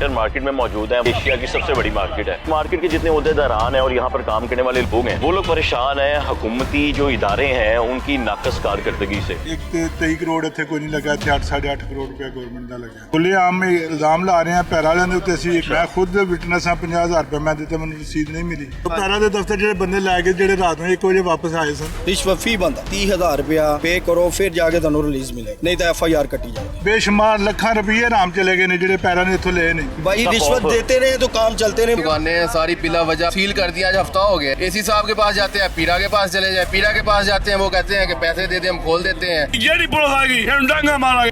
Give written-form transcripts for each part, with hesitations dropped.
Clinton market में मौजूद है। एशिया की सबसे बड़ी मार्केट है। मार्केट के जितने ओहदेदारान हैं और यहाँ पर काम करने वाले लोग हैं वो लोग परेशान हैं हुकूमती जो इदारे हैं उनकी नाकस कारकर्दगी से। 23 करोड़ ਇੱਥੇ ਕੋਈ ਨਹੀਂ ਲੱਗਾ, 8.5 ਕਰੋੜ ਰੁਪਏ ਗਵਰਨਮੈਂਟ ਦਾ ਲੱਗਿਆ। ਖੁੱਲੇ ਆਮ ਇਲਜ਼ਾਮ ਲਾ ਰਹੇ ਆ ਪੈਰਾ ਵਾਲਿਆਂ ਦੇ ਉੱਤੇ। ਅਸੀਂ ਮੈਂ ਖੁਦ ਵਿਟਨੈਸ ਆ, 50,000 ਰੁਪਏ ਮੈਂ ਦਿੱਤਾ, ਮੈਨੂੰ ਰਸੀਦ ਨਹੀਂ ਮਿਲੀ। ਪੈਰਾ ਦੇ ਦਫ਼ਤਰ ਜਿਹੜੇ ਬੰਦੇ ਲੈ ਕੇ ਜਿਹੜੇ ਰਾਤ ਨੂੰ 1 ਵਜੇ ਵਾਪਸ ਆਏ ਸਨ। ਰਿਸ਼ਵਤ ਫੀ ਬੰਦਾ 30,000 ਰੁਪਇਆ ਪੇ ਕਰੋ ਫਿਰ ਜਾ ਕੇ ਤੁਹਾਨੂੰ ਰਿਲੀਜ਼ ਮਿਲੇ, ਨਹੀਂ ਤਾਂ FIR ਕੱਟੀ ਜਾਏਗੀ। ਬੇਸ਼ੁਮਾਰ ਲੱਖਾਂ ਰੁਪਏ ਰਾਮ ਚਲੇ ਗਏ ਨੇ ਜਿਹੜੇ ਪੈਰਾ ਨੇ ਇੱਥੋਂ ਲਏ ਨੇ। भाई रिश्वत देते रहे तो काम चलते रहे। दुकानें सारी बिला वजह सील कर दिया, आज हफ्ता हो गया। एसी साहब के पास जाते हैं, पीरा के पास चले जाए, पीरा के पास जाते हैं, वो कहते हैं कि पैसे दे दे, हम खोल देते हैं।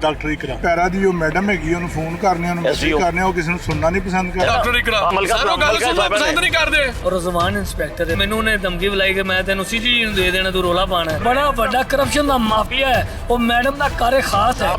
ਡਾਕਟਰ ਇਕਰਾ ਪੈਰਾ ਦੀ ਜੋ ਮੈਡਮ ਹੈਗੀ ਉਹਨੂੰ ਫੋਨ ਕਰਨੇ, ਉਹਨੂੰ ਮੈਸੇਜ ਕਰਨੇ, ਉਹ ਕਿਸੇ ਨੂੰ ਸੁਣਨਾ ਨਹੀਂ ਪਸੰਦ ਕਰਦਾ। ਡਾਕਟਰ ਇਕਰਾ ਸਾਨੂੰ ਗੱਲ ਸੁਣਨਾ ਪਸੰਦ ਨਹੀਂ ਕਰਦੇ। ਰਜ਼ਵਾਨ ਇੰਸਪੈਕਟਰ ਮੈਨੂੰ ਨੇ ਧਮਕੀ ਬੁਲਾਈ ਕਿ ਮੈਂ ਤੈਨੂੰ ਸੀਜੀ ਨੂੰ ਦੇ ਦੇਣਾ, ਤੂੰ ਰੋਲਾ ਪਾਣਾ। ਬੜਾ ਵੱਡਾ ਕਰਪਸ਼ਨ ਦਾ ਮਾਫੀਆ ਹੈ ਉਹ। ਮੈਡਮ ਦਾ ਕਾਰੇ ਖਾਸ ਹੈ।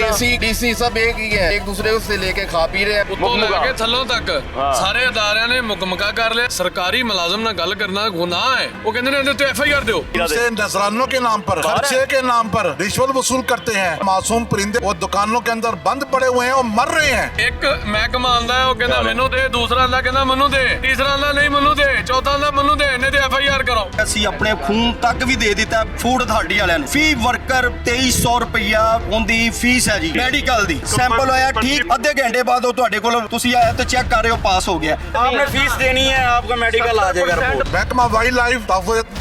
एसी DC सब एक ही है, एक दूसरे से लेके खा पी रहे हैं। ਉੱਤੋਂ ਲੈ ਕੇ ਥੱਲੋਂ ਤੱਕ ਸਾਰੇ ਅਦਾਰਿਆਂ ਨੇ ਮੁਕਮਕਾ ਕਰ ਲਿਆ। ਸਰਕਾਰੀ ਮੁਲਾਜ਼ਮ ਨਾਲ ਗੱਲ ਕਰਨਾ ਗੁਨਾਹ ਹੈ। ਉਹ ਕਹਿੰਦੇ ਨੇ ਇਹਦੇ ਤੇ FIR ਦਿਓ। उनसे नजरानों के नाम पर, खर्चे के नाम पर रिश्वत वसूल करते हैं। मासूम परिंदे वो दुकानों के अंदर बंद पड़े हुए हैं और मर रहे हैं। ਇੱਕ ਮਹਿਕਮਾ ਆਂਦਾ ਉਹ ਕਹਿੰਦਾ ਮੈਨੂੰ ਦੇ, ਦੂਸਰਾ ਆਂਦਾ ਕਹਿੰਦਾ ਮੈਨੂੰ ਦੇ, ਤੀਸਰਾ ਆਂਦਾ ਨਹੀਂ ਮੈਨੂੰ ਦੇ, ਚੌਥਾ ਆਂਦਾ ਮੈਨੂੰ ਦੇ, ਇਹਨੇ ਤੇ FIR ਕਰੋ। ਅਸੀਂ ਆਪਣੇ ਖੂਨ ਤੱਕ ਵੀ ਦੇ ਦਿੱਤਾ ਫੂਡ ਅਥਾਰਟੀ ਵਾਲਿਆਂ ਨੂੰ। ਫੀ ਵਰਕਰ 2300 ਰੁਪਇਆ ਉਹਦੀ ਫੀਸ ਹੈ ਜੀ। ਮੈਡੀਕਲ ਦੀ ਸੈਂਪਲ ਹੋਇਆ ਠੀਕ, ਅੱਧੇ ਘੰਟੇ ਬਾਅਦ ਉਹ ਤੁਹਾਡੇ ਕੋਲ ਤੁਸੀਂ ਆਇਆ ਤੇ ਚੈੱਕ ਕਰ ਰਹੇ ਹੋ ਪਾਸ ਹੋ ਗਿਆ। आपने फीस देनी है, आपका मेडिकल आ जाएगा रिपोर्ट। महकमा वाइल्ड लाइफ,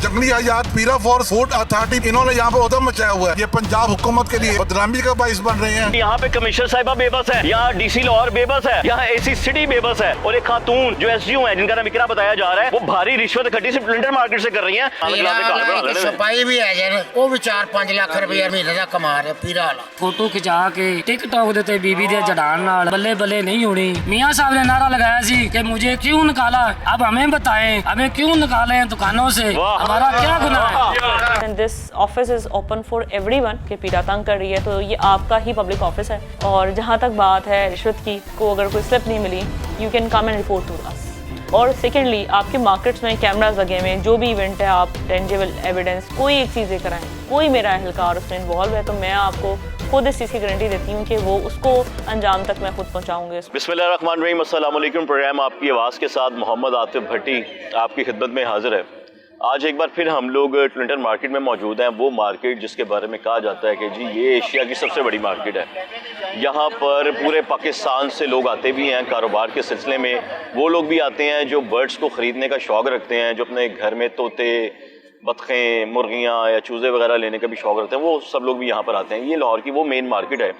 जंगली हयात, पीरा फॉरेस्ट फूड अथॉरिटी, इन्होंने यहाँ पे उधम मचाया हुआ है। ये पंजाब हुकूमत के लिए बदनामी का बाइस बन रहे हैं। यहाँ पे कमिश्नर साहिबा बेबस है, यहाँ DC लाहौर बेबस है, यहाँ AC सिटी बेबस है और एक खातून जो SGO है जिनका नाम इकरा बताया जा रहा है वो भारी रिश्वत इकट्ठी सिर्फ क्लिंटन मार्केट से कर रही है। सफाई भी है जन, वो भी 4-5 लाख रुपया महीने का कमा रहे पीरा वाला। ਫੋਟੋ ਖਿਚਾ ਕੇ ਟਿਕਟੌਕ ਦੇ ਤੇ ਬੀਬੀ ਦੇ ਜੜਾਣ ਨਾਲ ਬੱਲੇ ਬੱਲੇ ਨਹੀਂ ਹੋਣੀ। मियां साहब ने नारा लगाया सी कि मुझे क्यों निकाला, अब हमें बताएं हमें क्यों निकाले दुकानों से, हमारा क्या गुनाह है। And this office is open for everyone कि पीरा तंग कर रही है तो ये आपका ही पब्लिक ऑफिस है। और जहाँ तक बात है रिश्वत की, को अगर कोई स्लिप नहीं मिली you can come and report to us. और सेकेंडली आपके मार्केट्स में कैमराज लगे हुए हैं, जो भी इवेंट है आप टेंजिबल एविडेंस कोई एक चीज़ लेकर आएँ, कोई मेरा एहलकार उसमें इन्वॉल्व है तो मैं आपको खुद इस चीज़ की गारंटी देती हूँ कि वो उसको अंजाम तक मैं खुद पहुँचाऊँगी। बिस्मिल्लाहिर्रहमानिर्रहीम, अस्सलाम वालेकुम। प्रोग्राम आपकी आवाज़ के साथ मोहम्मद आतिफ भट्टी आपकी खिदमत में हाजिर है। आज एक बार फिर हम लोग क्लिंटन मार्केट में मौजूद हैं, वो मार्केट जिसके बारे में कहा जाता है कि जी ये एशिया की सबसे बड़ी मार्केट है। यहाँ पर पूरे पाकिस्तान से लोग आते भी हैं कारोबार के सिलसिले में। वो लोग भी आते हैं जो बर्ड्स को ख़रीदने का शौक़ रखते हैं, जो अपने घर में तोते, बतखें, मुर्गियाँ या चूज़े वगैरह लेने का भी शौक़ रखते हैं, वो सब लोग भी यहाँ पर आते हैं। ये लाहौर की वो मेन मार्केट है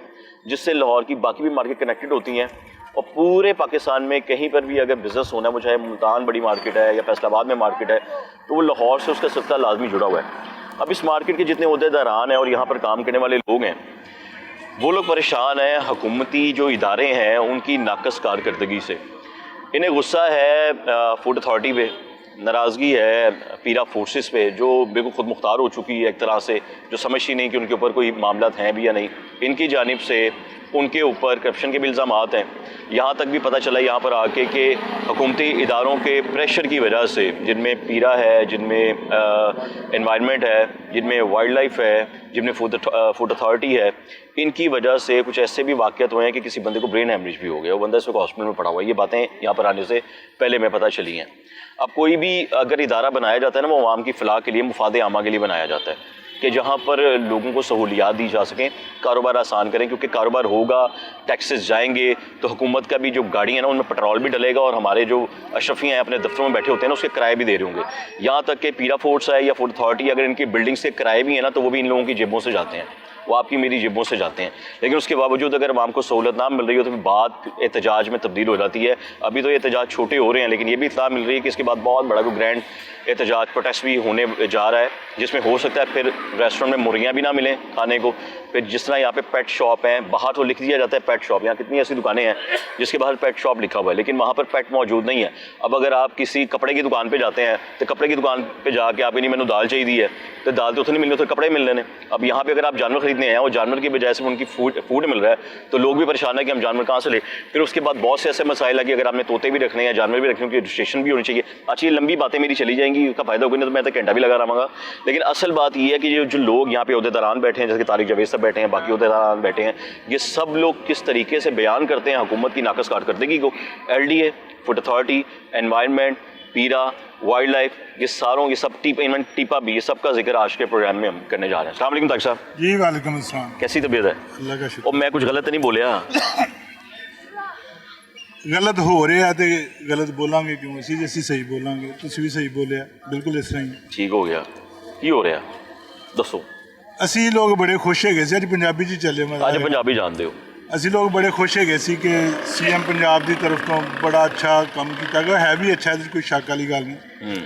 जिससे लाहौर की बाकी भी मार्केट कनेक्टेड होती हैं। और पूरे पाकिस्तान में कहीं पर भी अगर बिज़नेस होना है, वो चाहे मुल्तान बड़ी मार्केट है या फैसलाबाद में मार्केट है, तो वो लाहौर से उसका सिलसिला लाजमी जुड़ा हुआ है। अब इस मार्केट के जितने ओहदेदारान हैं और यहाँ पर काम करने वाले लोग हैं वो लोग परेशान हैं हुकूमती जो इदारे हैं उनकी नाकस कारकर्दगी से। इन्हें गुस्सा है फूड अथॉरिटी पे, नाराज़गी है पीरा फोर्सेस पे जो बिल्कुल खुद मुख्तार हो चुकी है एक तरह से, जो समझती नहीं कि उनके ऊपर कोई मामला हैं भी या नहीं। इनकी जानिब से उनके ऊपर करप्शन के भी इल्ज़ामात हैं। यहाँ तक भी पता चला यहाँ पर आके कि हुकूमती इदारों के प्रेशर की वजह से, जिनमें पीरा है, जिनमें एनवायरनमेंट है, जिनमें वाइल्ड लाइफ है, जिनमें फूड अथॉरिटी है, इनकी वजह से कुछ ऐसे भी वाक़यात हुए हैं कि किसी बंदे को ब्रेन हेमरेज भी हो गया, वो बंदा इस वक्त हॉस्पिटल में पड़ा हुआ है। ये बातें यहाँ पर आने से पहले में पता चली हैं। अब कोई भी अगर इदारा बनाया जाता है ना, वो अवाम की फ़लाह के लिए, मुफाद आमा के लिए बनाया जाता है कि जहाँ पर लोगों को सहूलियात दी जा सकें, कारोबार आसान करें। क्योंकि कारोबार होगा, टैक्सेस जाएंगे तो हुकूमत का भी जो गाड़ी है ना उनमें पेट्रोल भी डलेगा और हमारे जो अशरफियाँ हैं अपने दफ्तरों में बैठे होते हैं ना उसके किराए भी दे रहे होंगे। यहाँ तक कि पीरा फोर्स है या फूड अथॉरिटी, अगर इनकी बिल्डिंग्स के किराए भी हैं ना तो वो भी इन लोगों की जेबों से जाते हैं, वो आपकी मेरी जेबों से जाते हैं। लेकिन उसके बावजूद अगर आवाम को सहूलत ना मिल रही हो तो फिर बात एहतजाज में तब्दील हो जाती है। अभी तो ये एहतजाज छोटे हो रहे हैं, लेकिन ये भी इत्तला मिल रही है कि इसके बाद बहुत बड़ा कोई ग्रैंड एहतजाज प्रोटेस्ट भी होने जा रहा है, जिसमें हो सकता है फिर रेस्टोरेंट में मुर्गियाँ भी ना मिलें खाने को। फिर जिस तरह यहाँ पे पेट शॉप हैं, बाहर तो लिख दिया जाता है पेट शॉप, यहाँ कितनी ऐसी दुकानें हैं जिसके बाहर पेट शॉप लिखा हुआ है, लेकिन वहाँ पर पेट मौजूद नहीं है। अब अगर आप किसी कपड़े की दुकान पे जाते हैं तो कपड़े की दुकान पे जाके आप नहीं मैंने दाल चाहिए है तो दाल तो नहीं मिल रही, तो कपड़े मिल रहे हैं। अब यहाँ पे अगर आप जानवर खरीदने आए और जानवर की बजाय से उनकी फूड मिल रहा है तो लोग भी परेशान है कि हम जानवर कहाँ से ले। फिर उसके बाद बहुत से ऐसे मसाइल है कि अगर आपने तोते भी रखने हैं या जानवर भी रखने हैं, उनकी रजिस्ट्रेशन भी होनी चाहिए। अच्छा, ये लंबी बातें मेरी चली जाएंगी। की का फायदा होगा, नहीं तो मैं तो घंटा भी लगा रहा। लेकिन असल बात ये है कि जो लोग यहाँ पे अहदेदारान बैठे हैं, जैसे कि तारिक जावेद साहब बैठे हैं, बाकी अहदेदारान बैठे हैं, ये सब लोग किस तरीके से बयान करते हैं हुकूमत की नाकस कारकर्दगी को। LDA, फूड अथॉरिटी, एनवायरनमेंट, पीरा, वाइल्ड लाइफ, ये सारों, ये सब टीपा भी, ये सब का जिक्र आज के प्रोग्राम में हम करने जा रहे हैं। अस्सलाम वालेकुम तारिक साहब। जी वालेकुम अस्सलाम। कैसी तबीयत है? अल्लाह का शुक्र। और मैं कुछ गलत तो नहीं बोलिया? गलत हो रहा तो गलत बोलांगे क्यों, ਅਸੀਂ सही बोलांगे, ਤੁਸੀਂ भी सही बोलिया, बिल्कुल इस तरह ही ठीक हो गया। की हो रहा दसो? ਅਸੀਂ ਲੋਕ ਬੜੇ ਖੁਸ਼ ਹੈਗੇ ਸੀ, ਅੱਜ ਪੰਜਾਬੀ 'ਚ ਚੱਲੇ ਮੈਂ ਅੱਜ ਪੰਜਾਬੀ ਜਾਣਦੇ ਹੋ? ਅਸੀਂ ਲੋਕ ਬੜੇ ਖੁਸ਼ ਹੈਗੇ ਸੀ ਕਿ CM ਪੰਜਾਬ ਦੀ ਤਰਫ ਤੋਂ ਬੜਾ ਅੱਛਾ ਕੰਮ ਕੀਤਾ ਗਿਆ, ਹੈ ਵੀ ਅੱਛਾ, ਇਹਦੇ 'ਚ ਕੋਈ ਸ਼ੱਕ ਵਾਲੀ ਗੱਲ ਨਹੀਂ।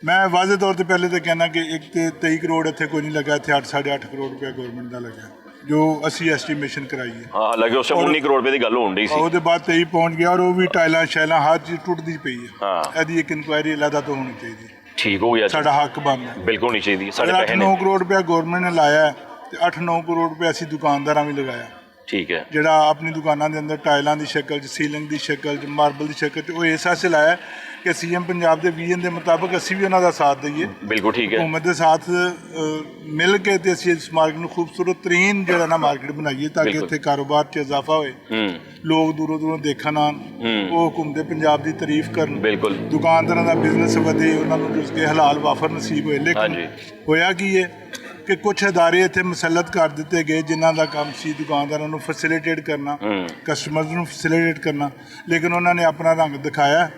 ਮੈਂ ਵਾਜ਼ੇ ਤੌਰ ਤੇ ਪਹਿਲੇ ਤਾਂ ਕਹਿਣਾ ਕਿ ਇੱਕ ਤੇ 23 ਕਰੋੜ ਇੱਥੇ ਕੋਈ ਨਹੀਂ ਲੱਗਾ, ਇੱਥੇ 8.5 ਕਰੋੜ ਰੁਪਏ ਗਵਰਨਮੈਂਟ ਦਾ ਲੱਗਾ, ਜੋ ਅਸੀਂ ਐਸਟੀਮੇਸ਼ਨ ਕਰਾਈ ਹੈ। ਹਾਂ, ਹਾਲਾਂਕਿ ਉਸ ਸਮੇਂ 19 ਕਰੋੜ ਰੁਪਏ ਦੀ ਗੱਲ ਹੋਣ ਡਈ ਸੀ, ਉਹਦੇ ਬਾਅਦ 23 ਪਹੁੰਚ ਗਿਆ, ਔਰ ਉਹ ਵੀ ਟਾਈਲਾਂ ਸ਼ੈਲਾਂ ਹਰ ਚੀਜ਼ ਟੁੱਟਦੀ ਪਈ ਹੈ। ਹਾਂ, ਇਹਦੀ ਇੱਕ ਇਨਕੁਆਇਰੀ ਅਲੱਗਾ ਤੋਂ ਹੋਣੀ ਚਾਹੀਦੀ ਹੈ। ਠੀਕ ਹੋ ਗਿਆ, ਸਾਡਾ ਹੱਕ ਬਣਦਾ, ਬਿਲਕੁਲ ਹੋਣੀ ਚਾਹੀਦੀ। ਸਾਡੇ ਪੈਸੇ 8-9 ਕਰੋੜ ਰੁਪਏ ਗਵਰਨਮੈਂਟ ਨੇ ਲਾਇਆ ਤੇ 8-9 ਕਰੋੜ ਰੁਪਏ ਅਸੀਂ ਦੁਕਾਨਦਾਰਾਂ ਵੀ ਲਗਾਇਆ। ਠੀਕ ਹੈ, ਜਿਹੜਾ ਆਪਣੀ ਦੁਕਾਨਾਂ ਦੇ ਅੰਦਰ ਟਾਈਲਾਂ ਦੀ ਸ਼ਕਲ 'ਚ, ਸੀਲਿੰਗ ਦੀ ਸ਼ਕਲ 'ਚ, ਮਾਰਬਲ ਦੀ ਸ਼ਕਲ 'ਚ, ਉਹ ਇਸ ਵਾਸਤੇ ਲਾਇਆ ਕਿ CM ਪੰਜਾਬ ਦੇ ਵਿਜ਼ਨ ਦੇ ਮੁਤਾਬਕ ਅਸੀਂ ਵੀ ਉਹਨਾਂ ਦਾ ਸਾਥ ਦਈਏ। ਬਿਲਕੁਲ ਠੀਕ ਹੈ। ਹੁਕੂਮਤ ਦੇ ਸਾਥ ਮਿਲ ਕੇ ਤੇ ਅਸੀਂ ਇਸ ਮਾਰਕੀਟ ਨੂੰ ਖੂਬਸੂਰਤ ਤਰੀਨ ਜਿਹੜਾ ਨਾ ਮਾਰਕੀਟ ਬਣਾਈਏ, ਤਾਂ ਕਿ ਇੱਥੇ ਕਾਰੋਬਾਰ 'ਚ ਇਜ਼ਾਫਾ ਹੋਏ, ਲੋਕ ਦੂਰੋਂ ਦੂਰੋਂ ਦੇਖਣ ਆਉਣ, ਉਹ ਹੁਕੂਮਤ ਪੰਜਾਬ ਦੀ ਤਾਰੀਫ ਕਰਨ, ਬਿਲਕੁਲ ਦੁਕਾਨਦਾਰਾਂ ਦਾ ਬਿਜ਼ਨਸ ਵਧੇ, ਉਹਨਾਂ ਨੂੰ ਰੁਜ਼ਕੇ ਹਲਾਲ ਵਾਫਰ ਨਸੀਬ ਹੋਏ। ਲੇਕਿਨ ਹੋਇਆ ਕੀ ਹੈ ਕਿ ਕੁਛ ਅਦਾਰੇ ਇੱਥੇ ਮੁਸੱਲਤ ਕਰ ਦਿੱਤੇ ਗਏ ਜਿਨ੍ਹਾਂ ਦਾ ਕੰਮ ਸੀ ਦੁਕਾਨਦਾਰਾਂ ਨੂੰ ਫੈਸਿਲਿਟੇਟ ਕਰਨਾ, ਕਸਟਮਰਸ ਨੂੰ ਫੈਸਿਲਿਟੇਟ ਕਰਨਾ, ਲੇਕਿਨ ਉਹਨਾਂ ਨੇ ਆਪਣਾ ਰੰਗ ਦਿਖਾਇਆ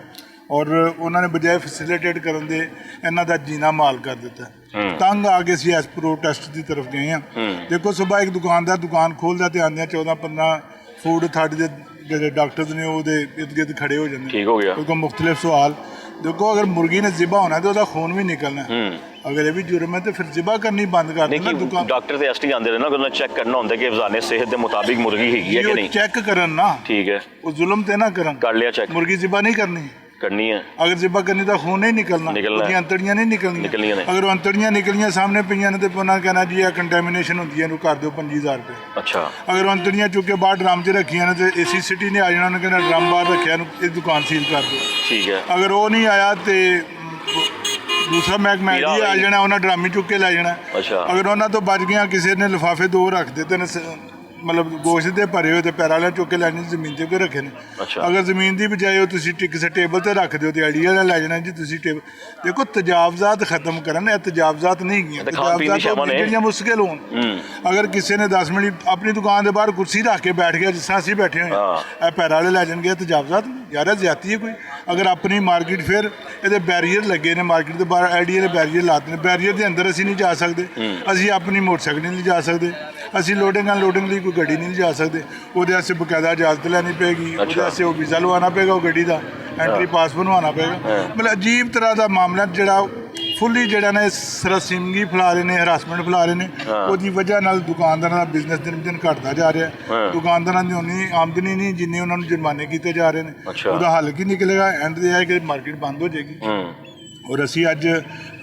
ਔਰ ਉਹਨਾਂ ਨੇ ਬਜਾਏ ਫੈਸਿਲਿਟੇਟ ਕਰਨ ਦੇ ਇਹਨਾਂ ਦਾ ਜੀਣਾ ਮਾਲ ਕਰ ਦਿੱਤਾ। ਤੰਗ ਆ ਕੇ ਅਸੀਂ ਇਸ ਪ੍ਰੋਟੈਸਟ ਦੀ ਤਰਫ ਗਏ ਹਾਂ। ਦੇਖੋ, ਸੁਬਾਹ ਇੱਕ ਦੁਕਾਨਦਾਰ ਦੁਕਾਨ ਖੋਲ੍ਹਦਾ ਤੇ ਆਉਂਦਿਆਂ 14-15 ਫੂਡ ਅਥਾਰਟੀ ਦੇ ਜਿਹੜੇ ਡਾਕਟਰਸ ਨੇ ਉਹਦੇ ਇਰਦ ਗਿਰਦ ਖੜੇ ਹੋ ਜਾਂਦੇ। ਠੀਕ ਹੋ ਗਿਆ। ਕਿਉਂਕਿ ਮੁਖਤਲਿਫ ਸਵਾਲ, देखो अगर मुर्गी ने जिबा होना है तो उसका खून भी निकलना है, अगर ये भी जुर्म है तो फिर जिबा करनी बंद कर देना। दुकान डॉक्टर ते एसटी आंदे ना, उन्हें चेक करना होंदा कि वज़ाने सेहत के मुताबिक मुर्गी हैगी है कि नहीं, चेक करन ना। ठीक है, वो जुल्म ते ना करन, कर लिया चेक, मुर्गी जिबा नहीं करनी है। अगर जिबा करनी तो खून नहीं निकलना, अंतड़ियां नहीं निकलनियां। अगर अंतड़ियां निकलियां सामने पईयां ने तो उन्होंने कहना जी कंटेमिनेशन होंदी है, कर दो 25,000 रुपये। अच्छा, अगर अंतड़ियां चुक के बाहर ड्रम च रखियां ने तो AC सिटी ने आ जाना, उन्होंने कहना ड्रम बाहर रखिया इस दुकान सील कर दो। ठीक है, अगर वो नहीं आया तो दूसरा महकमा आ जाना, उन्हें ड्रम ही चुक के लै जाना। अच्छा, अगर उन्होंने तो बच गया, किसी ने लिफाफे 2 रख देते ने, मतलब गोश्त दे भरे हुए पैर वाले चुक के लैने जमीन ते रखे ने। अच्छा, अगर जमीन की बजाय किसी टेबल ते रख दो तो आइडिया लै जाना जी तुसी टेबल। देखो, तजावजात खत्म करन, तजावजात नहीं है, तजावजात ਜਿਹੜੀਆਂ मुश्किल होन। अगर किसी ने 10 मिनट अपनी दुकान के बाहर कुर्सी रख के बैठ गया, जिस तरह असीं बैठे हुए पैर वाले लै जाएंगे, तजावजात यार ज्यादती है कोई। अगर अपनी मार्केट फिर ये बैरीयर लगे ने, मार्केट के बाहर LDA ने बैरीयर लाते हैं, बैरीयर के अंदर असीं नहीं जा सकते, असीं अपनी मोटरसाइकिल नहीं जा सकते, असीं लोडिंग अनलोडिंग ਲਈ ਕੋਈ ਗੱਡੀ ਨਹੀਂ ਲਿਜਾ ਸਕਦੇ, ਉਹਦੇ ਵਾਸਤੇ ਬਕਾਇਦਾ ਇਜਾਜ਼ਤ ਲੈਣੀ ਪਏਗੀ, ਉਹਦੇ ਵਾਸਤੇ ਉਹ ਵੀਜ਼ਾ ਲਵਾਉਣਾ ਪਏਗਾ, ਉਹ ਗੱਡੀ ਦਾ ਐਂਟਰੀ ਪਾਸ ਬਣਵਾਉਣਾ ਪਏਗਾ। ਮਤਲਬ ਅਜੀਬ ਤਰ੍ਹਾਂ ਦਾ ਮਾਮਲਾ ਜਿਹੜਾ ਫੁੱਲੀ ਜਿਹੜਾ ਨੇ ਸਰਸਿੰਗੀ ਫੈਲਾ ਰਹੇ ਨੇ, ਹਰਾਸਮੈਂਟ ਫੈਲਾ ਰਹੇ ਨੇ, ਉਹਦੀ ਵਜ੍ਹਾ ਨਾਲ ਦੁਕਾਨਦਾਰਾਂ ਦਾ ਬਿਜ਼ਨਸ ਦਿਨ ਦਿਨ ਘਟਦਾ ਜਾ ਰਿਹਾ। ਦੁਕਾਨਦਾਰਾਂ ਦੀ ਉਨੀ ਆਮਦਨੀ ਨਹੀਂ ਜਿੰਨੇ ਉਹਨਾਂ ਨੂੰ ਜੁਰਮਾਨੇ ਕੀਤੇ ਜਾ ਰਹੇ ਨੇ। ਉਹਦਾ ਹੱਲ ਕੀ ਨਿਕਲੇਗਾ? ਐਂਡ ਤੇ ਇਹ ਕਿ ਮਾਰਕੀਟ ਬੰਦ ਹੋ ਜਾਏਗੀ। ਔਰ ਅਸੀਂ ਅੱਜ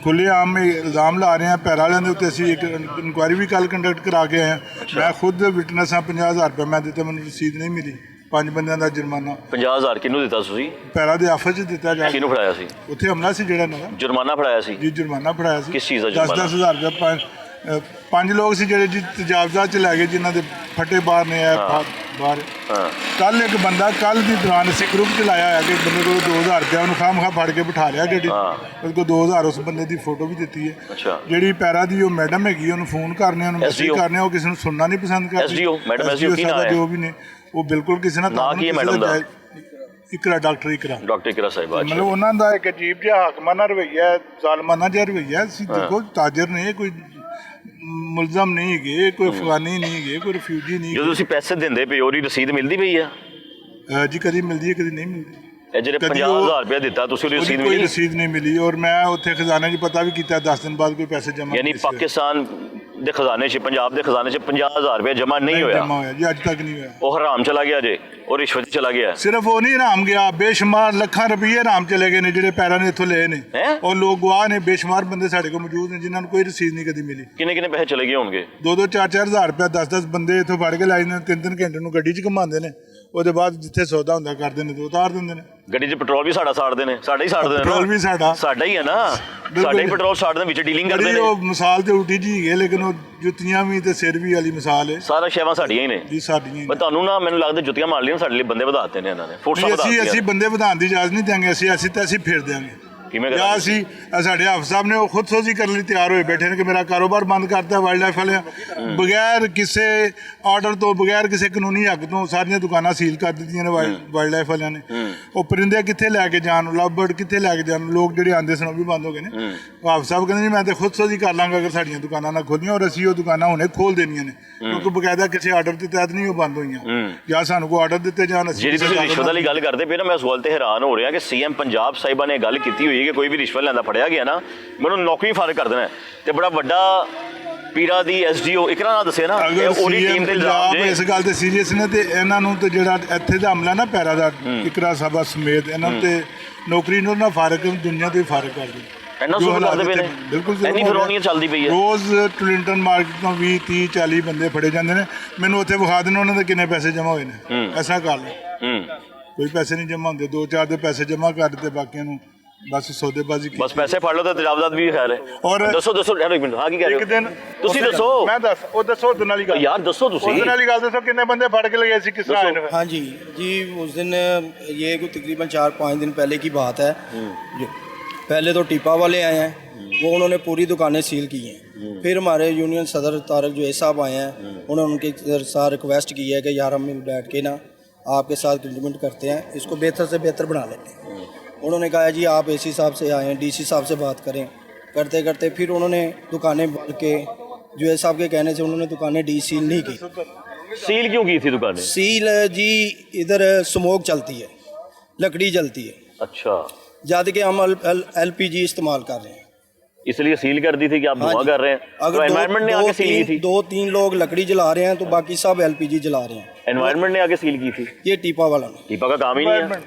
ਖੁੱਲ੍ਹੇਆਮ ਇਲਜ਼ਾਮ ਲਾ ਰਹੇ ਹਾਂ ਪੈਰਾਂ ਵਾਲਿਆਂ ਦੇ ਉੱਤੇ। ਅਸੀਂ ਇੱਕ ਇਨਕੁਆਇਰੀ ਵੀ ਕੱਲ੍ਹ ਕੰਡਕਟ ਕਰਾ ਕੇ ਆਏ ਹਾਂ। ਮੈਂ ਖੁਦ ਵਿਟਨੈਸ ਹਾਂ, 50,000 ਰੁਪਏ ਮੈਂ ਦਿੱਤਾ, ਮੈਨੂੰ ਰਸੀਦ ਨਹੀਂ ਮਿਲੀ। 5 ਬੰਦਿਆਂ ਦਾ ਜੁਰਮਾਨਾ। 50,000 ਕਿਹਨੂੰ ਦਿੱਤਾ ਤੁਸੀਂ? ਪੈਰਾਂ ਦੇ ਆਫਿਸ 'ਚ ਦਿੱਤਾ ਜਾ। ਕਿਹਨੂੰ ਫੜਾਇਆ ਸੀ? ਉੱਥੇ ਹਮਲਾ ਸੀ ਜਿਹੜਾ ਨਵਾਂ ਜੁਰਮਾਨਾ ਫੜਾਇਆ ਸੀ। ਜੀ ਜੁਰਮਾਨਾ ਫੜਾਇਆ ਸੀ। ਕਿਸ ਚੀਜ਼ ਦਾ ਜੁਰਮਾਨਾ? 10,000 ਰੁਪਏ। 5 ਲੋਕ ਸੀ ਜਿਹੜੇ ਜੀ ਤਜਾਵਜ਼ਾਤ 'ਚ ਲੈ ਗਏ, ਜਿਨ੍ਹਾਂ ਦੇ ਫੱਟੇ ਬਾਹਰ ਨੇ ਆਏ ਬਾਹਰ। ਕੱਲ ਇੱਕ ਬੰਦਾ ਕੱਲ ਦੀ ਦੌਰਾਨ ਅਸੀਂ ਗਰੁੱਪ 'ਚ ਲਾਇਆ ਹੋਇਆ ਕਿ ਬੰਦੇ ਕੋਲ 2,000 ਰੁਪਇਆ, ਉਹਨੂੰ ਖਾਮ ਫੜ ਕੇ ਬਿਠਾ ਲਿਆ ਗੱਡੀ। ਉਹਦੇ ਕੋਲ 2,000, ਉਸ ਬੰਦੇ ਦੀ ਫੋਟੋ ਵੀ ਦਿੱਤੀ ਹੈ। ਜਿਹੜੀ ਪੈਰਾ ਦੀ ਉਹ ਮੈਡਮ ਹੈਗੀ, ਉਹਨੂੰ ਫੋਨ ਕਰਨੇ, ਉਹਨੂੰ ਮੈਸੇਜ ਕਰਨੇ, ਉਹ ਕਿਸੇ ਨੂੰ ਸੁਣਨਾ ਨਹੀਂ ਪਸੰਦ ਕਰਦੀ। ਜੋ ਵੀ ਨੇ ਉਹ ਬਿਲਕੁਲ ਕਿਸੇ ਨਾਲ ਇਕਰਾ ਡਾਕਟਰ ਸਾਹਿਬ, ਮਤਲਬ ਉਹਨਾਂ ਦਾ ਇੱਕ ਅਜੀਬ ਜਿਹਾ ਹਾਕਮਾਨਾ ਰਵੱਈਆ, ਜ਼ਾਲਮਾਨਾ ਜਿਹਾ ਰਵੱਈਆ। ਅਸੀਂ ਦੇਖੋ ਤਾਜਰ ਨੇ, ਕੋਈ ਮੁਲਜ਼ਮ ਨਹੀਂ ਹੈਗੇ, ਕੋਈ ਅਫਗਾਨੀ ਨਹੀਂ ਹੈਗੇ, ਕੋਈ ਰਿਫਿਊਜੀ ਨਹੀਂ। ਜਦੋਂ ਤੁਸੀਂ ਪੈਸੇ ਦਿੰਦੇ ਪਏ ਉਹਦੀ ਰਸੀਦ ਮਿਲਦੀ ਪਈ ਆ? ਜੀ ਕਦੀ ਮਿਲਦੀ ਹੈ, ਕਦੀ ਨਹੀਂ ਮਿਲਦੀ। ਇਹ ਜਿਹੜੇ 50,000 ਰੁਪਏ ਦਿੱਤਾ ਤੁਸੀਂ, ਉਹਦੀ ਰਸੀਦ ਮਿਲੀ? ਕੋਈ ਰਸੀਦ ਨਹੀਂ ਮਿਲੀ। ਔਰ ਮੈਂ ਉੱਥੇ ਖਜ਼ਾਨੇ 'ਚ ਪਤਾ ਵੀ ਕੀਤਾ, 10 ਦਿਨ ਬਾਅਦ ਕੋਈ ਪੈਸੇ ਜਮ੍ਹਾਂ। ਯਾਨੀ ਪਾਕਿਸਤਾਨ ਦੇ ਖਜ਼ਾਨੇ 'ਚ, ਪੰਜਾਬ ਦੇ ਖਜ਼ਾਨੇ 'ਚ 50,000 ਰੁਪਏ ਜਮ੍ਹਾਂ ਨਹੀਂ ਹੋਇਆ? ਜਮ੍ਹਾਂ ਹੋਇਆ ਜੀ, ਅੱਜ ਤੱਕ ਨਹੀਂ ਹੋਇਆ। ਉਹ ਹਰਾਮ ਚਲਾ ਗਿਆ ਜੇ, ਉਹ ਰਿਸ਼ਵਤ ਚਲਾ ਗਿਆ। ਸਿਰਫ ਉਹ ਨਹੀਂ ਹਰਾਮ ਗਿਆ, ਬੇਸ਼ੁਮਾਰ ਲੱਖਾਂ ਰੁਪਏ ਹਰਾਮ ਚਲੇ ਗਏ ਨੇ ਜਿਹੜੇ ਪੈਰਾਂ ਨੇ ਇੱਥੋਂ ਲਏ ਨੇ। ਔਰ ਲੋਕ ਗਵਾਹ ਨੇ, ਬੇਸ਼ੁਮਾਰ ਬੰਦੇ ਸਾਡੇ ਕੋਲ ਮੌਜੂਦ ਨੇ ਜਿਨ੍ਹਾਂ ਨੂੰ ਕੋਈ ਰਸੀਦ ਨਹੀਂ ਕਦੀ ਮਿਲੀ। ਕਿੰਨੇ ਪੈਸੇ ਚਲੇ ਗਏ ਹੋਣਗੇ? 2-2, 4-4 ਹਜ਼ਾਰ ਰੁਪਏ, 10-10 ਬੰਦੇ ਇੱਥੋਂ ਫੜ ਕੇ ਲਾਏ ਨੇ, 3-3 ਘੰਟੇ ਨੂੰ ਗੱਡੀ 'ਚ ਘੁਮਾਉਂਦੇ ਨੇ। ਉਹਦੇ ਬਾਅਦ ਜਿੱਥੇ ਸੌਦਾ ਹੁੰਦਾ ਕਰਦੇ ਨੇ ਤੇ ਉਤਾਰ ਦਿੰਦੇ ਨੇ। ਗੱਡੀ 'ਚ ਪੈਟਰੋਲ ਵੀ ਸਾੜਦੇ ਨੇ, ਸਾਡਾ ਹੀ ਸਾੜਦੇ ਨੇ। ਪੈਟਰੋਲ ਵੀ ਸਾਡਾ ਹੀ ਹੈ ਨਾ, ਸਾਡਾ ਹੀ ਪੈਟਰੋਲ ਸਾੜਦੇ ਵਿੱਚ ਡੀਲਿੰਗ ਕਰਦੇ ਬੜੀ ਨੇ। ਉਹ ਮਿਸਾਲ ਤੇ ਉਲਟੀ ਜੀ ਹੈ, ਲੇਕਿਨ ਉਹ ਜੁੱਤੀਆਂ ਵੀ ਤੇ ਸਿਰ ਵੀ ਵਾਲੀ ਮਿਸਾਲ ਹੈ। ਸਾਰਾ ਸ਼ੈਵਾਂ ਸਾਡੀਆਂ ਹੀ ਨੇ ਜੀ ਸਾਡੀਆਂ ਹੀ ਪਰ ਤੁਹਾਨੂੰ ਨਾ ਮੈਨੂੰ ਲੱਗਦਾ ਜੁੱਤੀਆਂ ਮਾਰ ਲਈਆਂ, ਸਾਡੇ ਲਈ ਬੰਦੇ ਵਧਾਤੇ ਨੇ ਇਹਨਾਂ ਨੇ, ਫੋਰਸਾਂ ਨੇ। ਵਧਾਤੀਆਂ। ਅਸੀਂ ਬੰਦੇ ਵਧਾਉਣ ਦੀ ਇਜਾਜ਼ਤ ਨਹੀਂ ਦਿਆਂਗੇ, ਅਸੀਂ ਫਿਰ ਦਿਆਂਗੇ। ਕਿਵੇਂ ਜਾਂ ਕਰਾਂਗੇ? ਅਸੀਂ ਸਾਡੇ ਹਾਫਿਜ਼ ਸਾਹਿਬ ਨੇ ਉਹ ਖੁਦ ਸੋਝੀ ਕਰਨ ਲਈ ਤਿਆਰ ਹੋਏ ਬੈਠੇ ਨੇ ਕਿ ਮੇਰਾ ਕਾਰੋਬਾਰ ਬੰਦ ਕਰਤਾ ਵਾਈਲਡ ਲਾਈਫ ਵਾਲਿਆਂ, ਬਗੈਰ ਕਿਸੇ ਆਰਡਰ ਤੋਂ, ਬਗੈਰ ਕਿਸੇ ਕਾਨੂੰਨੀ ਹੱਕ ਤੋਂ ਸਾਰੀਆਂ ਦੁਕਾਨਾਂ ਸੀਲ ਕਰ ਦਿੱਤੀਆਂ ਨੇ ਵਾਈਲਡ ਲਾਈਫ ਵਾਲਿਆਂ ਨੇ। ਉਹ ਪਰਿੰਦੇ ਕਿੱਥੇ ਲੈ ਕੇ ਜਾਣ, ਲਵ ਬਰਡ ਕਿੱਥੇ ਲੈ ਕੇ ਜਾਣ, ਲੋਕ ਜਿਹੜੇ ਆਉਂਦੇ ਸਨ ਉਹ ਵੀ ਬੰਦ ਹੋ ਗਏ ਨੇ। ਹਾਫਿਜ਼ ਸਾਹਿਬ ਕਹਿੰਦੇ ਜੀ ਮੈਂ ਤੇ ਖੁਦ ਸੋਝੀ ਕਰ ਲਾਂਗਾ ਅਗਰ ਸਾਡੀਆਂ ਦੁਕਾਨਾਂ ਨਾ ਖੋਲੀਆਂ, ਔਰ ਅਸੀਂ ਉਹ ਦੁਕਾਨਾਂ ਹੁਣੇ ਖੋਲ ਦੇਣੀਆਂ ਨੇ, ਕਿਉਂਕਿ ਬਕਾਇਦਾ ਕਿਸੇ ਆਰਡਰ ਦੇ ਤਹਿਤ ਨਹੀਂ ਉਹ ਬੰਦ ਹੋਈਆਂ। ਜਾਂ ਸਾਨੂੰ ਕੋਈ ਆਰਡਰ ਦਿੱਤੇ ਜਾਣ। ਜਿਹੜੀ ਤੁਸੀਂ ਰਿਸ਼ਵਤ ਵਾਲੀ ਗੱਲ ਕਰਦੇ ਪਏ ਨਾ, ਮੈਂ ਉਸ ਗੱਲ ਤੇ ਹੈਰਾਨ ਹੋ ਰਿਹਾ ਕਿ ਸੀਐਮ ਪੰਜਾਬ ਸਾਹਿਬਾਂ ਨੇ ਗੱਲ ਕੀਤੀ ਹੋਈ ਹੈ ਕਿ ਕੋਈ ਵੀ ਰਿਸ਼ਵਤ ਲੈਂਦਾ ਫੜਿਆ ਗਿਆ ਨਾ ਮੈਨੂੰ ਨੌਕਰੀ ਫਾਰਗ ਕਰ ਦੇਣਾ। ਤੇ ਬੜਾ ਵੱਡਾ ਪੀਰਾ ਦੀ ਐਸਡੀਓ ਇਕਰਾ ਨਾਲ ਦੱਸਿਆ ਨਾ, ਅਗਰ ਉਹਦੀ ਟੀਮ ਦੇ ਇਲਜ਼ਾਮ ਪੰਜਾਬ ਇਸ ਗੱਲ ਤੇ ਸੀਰੀਅਸ ਨੇ ਤੇ ਇਹਨਾਂ ਨੂੰ ਤੇ ਜਿਹੜਾ ਇੱਥੇ ਦਾ ਹਮਲਾ ਨਾ ਪੈਰਾ ਦਾ ਇਕਰਾ ਸਾਹਿਬਾ ਸਮੇਤ ਇਹਨਾਂ ਨੂੰ ਤੇ ਨੌਕਰੀ ਨੂੰ ਨਾ ਫਾਰਗ ਦੁਨੀਆ ਤੋਂ ਹੀ ਫਾਰਗ ਕਰ ਦੇ। ਇੰਨਾ ਸੁਣ ਕਰਦੇ ਪਏ ਨੇ, ਬਿਲਕੁਲ ਇੰਨੀ ਫਿਰੌਨੀਆਂ ਚੱਲਦੀ ਪਈ ਹੈ। ਰੋਜ਼ ਟਲਿੰਟਨ ਮਾਰਕੀਟ ਤੋਂ 20 30 40 ਬੰਦੇ ਫੜੇ ਜਾਂਦੇ ਨੇ। ਮੈਨੂੰ ਉੱਥੇ ਵਿਖਾ ਦੇਣ ਉਹਨਾਂ ਦੇ ਕਿੰਨੇ ਪੈਸੇ ਜਮ੍ਹਾਂ ਹੋਏ ਨੇ। ਐਸਾ ਕਰ ਲਓ, ਕੋਈ ਪੈਸੇ ਨਹੀਂ ਜਮ੍ਹਾਂ ਹੁੰਦੇ, 2-4 ਦੇ ਪੈਸੇ ਜਮ੍ਹਾਂ ਕਰ ਦਿੱਤੇ, ਬਾਕੀਆਂ ਨੂੰ ਬਸ ਸੌਦੇਬਾਜ਼ੀ ਕੀਤੀ। ਬਸ ਪੈਸੇ ਫੜ ਲਓ ਤੇ ਤਜਾਵਜ਼ਾਤ ਵੀ ਖੈਰ ਹੈ। ਔਰ ਦੱਸੋ ਇੱਕ ਮਿੰਟ, ਹਾਂ ਕੀ ਕਹਿ ਰਹੇ ਹੋ? ਇੱਕ ਦਿਨ ਤੁਸੀਂ ਦੱਸੋ। ਮੈਂ ਦੱਸ ਉਹ ਦੱਸੋ ਉਹਦੇ ਨਾਲ ਹੀ ਗੱਲ ਯਾਰ ਦੱਸੋ ਤੁਸੀਂ। ਉਹਦੇ ਨਾਲ ਹੀ ਗੱਲ ਦੱਸੋ ਕਿੰਨੇ ਬੰਦੇ ਫੜ ਕੇ ਲਏ ਸੀ, ਕਿਸ ਤਰ੍ਹਾਂ ਆਏ ਨੇ? हाँ जी जी उस दिन ये कोई तकरीबन 4-5 दिन पहले की बात है। पहले तो टीपा वाले आए हैं, वो उन्होंने पूरी दुकानें सील की हैं। फिर हमारे यूनियन सदर तारक जो साहब आए हैं, उन्होंने उनके साथ रिक्वेस्ट की है कि यार हम बैठ के ना आपके साथ एग्रीमेंट करते हैं, इसको बेहतर से बेहतर बना लेते हैं। उन्होंने कहा जी आप एसी साहब से आए हैं, डीसी साहब से बात करें। करते करते फिर उन्होंने दुकानें बंद के जो साहब के कहने से उन्होंने दुकानें डी सील नहीं की। सील क्यों की थी दुकानें? सील जी इधर स्मोक चलती है, लकड़ी जलती है। अच्छा, जब कि हम LPG इस्तेमाल कर रहे हैं, इसलिए सील कर दी थी कि आप धुआं कर रहे हैं। अगर एनवायरनमेंट ने आके सील की थी। 2-3 लोग लकड़ी जला रहे हैं तो बाकी सब LPG जला रहे हैं। एनवायरनमेंट ने आके सील की थी। ये टीपा वाला ने, टीपा का काम ही नहीं है।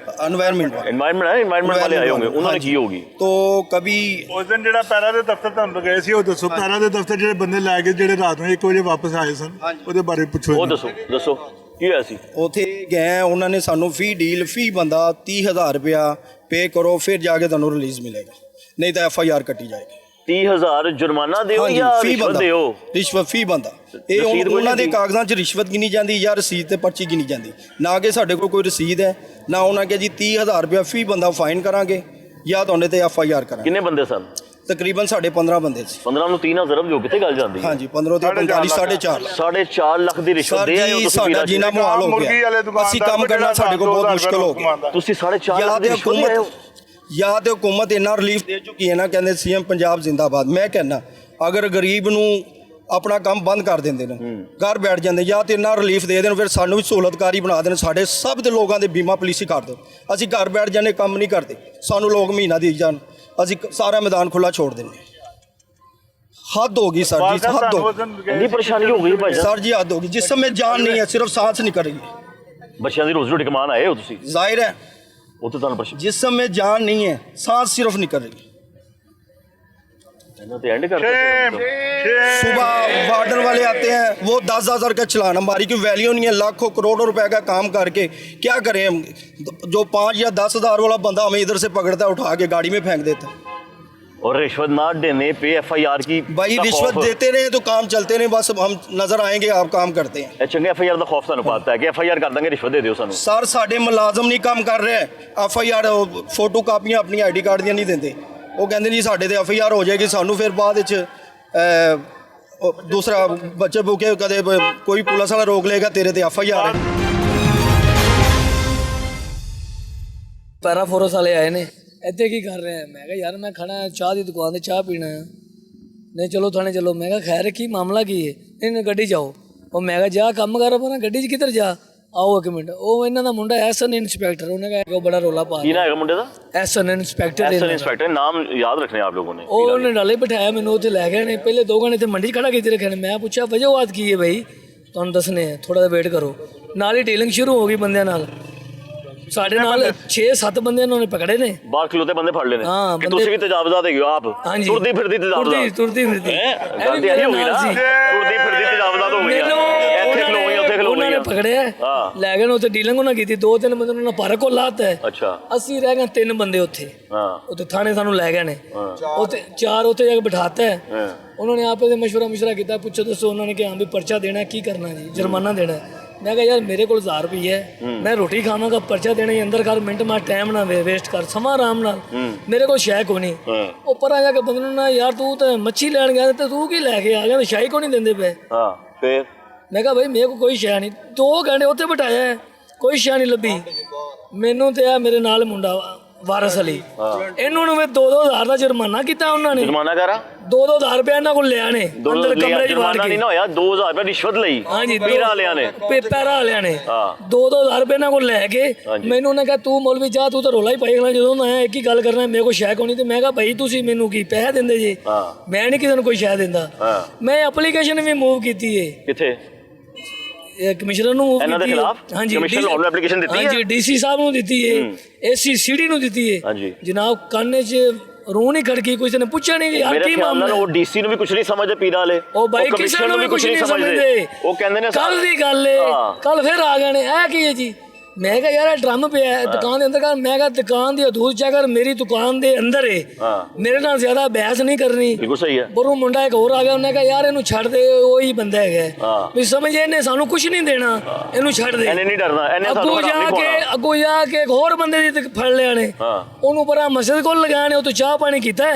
एनवायरनमेंट एनवायरनमेंट है, एनवायरनमेंट वाले आए होंगे, उन्होंने की होगी। तो कभी ਉਸ ਦਿਨ ਜਿਹੜਾ ਪੈਰਾ ਦੇ ਦਫ਼ਤਰ ਤੁਹਾਨੂੰ ਗਏ ਸੀ, ਉਹ ਦੱਸੋ ਪੈਰਾ ਦੇ ਦਫ਼ਤਰ ਜਿਹੜੇ ਬੰਦੇ ਲੈ ਕੇ ਜਿਹੜੇ ਰਾਤ ਨੂੰ 1 ਵਜੇ ਵਾਪਸ ਆਏ ਸਨ, ਉਹਦੇ ਬਾਰੇ ਪੁੱਛੋ। ਉਹ ਦੱਸੋ ਕੀ ਹੋਇਆ ਸੀ? ਉੱਥੇ ਗਏ ਉਹਨਾਂ ਨੇ ਸਾਨੂੰ ਫੀ ਡੀਲ ਫੀ ਬੰਦਾ 30,000 ਰੁਪਇਆ ਪੇ ਕਰੋ ਫਿਰ ਜਾ ਕੇ ਤੁਹਾਨੂੰ ਰਿਲੀਜ਼ ਮਿਲੇਗਾ, ਨਹੀਂ ਤਾਂ FIR ਕੱਟੀ ਜਾਏਗੀ। 30,000 जुर्माना ਦਿਓ ਜਾਂ ਰਿਸ਼ਵਤ ਦਿਓ? ਰਿਸ਼ਵਤ ਫੀ ਬੰਦਾ ਇਹ ਉਹਨਾਂ ਦੇ ਕਾਗਜ਼ਾਂ 'ਚ ਰਿਸ਼ਵਤ ਗਿਣੀ ਜਾਂਦੀ ਜਾਂ ਰਸੀਦ ਤੇ ਪਰਚੀ ਗਿਣੀ ਜਾਂਦੀ, ਨਾ ਕਿ ਸਾਡੇ ਕੋਲ ਕੋਈ ਰਸੀਦ ਹੈ ਨਾ। ਉਹਨਾਂ ਕਿਹਾ ਜੀ 30,000 ਰੁਪਇਆ ਫੀ ਬੰਦਾ ਫਾਈਨ ਕਰਾਂਗੇ ਜਾਂ ਤੁਹਾਡੇ ਤੇ FIR ਕਰਾਂਗੇ। ਕਿੰਨੇ ਬੰਦੇ ਸਨ? ਤਕਰੀਬਨ 15.5 ਬੰਦੇ ਸੀ। 15 ਨੂੰ 3 ਜ਼ਰਬ ਜੋ ਕਿੱਥੇ ਗੱਲ ਜਾਂਦੀ? ਹਾਂਜੀ 15 ਤੇ 45 4.5 ਲੱਖ ਦੀ ਰਿਸ਼ਵਤ ਦੇ ਆਏ ਹੋ ਤੁਸੀਂ? ਸਾਡਾ ਜੀਣਾ ਮੁਹਾਲ ਹੋ ਗਿਆ, ਅਸੀਂ ਕੰਮ ਕਰਨਾ ਸਾਡੇ ਕੋਲ ਬਹੁਤ ਮੁਸ਼ਕਲ ਹੋ ਗਿਆ। ਤੁਸੀਂ 4.5 ਲੱਖ ਦੀ ਰਿਸ਼ਵਤ ਦੇ ਆਏ ਹੋ? ਜਾਂ ਤੇ ਹੁਕੂਮਤ ਇੰਨਾ ਰਿਲੀਫ ਦੇ ਚੁੱਕੀ ਹੈ ਨਾ, ਕਹਿੰਦੇ ਸੀਐਮ ਪੰਜਾਬ ਜ਼ਿੰਦਾਬਾਦ। ਮੈਂ ਕਹਿੰਦਾ ਅਗਰ ਗਰੀਬ ਨੂੰ ਆਪਣਾ ਕੰਮ ਬੰਦ ਕਰ ਦਿੰਦੇ ਨੇ, ਘਰ ਬੈਠ ਜਾਂਦੇ, ਜਾਂ ਤੇ ਇੰਨਾ ਰਿਲੀਫ ਦੇ ਦੇਣ, ਫਿਰ ਸਾਨੂੰ ਵੀ ਸਹੂਲਤਕਾਰੀ ਬਣਾ ਦੇਣ, ਸਾਡੇ ਸਭ ਦੇ ਲੋਕਾਂ ਦੇ ਬੀਮਾ ਪਾਲਿਸੀ ਕਰ ਦਿਓ। ਅਸੀਂ ਘਰ ਬੈਠ ਜਾਂਦੇ, ਕੰਮ ਨਹੀਂ ਕਰਦੇ, ਸਾਨੂੰ ਲੋਕ ਮਹੀਨਾ ਦੇ ਜਾਣ, ਅਸੀਂ ਸਾਰਾ ਮੈਦਾਨ ਖੁੱਲਾ ਛੋੜ ਦਿੰਦੇ। हद होगी सर जी, हद होगी। ਇੰਨੀ ਪਰੇਸ਼ਾਨੀ ਹੋ ਗਈ ਭਾਈ सर जी हद होगी, जिस समय जान नहीं है, सिर्फ सांस नहीं करेगी। ਬੱਚਿਆਂ ਦੀ ਰੋਜ਼ੀ ਰੋਟੀ ਕਮਾਉਣ ਆਏ ਹੋ ਤੁਸੀਂ? जाहिर है ਉਹ ਤਾਂ ਤੁਹਾਨੂੰ ਪਰੇਸ਼ਾਨੀ जिस समय जान नहीं है, सांस सिर्फ नहीं करेगी। ਇਹਨਾਂ ਤੇ ਐਂਡ ਕਰਦੇ सुबह वार्डन वाले आते हैं, वो 10,000 का चलान, हमारी की वैल्यू नहीं है, लाखों करोड़ों रुपए का काम करके क्या करें हम? जो 5 या 10,000 वाला बंदा हमें इधर से पकड़ता है, उठा के गाड़ी में फेंक देता है। और रिश्वत ना देने पे FIR की भाई रिश्वत देते रहे तो काम चलते रहे, बस हम नजर आएंगे आप काम करते हैं। ਇਹ ਚੰਗੇ FIR ਦਾ ਖੌਫ ਤੁਹਾਨੂੰ ਪਾਤਾ ਹੈ ਕਿ FIR ਕਰ ਦਾਂਗੇ, ਰਿਸ਼ਵਤ ਦੇ ਦਿਓ ਸਾਨੂੰ। सर साढ़े मुलाजम नहीं काम कर रहे, FIR फोटो कापियां अपनी ID कार्ड ਦੀਆਂ नहीं ਦਿੰਦੇ। ਉਹ ਕਹਿੰਦੇ ਜੀ ਸਾਡੇ ਤੇ FIR ਹੋ ਜਾਏਗੀ, ਸਾਨੂੰ ਫਿਰ ਬਾਅਦ ਵਿੱਚ ਦੂਸਰਾ ਬੱਚੇ ਭੁੱਖੇ ਕਦੇ ਕੋਈ ਪੁਲਿਸ ਵਾਲਾ ਰੋਕ ਲੇਗਾ, ਤੇਰੇ ਤੇ FIR ਹੈ। ਪੈਰਾ ਫੋਰਸ ਵਾਲੇ ਆਏ ਨੇ, ਇੱਥੇ ਕੀ ਕਰ ਰਹੇ ਆ? ਮੈਂ ਕਿਹਾ ਯਾਰ ਮੈਂ ਖੜਾ ਚਾਹ ਦੀ ਦੁਕਾਨ ਤੇ ਚਾਹ ਪੀਣਾ ਹੈ। ਨਹੀਂ ਚਲੋ ਥਾਣੇ ਚਲੋ। ਮੈਂ ਕਿਹਾ ਖੈਰ ਕੀ ਮਾਮਲਾ ਕੀ ਹੈ? ਇਹਨੇ ਗੱਡੀ ਜਾਓ। ਉਹ ਮੈਂ ਕਿਹਾ ਜਾ ਕੰਮ ਕਰ, ਪਰ ਗੱਡੀ 'ਚ ਕਿੱਧਰ ਜਾ? ਆਓ ਇੱਕ ਮਿੰਟ। ਉਹ ਇਹਨਾਂ ਦਾ ਮੁੰਡਾ SN ਇੰਸਪੈਕਟਰ, ਉਹਨੇ ਕਿਹਾ ਬੜਾ ਰੋਲਾ ਪਾ ਕੀ ਨਾ ਹੈਗਾ ਮੁੰਡੇ ਦਾ? SN inspector. SN ਇੰਸਪੈਕਟਰ ਨਾਮ ਯਾਦ ਰੱਖਣੇ ਆਪ ਲੋਗੋਂ ਨੇ। ਉਹਨੇ ਨਾਲੇ ਬਿਠਾਇਆ ਮੈਨੂੰ, ਉੱਥੇ ਲੈ ਗਏ ਨੇ। ਪਹਿਲੇ 2 ਘੰਟੇ ਤੇ ਮੰਡੀ 'ਚ ਖੜਾ ਕੀਤੀ ਰੱਖਿਆ ਨੇ। ਮੈਂ ਪੁੱਛਿਆ ਵਜ੍ਹਾ ਕੀ ਹੈ ਭਾਈ? ਤੁਹਾਨੂੰ ਦੱਸਣੇ ਆ, ਥੋੜਾ ਜਿਹਾ ਵੇਟ ਕਰੋ। ਨਾਲ ਹੀ ਡੀਲਿੰਗ ਸ਼ੁਰੂ ਹੋ ਗਈ ਬੰਦਿਆਂ ਨਾਲ। ਸਾਡੇ ਨਾਲ 6-7 ਬੰਦੇ ਉਹਨਾਂ ਨੇ ਪਕੜੇ ਨੇ, ਬਾਹਰ ਖਲੋਤੇ ਬੰਦੇ ਫੜ ਲਏ ਨੇ। ਹਾਂ, ਕਿ ਤੁਸੀਂ ਵੀ ਤਜਾਵਜ਼ਾਤ ਹੈਗੇ ਹੋ ਆਪ? ਹਾਂਜੀ, ਤੁਰਦੀ ਫਿਰਦੀ ਤਜਾਵਜ਼ਾਤ। ਤੁਰਦੀ ਫਿਰਦੀ ਗੱਲ ਤੇ ਇਹੀ ਹੋਈ ਨਾ, ਤੁਰਦੀ ਫਿਰਦੀ ਤਜਾਵਜ਼ਾਤ ਹੋ ਗਈ। ਇੱਥੇ ਖਲੋ ਗਈ, ਉੱਥੇ ਖਲੋ ਗਈ। ਪਕੜਿਆ ਹਾਂ। ਲੈ ਗਏ ਨੇ ਉੱਥੇ ਡੀਲਿੰਗ ਉਹਨਾਂ ਕੀਤੀ 2-3 ਬੰਦੇ ਉਹਨਾਂ ਪਾਰਕ ਕੋਲ ਲਾਤਾ ਹੈ। ਅੱਛਾ ਅਸੀਂ ਰਹਿ ਗਏ 3 ਬੰਦੇ ਉੱਥੇ ਹਾਂ ਉੱਥੇ ਥਾਣੇ ਸਾਨੂੰ ਲੈ ਗਏ ਨੇ ਉੱਥੇ 4 ਉੱਥੇ ਜਾ ਕੇ ਬਿਠਾਤਾ ਹੈ। ਹਾਂ ਉਹਨਾਂ ਨੇ ਆਪੇ ਮਸ਼ਵਰਾ ਕੀਤਾ ਪੁੱਛੋ ਦੱਸੋ ਉਹਨਾਂ ਨੇ ਕਿ ਹਾਂ ਵੀ ਪਰਚਾ ਦੇਣਾ ਕੀ ਕਰਨਾ ਜੀ ਜੁਰਮਾਨਾ ਦੇਣਾ ਮੈਂ ਕਿਹਾ ਯਾਰ ਮੇਰੇ ਕੋਲ 1000 ਰੁਪਏ ਹੈ ਮੈਂ ਰੋਟੀ ਖਾਵਾਂਗਾ ਪਰਚਾ ਦੇਣਾ ਹੀ ਅੰਦਰ ਕਰ ਮਿੰਟ ਮਾ ਟਾਈਮ ਨਾ ਵੇਸਟ ਕਰ ਸਮਾਂ ਆਰਾਮ ਨਾਲ ਮੇਰੇ ਕੋਲ ਸ਼ੈ ਕੋ ਨਹੀਂ ਉਹ ਪਰਾਂ ਜਾ ਕੇ ਬੰਦੇ ਨੂੰ ਨਾ ਯਾਰ ਤੂੰ ਤਾਂ ਮੱਛੀ ਲੈਣ ਗਿਆ ਤੇ ਤੂੰ ਕੀ ਲੈ ਕੇ ਆ ਗਿਆ ਸ਼ਾਹੀ ਕੋ ਨਹੀਂ ਦਿੰਦੇ ਪਏ ਹਾਂ ਫਿਰ ਮੈਂ ਕਿਹਾ ਭਾਈ ਮੇਰੇ ਕੋ ਕੋਈ ਸ਼ੈ ਨਹੀਂ 2 ਘੰਟੇ ਉੱਥੇ ਬਿਠਾਇਆ ਕੋਈ ਸ਼ੈ ਨਹੀਂ ਲੱਭੀ ਮੈਨੂੰ ਤੇ ਆ ਮੇਰੇ ਨਾਲ ਮੁੰਡਾ ਵਾਰਸ ਅਲੀ ਇਹਨੂੰ ਨੂੰ 2-2000 ਦਾ ਜੁਰਮਾਨਾ ਕੀਤਾ ਉਹਨਾਂ ਨੇ ਜੁਰਮਾਨਾ ਕਰਾ 2-2000 ਰੁਪਏ ਇਹਨਾਂ ਕੋਲ ਲਿਆ ਨੇ ਅੰਦਰ ਕਮਰੇ 'ਚ ਵਾੜ ਜੁਰਮਾਨਾ ਕੇ ਨਹੀਂ ਨਾ ਹੋਇਆ 2000 ਰੁਪਏ ਰਿਸ਼ਵਤ ਲਈ ਹਾਂਜੀ ਪੀਰਾਂ ਵਾਲਿਆਂ ਨੇ ਪੈਰਾ ਵਾਲਿਆਂ ਨੇ ਹਾਂ 2-2000 ਰੁਪਏ ਇਹਨਾਂ ਕੋਲ ਲੈ ਕੇ ਮੈਨੂੰ ਉਹਨੇ ਕਿਹਾ ਤੂੰ ਮੌਲਵੀ ਜਾ ਤੂੰ ਤਾਂ ਰੋਲਾ ਹੀ ਪਾਈ ਖੜਾ ਜਦੋਂ ਮੈਂ ਇੱਕ ਹੀ ਗੱਲ ਕਰਨਾ ਮੇਰੇ ਕੋਲ ਸ਼ੈ ਕੋਈ ਨਹੀਂ ਤੇ ਮੈਂ ਕਿਹਾ ਭਾਈ ਤੁਸੀਂ ਮੈਨੂੰ ਕੀ ਪੈਸੇ ਦਿੰਦੇ ਜੀ ਮੈਂ ਨਹੀਂ ਕਿਸੇ ਨੂੰ ਕੋਈ ਸ਼ੈ ਦਿੰਦਾ ਮੈਂ ਐਪਲੀਕੇਸ਼ਨ ਵੀ ਮੂਵ ਕੀਤੀ ਏ ਕਿੱਥੇ ਕਮਿਸ਼ਨਰ ਨੂੰ move ਇਹਨਾਂ ਦੇ ਕੀਤੀ ਹੈ। ਖਿਲਾਫ ਹਾਂਜੀ ਕਮਿਸ਼ਨਰ ਨੂੰ ਐਪਲੀਕੇਸ਼ਨ ਦਿੱਤੀ ਹੈ ਹਾਂਜੀ ਡੀਸੀ ਸਾਹਿਬ ਨੂੰ ਦਿੱਤੀ ਹੈ ACCD ਨੂੰ ਦਿੱਤੀ ਹੈ ਹਾਂਜੀ ਜਨਾਬ ਕੰਨੇ 'ਚ ਰੂਹ ਨਹੀਂ ਖੜਕੀ ਕਿਸੇ ਨੇ ਪੁੱਛਿਆ ਨਹੀਂ ਯਾਰ ਮੇਰੇ ਕੀ ਖਿਆਲ ਨਾਲ ਮਾਮਲਾ ਉਹ ਡੀਸੀ ਨੂੰ ਵੀ ਕੁਝ ਨਹੀਂ ਸਮਝਦੇ ਪੀਰਾਂ ਵਾਲੇ ਉਹ ਬਾਈ ਕਿਸੇ ਨੂੰ ਵੀ ਕੁਝ ਨਹੀਂ ਸਮਝਦੇ ਉਹ ਕਹਿੰਦੇ ਨੇ ਕੱਲ ਦੀ ਗੱਲ ਏ ਕੱਲ ਫਿਰ ਆ ਗਏ ਨੇ ਇਹ ਕੀ ਹੈ ਜੀ ਮੈਂ ਕਿਹਾ ਯਾਰ ਇਹ ਡਰਮ ਪਿਆ ਹੈ ਦੁਕਾਨ ਦੇ ਅੰਦਰ ਕਰ ਮੈਂ ਕਿਹਾ ਦੁਕਾਨ ਦੀ ਹਦੂਦ ਚੈੱਕ ਕਰ ਮੇਰੀ ਦੁਕਾਨ ਦੇ ਅੰਦਰ ਏ ਮੇਰੇ ਨਾਲ ਜ਼ਿਆਦਾ ਬਹਿਸ ਨਹੀਂ ਕਰਨੀ ਬਿਲਕੁਲ ਸਹੀ ਹੈ ਬਰੂ ਮੁੰਡਾ ਇੱਕ ਹੋਰ ਆ ਗਿਆ ਉਹਨੇ ਕਿਹਾ ਯਾਰ ਇਹਨੂੰ ਛੱਡ ਦੇ ਉਹੀ ਬੰਦਾ ਹੈਗਾ ਵੀ ਸਮਝੇ ਇਹਨੇ ਸਾਨੂੰ ਕੁਝ ਨਹੀਂ ਦੇਣਾ ਇਹਨੂੰ ਛੱਡ ਦੇ ਇਹਨੇ ਨਹੀਂ ਡਰਨਾ ਇਹਨੇ ਸਾਨੂੰ ਅੱਗੋਂ ਜਾ ਕੇ ਇੱਕ ਹੋਰ ਬੰਦੇ ਦੀ ਫੜ ਲਿਆ ਨੇ ਉਹਨੂੰ ਪਰਾਂ ਮਸਜਿਦ ਕੋਲ ਲਗਾਇਆ ਨੇ ਉਹ ਤੋਂ ਚਾਹ ਪਾਣੀ ਕੀਤਾ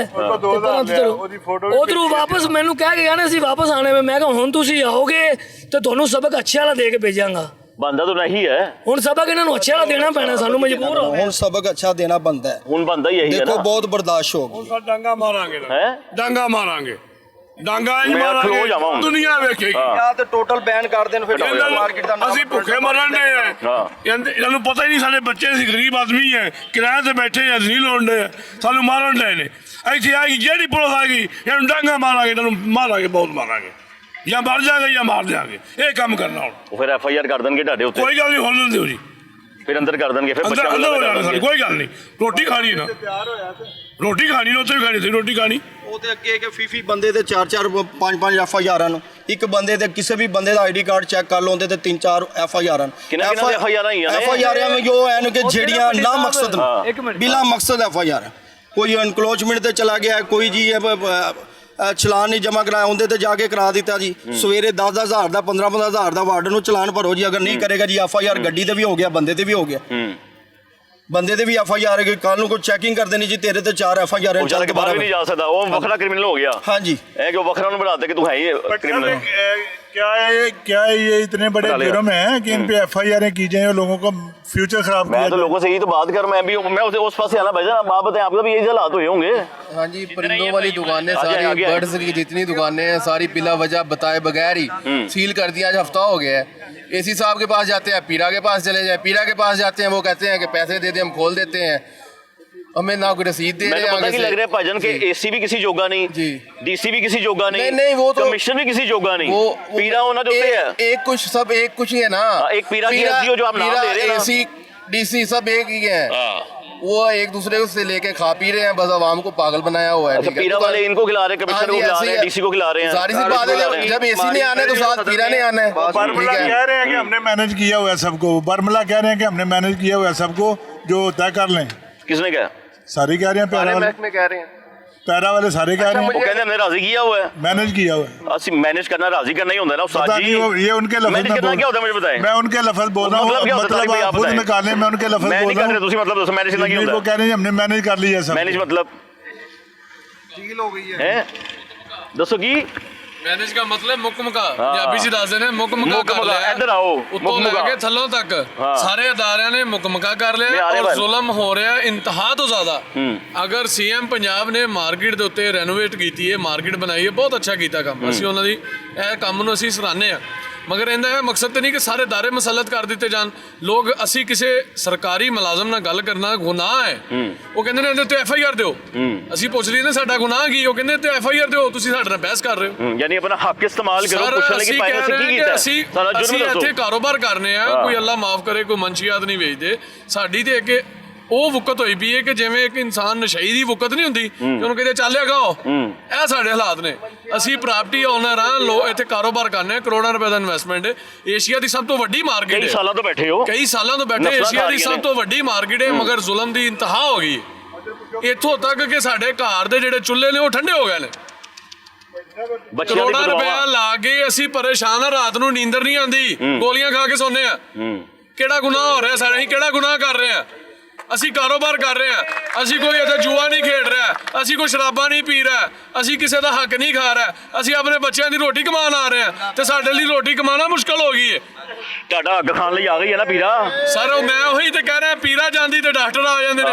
ਉਧਰੋਂ ਵਾਪਸ ਮੈਨੂੰ ਕਹਿ ਕੇ ਗਏ ਅਸੀਂ ਵਾਪਸ ਆਣੇ ਮੈਂ ਕਿਹਾ ਹੁਣ ਤੁਸੀਂ ਆਓਗੇ ਤੇ ਤੁਹਾਨੂੰ ਸਬਕ ਅੱਛਾ ਵਾਲਾ ਦੇ ਕੇ ਭੇਜਾਂਗਾ ਬੰਦਾ ਤਾਂ ਨਹੀਂ ਹੈ ਹੁਣ ਸਬਕ ਇਹਨਾਂ ਨੂੰ ਅੱਛਾ ਵਾਲਾ ਦੇਣਾ ਪੈਣਾ ਸਾਨੂੰ ਮਜਬੂਰ ਹੋ ਹੁਣ ਸਬਕ ਅੱਛਾ ਦੇਣਾ ਬੰਦਾ ਹੈ ਹੁਣ ਬੰਦਾ ਹੀ ਇਹੀ ਹੈ ਦੇਖੋ ਨਾ ਬਹੁਤ ਬਰਦਾਸ਼ਤ ਹੋ ਗਈ ਹੁਣ ਡਾਂਗਾ ਮਾਰਾਂਗੇ ਹੈ ਡਾਂਗਾ ਮਾਰਾਂਗੇ ਡਾਂਗਾ ਹੀ ਮੈਂ ਖਲੋ ਮਾਰਾਂਗੇ ਜਾਵਾਂ ਦੁਨੀਆ ਵੇਖੇਗੀ ਆ ਤੇ ਟੋਟਲ ਬੈਨ ਕਰ ਦੇਣ ਫਿਰ ਮਾਰਕੀਟ ਦਾ ਨਾਮ ਅਸੀਂ ਭੁੱਖੇ ਮਰਨ ਦੇ ਆ ਇਹਨਾਂ ਨੂੰ ਪਤਾ ਹੀ ਨਹੀਂ ਸਾਡੇ ਬੱਚੇ ਸੀ ਗਰੀਬ ਆਦਮੀ ਹੈ ਕਿਰਾਏ ਤੇ ਬੈਠੇ ਆ ਨਹੀਂ ਲੋਂਦੇ ਸਾਨੂੰ ਮਾਰਨ ਦੇ ਨੇ ਇੱਥੇ ਆਈ ਜਿਹੜੀ ਪੁਲਿਸ ਆ ਗਈ ਇਹਨੂੰ ਡਾਂਗਾ ਮਾਰਾਂਗੇ ਇਹਨਾਂ ਨੂੰ ਮਾਰਾਂਗੇ ਬਹੁਤ ਮਾਰਾਂਗੇ ਜਾਂ ਮਰ ਜਾਗੇ ਜਾਂ ਮਾਰ ਦਿਆਂਗੇ ਇਹ ਕੰਮ ਕਰਨਾ ਹੁਣ ਉਹ ਫਿਰ FIR ਕਰ ਦੇਣਗੇ ਤੁਹਾਡੇ ਉੱਤੇ ਕੋਈ ਗੱਲ ਨਹੀਂ ਹੋਣ ਦਿੰਦੇ ਹੋ ਜੀ ਫਿਰ ਅੰਦਰ ਕਰ ਦੇਣਗੇ ਫਿਰ ਅੰਦਰ ਬੱਚਾ ਅੰਦਰ ਹੋ ਜਾਣਾ ਸਾਡੀ ਕੋਈ ਗੱਲ ਨਹੀਂ ਰੋਟੀ ਖਾਣੀ ਨਾ ਰੋਟੀ ਖਾਣੀ ਨਾ ਉੱਥੇ ਵੀ ਖਾਣੀ ਸੀ ਰੋਟੀ ਖਾਣੀ ਉਹ ਤੇ ਅੱਗੇ ਕਿ ਫੀਫੀ ਬੰਦੇ ਤੇ 4-4 5-5 FIR ਨੂੰ ਇੱਕ ਬੰਦੇ ਤੇ ਕਿਸੇ ਵੀ ਬੰਦੇ ਦਾ ID ਕਾਰਡ ਚੈੱਕ ਕਰ ਲਓਂਦੇ ਤੇ 3-4 FIR ਕਿੰਨਾ ਕਿੰਨਾ FIR ਆਈਆਂ ਨੇ FIR में जो है कि ਜਿਹੜੀਆਂ ਨਾ ਮਕਸਦ ਬਿਲਾ ਮਕਸਦ FIR ਕੋਈ ਐਨਕਲੋਜਮੈਂਟ ਤੇ ਚਲਾ ਗਿਆ ਕੋਈ ਜੀ ਚਲਾਨ ਨਹੀਂ ਜਮ੍ਹਾਂ ਕਰਾਇਆ ਉਹਦੇ ਤੇ ਜਾ ਕੇ ਕਰਾ ਦਿੱਤਾ ਜੀ ਸਵੇਰੇ 10,000 ਦਾ 15,000 ਦਾ ਵਾਰਡ ਨੂੰ ਚਲਾਨ ਭਰੋ ਜੀ ਅਗਰ ਨਹੀਂ ਕਰੇਗਾ ਜੀ FIR ਗੱਡੀ ਤੇ ਵੀ ਹੋ ਗਿਆ ਬੰਦੇ ਤੇ ਵੀ ਹੋ ਗਿਆ ਬੰਦੇ ਦੇ ਵੀ FIR ਹੈ ਕੱਲ ਨੂੰ ਕੋਈ ਚੈਕਿੰਗ ਕਰਦੇ ਨਹੀਂ ਜੀ ਤੇਰੇ ਤੇ 4 FIR ਹੈ ਚੱਲ ਕੇ ਬਾਹਰ ਵੀ ਨਹੀਂ ਜਾ ਸਕਦਾ ਉਹ ਵੱਖਰਾ ਕ੍ਰਿਮੀਨਲ ਹੋ ਗਿਆ ਹਾਂਜੀ ਇਹ ਕਿ ਵੱਖਰਾ ਨੂੰ ਬਣਾते कि तू है ही क्रिमिनल क्या ये इतने बड़े जुर्म हैं कि इन पे FIR की जाए और लोगों का फ्यूचर खराब मैं तो लोगों से यही तो बात कर मैं उस पास से आना भाई साहब आप बताएं आपका भी यही हालात हुए होंगे हाँ जी परिंदों वाली दुकानें सारी बर्ड्स की जितनी दुकानें हैं सारी बिला वजह बताए बगैर ही सील कर दिया आज हफ्ता हो गया है AC साहब के पास जाते हैं पीरा के पास चले जाए पीरा के पास जाते हैं वो कहते हैं कि पैसे दे दे हम खोल देते हैं हमें ना कोई रसीद दे रहे हैं पता नहीं लग रहा है भाईजान के AC भी किसी जोगा नहीं जी DC भी किसी जोगा नहीं नहीं वो तो कमीशन भी किसी जोगा नहीं वो पीरा होना जो है एक कुछ सब एक कुछ ही है ना एक पीरा की SDO जो आप नाम ले रहे हैं AC DC सब एक ही है वो एक दूसरे से लेके खा पी रहे हैं बस आवाम को पागल बनाया हुआ है पीरा वाले इनको खिला रहे हैं कमिश्नर को खिला रहे हैं DC को खिला रहे हैं सारी सी बात है जब AC ने आना है तो साथ पीरा ने आना है बर्मला कह रहे हैं कि हमने मैनेज किया हुआ है सबको बर्मला कह रहे हैं कि हमने मैनेज किया हुआ है सबको जो तय कर लें किसने कहा सारे कह रहे हैं पैरा वाले में कह रहे हैं पैरा वाले सारे कह रहे वो हैं कहते हमने राजी किया हुआ है मैनेज किया हुआ है असि मैनेज करना राजी करना ही होता है ना पता उस्ताद जी नहीं ये उनके लफ्ज मैनेज करना क्या होता है मुझे बताएं मैं उनके लफ्ज बोल रहा हूँ मतलब क्या होता है मतलब आप आप खुद बताएं निकालें मैं उनके लफ्ज मैं बोल नहीं रहा कर रहा हूँ दूसरी मतलब मैनेज करना क्या होता वो है कह रहे हैं हमने मैनेज कर लिया सब मैनेज मतलब ढील हो गई है दसो की ਮੈਨੇਜ ਦਾ ਮਤਲਬ ਮੁਕਮਕਾ ਪੰਜਾਬੀ ਚ ਦੱਸਦੇ ਨੇ ਮੁਕਮਕਾ ਕਰ ਲਿਆ ਇੱਧਰ ਆਓ ਉੱਤੋਂ ਲੈ ਕੇ ਥੱਲੋਂ ਤੱਕ ਸਾਰੇ ਅਦਾਰਿਆਂ ਨੇ ਮੁਕਮਕਾ ਕਰ ਲਿਆ ਔਰ ਜ਼ੁਲਮ ਹੋ ਰਿਹਾ ਇੰਤਹਾ ਤੋਂ ਜ਼ਿਆਦਾ ਅਗਰ CM ਪੰਜਾਬ ਨੇ ਮਾਰਕੀਟ ਦੇ ਉੱਤੇ ਰੈਨੋਵੇਟ ਕੀਤੀ ਹੈ ਮਾਰਕੀਟ ਬਣਾਈ ਹੈ ਬਹੁਤ ਅੱਛਾ ਕੀਤਾ ਕੰਮ ਅਸੀਂ ਉਹਨਾਂ ਦੀ ਇਹ ਕੰਮ ਨੂੰ ਅਸੀਂ ਸਰਾਹਨੇ ਆ ਮਗਰ ਇਹਦਾ ਇਹ ਮਕਸਦ ਤੇ ਨਹੀਂ ਕਿ ਸਾਰੇ ਦਾਰੇ ਮਸਲਤ ਕਰ ਦਿੱਤੇ ਜਾਣ ਲੋਕ ਅਸੀਂ ਕਿਸੇ ਸਰਕਾਰੀ ਮੁਲਾਜ਼ਮ ਨਾਲ ਗੱਲ ਕਰਨਾ ਗੁਨਾਹ ਹੈ ਉਹ ਕਹਿੰਦੇ ਨੇ ਇਹਦੇ ਤੇ FIR ਦਿਓ ਅਸੀਂ ਪੁੱਛ ਲਈ ਨੇ ਸਾਡਾ ਗੁਨਾਹ ਕੀ ਉਹ ਕਹਿੰਦੇ ਤੇ FIR ਦਿਓ ਤੁਸੀਂ ਸਾਡੇ ਨਾਲ ਬਹਿਸ ਕਰ ਰਹੇ ਹੋ ਯਾਨੀ ਆਪਣਾ ਹੱਕ ਇਸਤੇਮਾਲ ਕਰੋ ਪੁੱਛਣ ਲਈ ਕਿ ਪਾਇਨੇ ਸੇ ਕੀ ਕੀਤਾ ਸਾਰਾ ਜੁਰਮ ਦੱਸੋ ਇੱਥੇ ਕਾਰੋਬਾਰ ਕਰਨੇ ਆ ਕੋਈ ਅੱਲਾ ਮਾਫ ਕਰੇ ਕੋਈ ਮੰਸ਼ੀਆਤ ਨਹੀਂ ਵੇਚਦੇ ਸਾਡੀ ਤੇ ਅੱਗੇ ਉਹ ਵੁਕਤ ਹੋਈ ਪਈ ਹੈ ਕਿ ਜਿਵੇਂ ਇੱਕ ਇਨਸਾਨ ਨਸ਼ਈ ਦੀ ਵੁਕਤ ਨਹੀਂ ਹੁੰਦੀ ਕਿ ਉਹਨੂੰ ਕਹਿੰਦੇ ਚੱਲਿਆ ਖਾਓ, ਇਹ ਸਾਡੇ ਹਾਲਾਤ ਨੇ। ਅਸੀਂ ਪ੍ਰਾਪਰਟੀ ਓਨਰ ਹਾਂ, ਇੱਥੇ ਕਾਰੋਬਾਰ ਕਰਨੇ ਆ, ਕਰੋੜਾਂ ਰੁਪਏ ਦਾ ਇਨਵੈਸਟਮੈਂਟ ਹੈ, ਏਸ਼ੀਆ ਦੀ ਸਭ ਤੋਂ ਵੱਡੀ ਮਾਰਕੀਟ ਹੈ। ਕਈ ਸਾਲਾਂ ਤੋਂ ਬੈਠੇ ਹੋ, ਕਈ ਸਾਲਾਂ ਤੋਂ ਬੈਠੇ, ਏਸ਼ੀਆ ਦੀ ਸਭ ਤੋਂ ਵੱਡੀ ਮਾਰਕੀਟ ਹੈ, ਮਗਰ ਜ਼ੁਲਮ ਦੀ ਇੰਤਹਾ ਹੋ ਗਈ ਹੈ। ਇੱਥੋਂ ਤੱਕ ਕਿ ਸਾਡੇ ਘਰ ਦੇ ਜਿਹੜੇ ਚੁੱਲ੍ਹੇ ਨੇ ਉਹ ਠੰਡੇ ਹੋ ਗਏ ਨੇ। ਕਰੋੜਾਂ ਰੁਪਇਆ ਲਾ ਕੇ ਅਸੀਂ ਪਰੇਸ਼ਾਨ ਆ, ਰਾਤ ਨੂੰ ਨੀਂਦਰ ਨਹੀਂ ਆਉਂਦੀ, ਗੋਲੀਆਂ ਖਾ ਕੇ ਸੌਂਦੇ ਆ। ਕਿਹੜਾ ਗੁਨਾਹ ਹੋ ਰਿਹਾ ਸਾਡੇ? ਅਸੀਂ ਕਿਹੜਾ ਗੁਨਾਹ ਕਰ ਰਹੇ ਆ? ਅਸੀਂ ਕਾਰੋਬਾਰ ਕਰ ਰਹੇ ਆ, ਅਸੀਂ ਕੋਈ ਇੱਥੇ ਜੂਆ ਨਹੀਂ ਖੇਡ ਰਿਹਾ, ਅਸੀਂ ਕੋਈ ਸ਼ਰਾਬਾਂ ਨਹੀਂ ਪੀ ਰਿਹਾ, ਅਸੀਂ ਕਿਸੇ ਦਾ ਹੱਕ ਨਹੀਂ ਖਾ ਰਿਹਾ, ਅਸੀਂ ਆਪਣੇ ਬੱਚਿਆਂ ਦੀ ਰੋਟੀ ਕਮਾਉਣ ਆ ਰਹੇ ਆ ਤੇ ਸਾਡੇ ਲਈ ਰੋਟੀ ਕਮਾਉਣਾ ਮੁਸ਼ਕਲ ਹੋ ਗਈ ਹੈ। ਤੁਹਾਡਾ ਅੱਗ ਖਾਣ ਲਈ ਆ ਗਈ ਹੈ ਨਾ ਪੀਰਾ। ਸਰ ਮੈਂ ਉਹੀ ਤੇ ਕਹਿ ਰਿਹਾ, ਪੀਰਾ ਜਾਂਦੀ ਤੇ ਡਾਕਟਰ ਆ ਜਾਂਦੇ ਨੇ,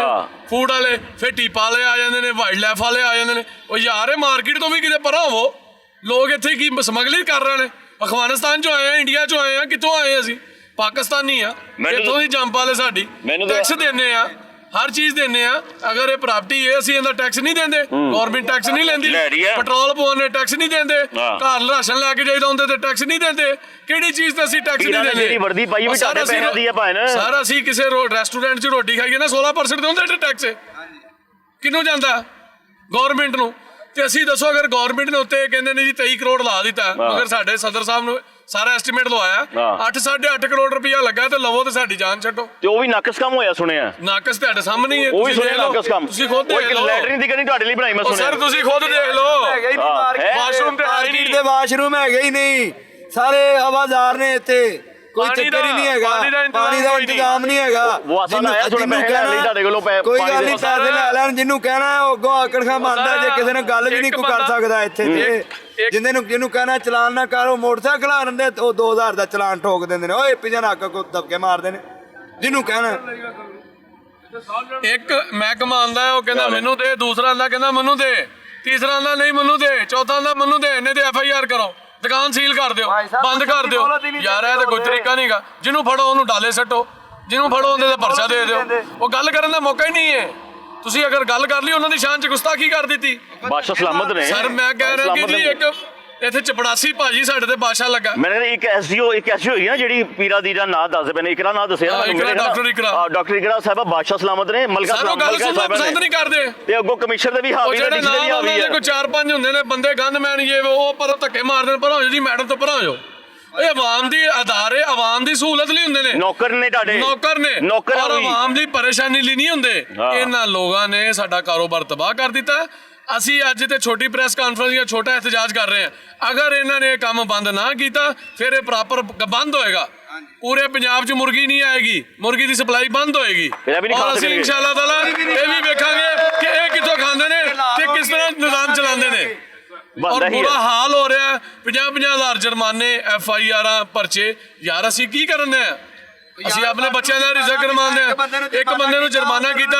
ਫੂਡ ਵਾਲੇ, ਫਿਰ ਟੀਪਾ ਵਾਲੇ ਆ ਜਾਂਦੇ ਨੇ, ਵਾਈਲਡ ਲਾਈਫ ਵਾਲੇ ਆ ਜਾਂਦੇ ਨੇ। ਉਹ ਯਾਰ ਇਹ ਮਾਰਕੀਟ ਤੋਂ ਵੀ ਕਿਤੇ ਪਰਾਂ ਹੋਵੋ। ਲੋਕ ਇੱਥੇ ਕੀ ਸਮਗਲਿੰਗ ਕਰ ਰਹੇ ਨੇ? ਅਫਗਾਨਿਸਤਾਨ ਚੋਂ ਆਏ ਆ, ਇੰਡੀਆ ਚੋਂ ਆਏ ਆ, ਕਿੱਥੋਂ ਆਏ ਅਸੀਂ? ਪਾਕਿਸਤਾਨੀ ਆ, ਇੱਥੋਂ ਦੀ ਜੰਪ ਵਾਲੇ ਸਾਡੀ ਟੈਕਸ ਦਿੰਦੇ ਆ, ਹਰ ਚੀਜ਼ ਦਿੰਦੇ ਆ। ਅਗਰ ਇਹ ਪ੍ਰਾਪਰਟੀ ਹੈ ਅਸੀਂ ਇਹਦਾ ਟੈਕਸ ਨਹੀਂ ਦਿੰਦੇ, ਗਵਰਨਮੈਂਟ ਟੈਕਸ ਨਹੀਂ ਲੈਂਦੀ, ਪੈਟਰੋਲ ਪਵਾਉਣੇ ਟੈਕਸ ਨਹੀਂ ਦਿੰਦੇ, ਘਰ ਰਾਸ਼ਨ ਲੈ ਕੇ ਜਾਈਦਾ ਹੁੰਦੇ ਤੇ ਟੈਕਸ ਨਹੀਂ ਦਿੰਦੇ। ਕਿਹੜੀ ਚੀਜ਼ ਤੇ ਅਸੀਂ ਟੈਕਸ ਨਹੀਂ ਦਿੰਦੇ? ਵਰਦੀ ਪਾਈ ਵੀ ਤੁਹਾਡੇ ਪੈਸੇ ਦੀ ਆ ਭਾਵੇਂ। ਸਰ ਅਸੀਂ ਕਿਸੇ ਰੈਸਟੋਰੈਂਟ 'ਚ ਰੋਟੀ ਖਾਈਏ ਨਾ 16% ਦੇ ਹੁੰਦੇ ਟੈਕਸ, ਕਿਹਨੂੰ ਜਾਂਦਾ? ਗਵਰਨਮੈਂਟ ਨੂੰ। ਤੇ ਅਸੀਂ ਦੱਸੋ, ਅਗਰ ਗਵਰਨਮੈਂਟ ਨੇ ਉੱਤੇ ਕਹਿੰਦੇ ਨੇ ਜੀ 23 ਕਰੋੜ ਲਾ ਦਿੱਤਾ, ਮਗਰ ਸਾਡੇ ਸਦਰ ਸਾਹਿਬ ਨੂੰ ਸਾਰਾ ਐਸਟੀਮੇਟ ਲਵਾਇਆ 8.5 ਕਰੋੜ ਰੁਪਇਆ ਲੱਗਾ, ਤੇ ਲਵੋ ਤੇ ਸਾਡੀ ਜਾਨ ਛੱਡੋ। ਤੇ ਉਹ ਵੀ ਨਾਕਸ ਕੰਮ ਹੋਇਆ ਸੁਣਿਆ। ਨਾਕਸ ਤੁਹਾਡੇ ਸਾਹਮਣੇ ਹੀ ਹੈ, ਉਹ ਵੀ ਸੁਣਿਆ ਨਾਕਸ ਕੰਮ। ਤੁਸੀਂ ਖੁਦ ਦੇਖ ਲਓ। ਲੈਟਰਿਨ ਦੀ ਕਹਿੰਦੀ ਤੁਹਾਡੇ ਲਈ ਬਣਾਈ ਮੈਂ ਸੁਣਿਆ। ਸਰ ਤੁਸੀਂ ਖੁਦ ਦੇਖ ਲਓ, ਵਾਸ਼ਰੂਮ ਤੇ ਮਾਰਕੀਟ ਦੇ ਵਾਸ਼ਰੂਮ ਹੈਗੇ ਹੀ ਨਹੀਂ, ਸਾਰੇ ਆਵਾਜ਼ਾਰ ਨੇ ਇੱਥੇ, ਕੋਈ ਚੱਕਰ ਹੀ ਨਹੀਂ ਹੈਗਾ, ਪਾਣੀ ਦਾ ਇੰਤਜ਼ਾਮ ਨਹੀਂ ਹੈਗਾ। ਕੋਈ ਗੱਲ ਨਹੀਂ, ਪੈਸੇ ਲੈ ਲੈਣ, ਜਿਹਨੂੰ ਕਹਿਣਾ ਉਹ ਅੱਗੋਂ ਆਕੜ ਖਾ ਮੰਨਦਾ, ਜੇ ਕਿਸੇ ਨੇ ਗੱਲ ਵੀ ਨਹੀਂ ਕੋਈ ਕਰ ਸਕਦਾ ਇੱਥੇ। ਜਿਹਨੂੰ ਕਹਿਣਾ ਚਲਾਨ ਨਾ ਕਰੋ, ਮੋਟਰਸਾਈਕਲ ਆ ਦਿੰਦੇ, ਉਹ 2000 ਦਾ ਚਲਾਨ ਠੋਕ ਦਿੰਦੇ ਨੇ, ਓਏ ਪਿੱਛੇ ਨੱਕ ਕੋ ਦਬਕੇ ਮਾਰਦੇ ਨੇ ਜਿਹਨੂੰ ਕਹਿਣਾ। ਇੱਕ ਮਹਿਕਮਾ ਆਂਦਾ ਉਹ ਕਹਿੰਦਾ ਮੈਨੂੰ ਦੇ, ਦੂਸਰਾ ਆਂਦਾ ਕਹਿੰਦਾ ਮੈਨੂੰ ਦੇ, ਤੀਸਰਾ ਆਂਦਾ ਨਹੀਂ ਮੈਨੂੰ ਦੇ, ਚੌਥਾ ਆਂਦਾ ਮੈਨੂੰ ਦੇ, ਇਹਨੇ ਤੇ FIR ਕਰੋ, ਦੁਕਾਨ ਸੀਲ ਕਰ ਦਿਓ, ਬੰਦ ਕਰ ਦਿਓ। ਯਾਰ ਇਹ ਤਾਂ ਕੋਈ ਤਰੀਕਾ ਨਹੀਂਗਾ। ਜਿਹਨੂੰ ਫੜੋ ਉਹਨੂੰ ਡਾਲੇ ਸੱਟੋ, ਜਿਹਨੂੰ ਫੜੋ ਉਹਦੇ ਤੇ ਪਰਚਾ ਦੇ ਦਿਓ। ਉਹ ਗੱਲ ਕਰਨ ਦਾ ਮੌਕਾ ਹੀ ਨਹੀਂ ਹੈ। ਤੁਸੀਂ ਅਗਰ ਗੱਲ ਕਰ ਲਈ, ਉਹਨਾਂ ਦੀ ਸ਼ਾਨ 'ਚ ਗੁਸਤਾਖੀ ਕਰ ਦਿੱਤੀ। ਬਾਦਸ਼ਾਹ ਸਲਾਮਤ ਨੇ। ਸਰ ਮੈਂ ਕਹਿ ਰਿਹਾ ਕਿ ਜੀ ਇੱਕ ਇੱਥੇ ਚਪੜਾਸੀ ਭਾਜੀ ਸਾਡੇ ਤੇ ਬਾਦਸ਼ਾਹ ਲੱਗਾ। ਮੈਂ ਇੱਕ ਐਸਡੀਓ ਹੋਈ ਨਾ ਜਿਹੜੀ ਪੀਰਾ ਦੀ ਦਾ ਨਾਂ ਦੱਸਦੇ ਪਏ ਨੇ, ਇਕਰਾ ਨਾਂ ਦੱਸਿਆ ਡਾਕਟਰ ਇਕਰਾ ਸਾਹਿਬਾ ਬਾਦਸ਼ਾਹ ਸਲਾਮਤ ਨੇ। ਮਲਕਾ ਪਸੰਦ ਨਹੀਂ ਕਰਦੇ ਤੇ ਅੱਗੋਂ ਕਮਿਸ਼ਨਰ ਦੇ ਵੀ ਹਾਵੀ ਨੇ, ਡਿਕਸ਼ਨਰੀ ਹਾਵੀ ਹੈ। ਕੋਈ 4-5 ਹੁੰਦੇ ਨੇ ਬੰਦੇ ਗੰਦਮੈਨ ਜੇ ਉਹ ਪਰ ਧੱਕੇ ਮਾਰਦੇ ਨੇ, ਪਰਾਂ ਹੋ ਜੀ ਮੈਡਮ ਤੋਂ ਪਰਾਂ ਹੋ ਜਾਓ। ਇਹ ਆਵਾਮ ਦੀ ਅਦਾਰੇ ਆਵਾਮ ਦੀ ਸਹੂਲਤ ਲਈ ਹੁੰਦੇ ਨੇ, ਨੌਕਰ ਨੇ ਤੁਹਾਡੇ, ਨੌਕਰ ਨੇ, ਔਰ ਆਵਾਮ ਦੀ ਪਰੇਸ਼ਾਨੀ ਲਈ ਨਹੀਂ ਹੁੰਦੇ। ਇਹਨਾਂ ਲੋਕਾਂ ਨੇ ਸਾਡਾ ਕਾਰੋਬਾਰ ਤਬਾਹ ਕਰ ਦਿੱਤਾ। ਅਸੀਂ ਅੱਜ ਤੇ ਛੋਟੀ ਪ੍ਰੈਸ ਕਾਨਫਰੰਸ ਜਾਂ ਛੋਟਾ ਇhtਜਾਜ ਕਰ ਰਹੇ ਹਾਂ। ਅਗਰ ਇਹਨਾਂ ਨੇ ਇਹ ਕੰਮ ਬੰਦ ਨਾ ਕੀਤਾ, ਫਿਰ ਇਹ ਪ੍ਰੋਪਰ ਬੰਦ ਹੋਏਗਾ। ਪੂਰੇ ਪੰਜਾਬ 'ਚ ਮੁਰਗੀ ਨਹੀਂ ਆਏਗੀ, ਮੁਰਗੀ ਦੀ ਸਪਲਾਈ ਬੰਦ ਹੋਏਗੀ। ਔਰ ਅਸੀਂ ਇਨਸ਼ਾਅੱਲਾ ਤਾਲਾ ਇਹ ਵੀ ਵੇਖਾਂਗੇ ਕਿ ਇਹ ਕਿੱਥੋਂ ਖਾਂਦੇ ਨੇ ਤੇ ਕਿਸ ਤਰ੍ਹਾਂ ਨਿਜ਼ਾਮ ਚਲਾਉਂਦੇ ਨੇ। ਔਰ ਬੁਰਾ ਹਾਲ ਹੋ ਰਿਹਾ, 50-50 ਹਜ਼ਾਰ ਜੁਰਮਾਨੇ, FIR ਪਰਚੇ। ਯਾਰ ਅਸੀਂ ਕੀ ਕਰਨੇ ਆ? ਅਸੀਂ ਆਪਣੇ ਬੱਚਿਆਂ ਦਾ ਰਿਜ਼ਕ ਕਰਵਾਉਂਦੇ ਆ। ਇੱਕ ਬੰਦੇ ਨੂੰ ਜੁਰਮਾਨਾ ਕੀਤਾ,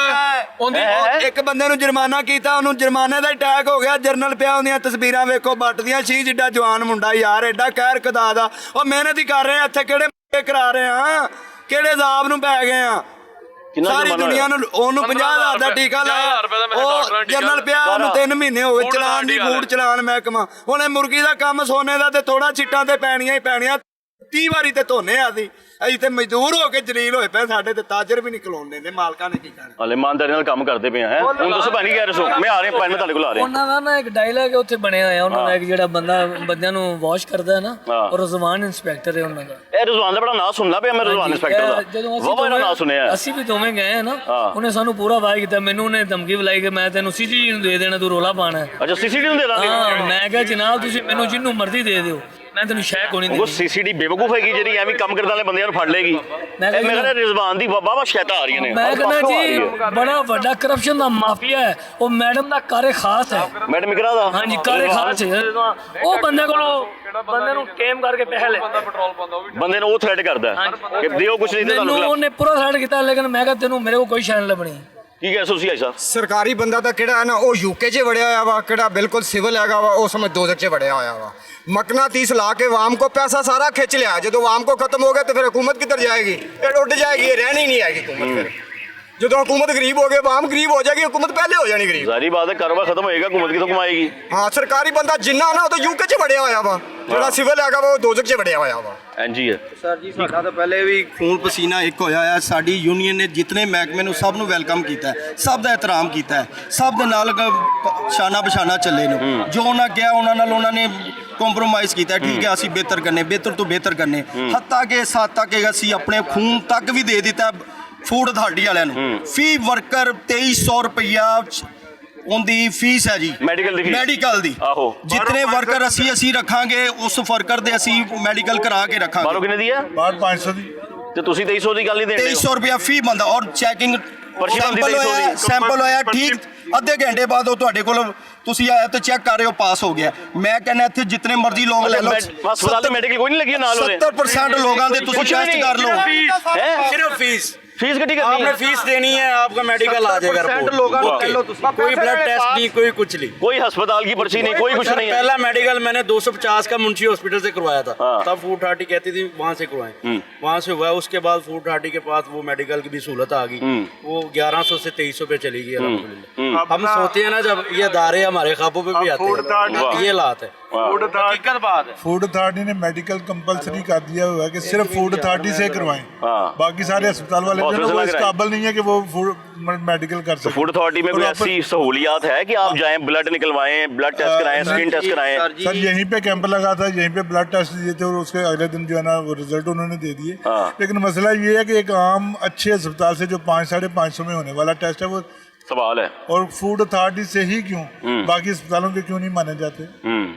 ਇੱਕ ਬੰਦੇ ਨੂੰ ਜੁਰਮਾਨਾ ਕੀਤਾ, ਉਹਨੂੰ ਜੁਰਮਾਨੇ ਦਾ ਅਟੈਕ ਹੋ ਗਿਆ। ਜਰਨਲ ਪਿਆ, ਉਹਦੀਆਂ ਤਸਵੀਰਾਂ ਵੇਖੋ, ਬੱਟ ਦੀਆਂ, ਸ਼ੀਹ ਜਿੱਡਾ ਜਵਾਨ ਮੁੰਡਾ ਯਾਰ, ਐਡਾ ਕਹਿਰ ਖੁਦਾ ਦਾ। ਉਹ ਮਿਹਨਤ ਹੀ ਕਰ ਰਹੇ ਆ ਇੱਥੇ, ਕਿਹੜੇ ਕਰਾ ਰਹੇ ਆ, ਕਿਹੜੇ ਜ਼ਾਬ ਨੂੰ ਪੈ ਗਏ ਆ? ਸਾਰੀ ਦੁਨੀਆ ਨੂੰ ਉਹਨੂੰ 50,000 ਦਾ ਟੀਕਾ ਲਾਇਆ, ਉਹ ਜਰਨਲ ਪਿਆ, ਉਹਨੂੰ 3 ਮਹੀਨੇ ਹੋ ਗਏ ਚਲਾਨ ਦੀ, ਫੂਡ ਚਲਾਨ ਮਹਿਕਮਾ। ਉਹਨੇ ਮੁਰਗੀ ਦਾ ਕੰਮ ਸੋਨੇ ਦਾ ਤੇ ਥੋੜਾ ਛਿੱਟਾਂ ਤੇ ਪੈਣੀਆਂ ਹੀ ਪੈਣੀਆਂ। 30 ਵਾਰੀ ਤੇ ਧੋਨੇ ਆ ਅਸੀਂ ਤੇ ਮਜ਼ਦੂਰ ਹੋ ਕੇ ਜਲੀਲ ਹੋਏ ਪਏ, ਸਾਡੇ ਤੇ ਤਾਜਰ ਵੀ ਨਹੀਂ ਖਲੋਣ ਦਿੰਦੇ। ਮਾਲਕਾਂ ਨੇ ਕੀ ਕਰਨਾ? ਹਲੇ ਇਮਾਨਦਾਰੀ ਨਾਲ ਕੰਮ ਕਰਦੇ ਪਏ ਆ। ਹੁਣ ਦੱਸੋ ਭਾਈ ਕਹਿ ਰਹੇ ਹੋ, ਮੈਂ ਆ ਰਿਹਾ, ਮੈਂ ਤੁਹਾਡੇ ਕੋਲ ਆ ਰਿਹਾ। ਉਹਨਾਂ ਦਾ ਨਾ ਇੱਕ ਡਾਇਲੌਗ ਉੱਥੇ ਬਣਿਆ ਹੋਇਆ, ਉਹਨਾਂ ਦਾ ਇੱਕ ਜਿਹੜਾ ਬੰਦਿਆਂ ਨੂੰ ਵਾਸ਼ ਕਰਦਾ ਹੈ ਨਾ, ਉਹ ਰਜ਼ਵਾਨ ਇੰਸਪੈਕਟਰ ਹੈ ਉਹਨਾਂ ਦਾ। ਇਹ ਰਜ਼ਵਾਨ ਦਾ ਬੜਾ ਨਾਂ ਸੁਣਦਾ ਪਿਆ ਮੈਂ, ਰਜ਼ਵਾਨ ਇੰਸਪੈਕਟਰ ਦਾ ਬਹੁਤ ਨਾਂ ਸੁਣਿਆ। ਅਸੀਂ ਵੀ ਦੋਵੇਂ ਗਏ ਆ ਨਾ, ਉਹਨੇ ਸਾਨੂੰ ਪੂਰਾ ਵਾਅਦਾ ਕੀਤਾ। ਮੈਨੂੰ ਉਹਨੇ ਧਮਕੀ ਬੁਲਾਈ ਕਿ ਮੈਂ ਤੈਨੂੰ CCTV ਨੂੰ ਦੇ ਦੇਣਾ, ਤੂੰ ਰੋਲਾ ਪਾਣਾ। ਅੱਛਾ CCTV ਨੂੰ ਦੇ ਦਾਂਗੇ? ਹਾਂ, ਮੈਂ ਕਿਹਾ ਜਨਾਬ ਤੁਸੀਂ ਮੈਨੂੰ ਜਿੰਨੂੰ ਮਰਜ਼ੀ ਦੇ ਦਿਓ, ਮੈਂ ਤੈਨੂੰ ਸ਼ੈਕ ਹੋਣੀ ਨਹੀਂ। ਉਹ CCTV ਬੇਵਕੂਫ ਹੈਗੀ ਜਿਹੜੀ ਐਵੇਂ ਕੰਮ ਕਰਨ ਵਾਲੇ ਬੰਦਿਆਂ ਨੂੰ ਫੜ ਲੇਗੀ। ਮੈਂ ਕਹਿੰਦਾ ਰਿਜ਼ਵਾਨ ਦੀ ਬਾਬਾ ਸ਼ਿਕਾਇਤਾਂ ਆ ਰਹੀਆਂ ਨੇ। ਮੈਂ ਕਹਿੰਦਾ ਜੀ ਬੜਾ ਵੱਡਾ ਕਰਪਸ਼ਨ ਦਾ ਮਾਫੀਆ ਹੈ ਉਹ। ਮੈਡਮ ਦਾ ਕਾਰੇ ਖਾਸ ਹੈ, ਮੈਡਮ ਇਕਰਾ ਦਾ। ਹਾਂਜੀ ਕਾਰੇ ਖਾਸ ਹੈ। ਉਹ ਬੰਦੇ ਕੋਲੋਂ ਬੰਦੇ ਨੂੰ ਕੇਮ ਕਰਕੇ ਪੈਸੇ ਲੈ, ਬੰਦੇ ਨੂੰ ਉਹ ਥ੍ਰੈਟ ਕਰਦਾ ਕਿ ਦਿਓ ਕੁਛ ਨਹੀਂ ਤੇ ਤੁਹਾਨੂੰ ਖਿਲਾਫ। ਉਹਨੇ ਪੂਰਾ ਥ੍ਰੈਟ ਕੀਤਾ, ਲੇਕਿਨ ਮੈਂ ਕਿਹਾ ਤੈਨੂੰ ਮੇਰੇ ਕੋਲ ਕੋਈ ਸ਼ੈ ਨਹੀਂ ਲੱਭਣੀ। ਕੀ ਕਹਿ ਸੋਸੀ ਆਈ ਸਾਹਿਬ? ਸਰਕਾਰੀ ਬੰਦਾ ਤਾਂ ਕਿਹੜਾ ਹੈ ਨਾ, ਉਹ UK 'ਚ ਵੜਿਆ ਹੋਇਆ ਵਾ, ਕਿਹੜਾ ਬਿਲਕੁਲ ਸਿਵਲ ਹੈਗਾ ਵਾ, ਉਹ ਸਮਝ ਦੋਜ਼ਖ 'ਚ ਵੜਿਆ ਹੋਇਆ ਵਾ। ਮਕਨਾਤੀਸ ਲਾ ਕੇ ਵਾਮ ਕੋ ਪੈਸਾ ਸਾਰਾ ਖਿੱਚ ਲਿਆ। ਜਦੋਂ ਵਾਮ ਕੋ ਖਤਮ ਹੋ ਗਿਆ ਤੇ ਫਿਰ ਹੁਕੂਮਤ ਕਿੱਧਰ ਜਾਏਗੀ? ਇਹ ਉੱਡ ਜਾਏਗੀ, ਇਹ ਰਹਿਣੀ ਨਹੀਂ ਆਏਗੀ ਹੁਕੂਮਤ। ਫਿਰ ਜਦੋਂ ਹੁਕੂਮਤ ਗਰੀਬ ਹੋ ਗਈ, ਵਾਮ ਗਰੀਬ ਹੋ ਜਾਏਗੀ, ਹੁਕੂਮਤ ਪਹਿਲੇ ਹੋ ਜਾਣੀ ਗਰੀਬ। ਜ਼ਾਰੀ ਬਾਤ ਹੈ, ਕਾਰੋਬਾਰ ਖਤਮ ਹੋਏਗਾ, ਹੁਕੂਮਤ ਕਿੱਥੋਂ ਕਮਾਏਗੀ? ਹਾਂ, ਸਰਕਾਰੀ ਬੰਦਾ ਜਿੰਨਾ ਨਾ ਉਹ ਤਾਂ UK 'ਚ ਵੜਿਆ ਹੋਇਆ ਵਾ, ਜਿਹੜਾ ਸਿਵਲ ਹੈਗਾ ਵਾ ਉਹ ਦੋਜ਼ਖ 'ਚ ਵੜਿਆ ਹੋਇਆ ਵਾ। ਇੰਜ ਹੀ ਹੈ ਸਰ ਜੀ ਸਾਡਾ ਤਾਂ ਪਹਿਲੇ ਵੀ ਖੂਨ ਪਸੀਨਾ ਇੱਕ ਹੋਇਆ ਆ। ਸਾਡੀ ਯੂਨੀਅਨ ਨੇ ਜਿਤਨੇ ਮਹਿਕਮੇ ਨੂੰ ਸਭ ਨੂੰ ਵੈਲਕਮ ਕੀਤਾ ਹੈ, ਸਭ ਦਾ ਇਹਤਰਾਮ ਕੀਤਾ ਹੈ, ਸਭ ਦੇ ਨਾਲ ਸ਼ਾਨਾ ਬਸ਼ਾਨਾ ਚੱਲੇ ਨੇ। ਜੋ ਉਹਨਾਂ ਕਿਹਾ ਉਹਨਾਂ ਨਾਲ ਉਹਨਾਂ ਨੇ ਕੰਪਰੋਮਾਈਜ਼ ਕੀਤਾ। ਠੀਕ ਹੈ, ਅਸੀਂ ਬਿਹਤਰ ਕਰਨੇ, ਬਿਹਤਰ ਤੋਂ ਬਿਹਤਰ ਕਰਨੇ, ਹੱਤਾ ਕਿ ਸਾਥ ਤੱਕ ਅਸੀਂ ਆਪਣੇ ਖੂਨ ਤੱਕ ਵੀ ਦੇ ਦਿੱਤਾ ਫੂਡ ਅਥਾਰਟੀ ਵਾਲਿਆਂ ਨੂੰ। ਫੀ ਵਰਕਰ 2300 ਰੁਪਈਆ ਉਹਦੀ ਫੀਸ ਹੈ ਜੀ, ਮੈਡੀਕਲ ਦੀ। ਆਹੋ, ਜਿਤਨੇ ਵਰਕਰ ਅਸੀਂ ਰੱਖਾਂਗੇ ਉਸ ਵਰਕਰ ਦੇ ਅਸੀਂ ਮੈਡੀਕਲ ਕਰਾ ਕੇ ਰੱਖਾਂਗੇ। ਬਾਹਰੋਂ ਕਿੰਨੇ ਦੀ ਹੈ? ਬਾਹਰ 500 ਦੀ। ਤੇ ਤੁਸੀਂ 2300 ਦੀ ਗੱਲ ਨਹੀਂ ਦੇਂਦੇ? 2300 ਰੁਪਇਆ ਫੀ ਬੰਦਾ ਔਰ ਚੈਕਿੰਗ ਸੈਂਪਲ ਹੋਇਆ ਠੀਕ, ਅੱਧੇ ਘੰਟੇ ਬਾਅਦ ਉਹ ਤੁਹਾਡੇ ਕੋਲ ਤੁਸੀਂ ਆਇਆ ਤੇ ਚੈੱਕ ਕਰ ਰਹੇ ਹੋ ਪਾਸ ਹੋ ਗਿਆ। ਮੈਂ ਕਹਿੰਦਾ ਇੱਥੇ ਜਿਤਨੇ ਮਰਜ਼ੀ ਲੋਕ ਲੈ ਲਓ, ਹਸਪਤਾਲ ਤੇ ਮੈਡੀਕਲ ਕੋਈ ਨਹੀਂ ਲੱਗੀ ਨਾਲ? 70% ਲੋਕਾਂ ਦੇ ਤੁਸੀਂ ਟੈਸਟ ਕਰ ਲਓ। सिर्फ फीस फीस कटी करनी आपने है? फीस देनी है, आपका मेडिकल आ जाएगा रिपोर्ट। कोई ब्लड टेस्ट नहीं, कोई कुछ नहीं, कोई अस्पताल की पर्ची नहीं, कोई कुछ नहीं है। पहला मेडिकल मैंने 250 का मुंशी हॉस्पिटल से करवाया था। हाँ। तब फूड अथॉरिटी कहती थी वहाँ से करवाएं, वहाँ से हुआ। उसके बाद फूड अथॉरिटी के पास वो मेडिकल की भी सहूलत आ गई, वो 1100 से 2300 पे चली गई अल्हम्दुलिल्लाह। हम सोते हैं ना जब ये अदारे हमारे ख्वाबों पे भी आते हैं, ये हालात है। हकीकत बात है। फूड अथॉरिटी ने मेडिकल कंपलसरी कर दिया हुआ है कि सिर्फ फूड अथॉरिटी से करवाएं। बाकी सारे अस्पताल वाले जो है वो इस काबिल नहीं है कि वो मेडिकल कर सके। फूड अथॉरिटी में कोई ऐसी सहूलियात है कि आप जाएं, ब्लड निकलवाएं, ब्लड टेस्ट कराएं, स्किन टेस्ट कराएं? सर यहीं पे कैंप लगा था, यहीं पे ब्लड टेस्ट दिए थे और उसके अगले दिन जो है ना वो रिजल्ट उन्होंने दे दिए। लेकिन मसला ये है कि एक आम अच्छे अस्पताल से जो 500-550 में होने वाला टेस्ट है वो सवाल है, और फूड अथॉरिटी से ही क्यों, बाकी अस्पतालों के क्यों नहीं माने जाते?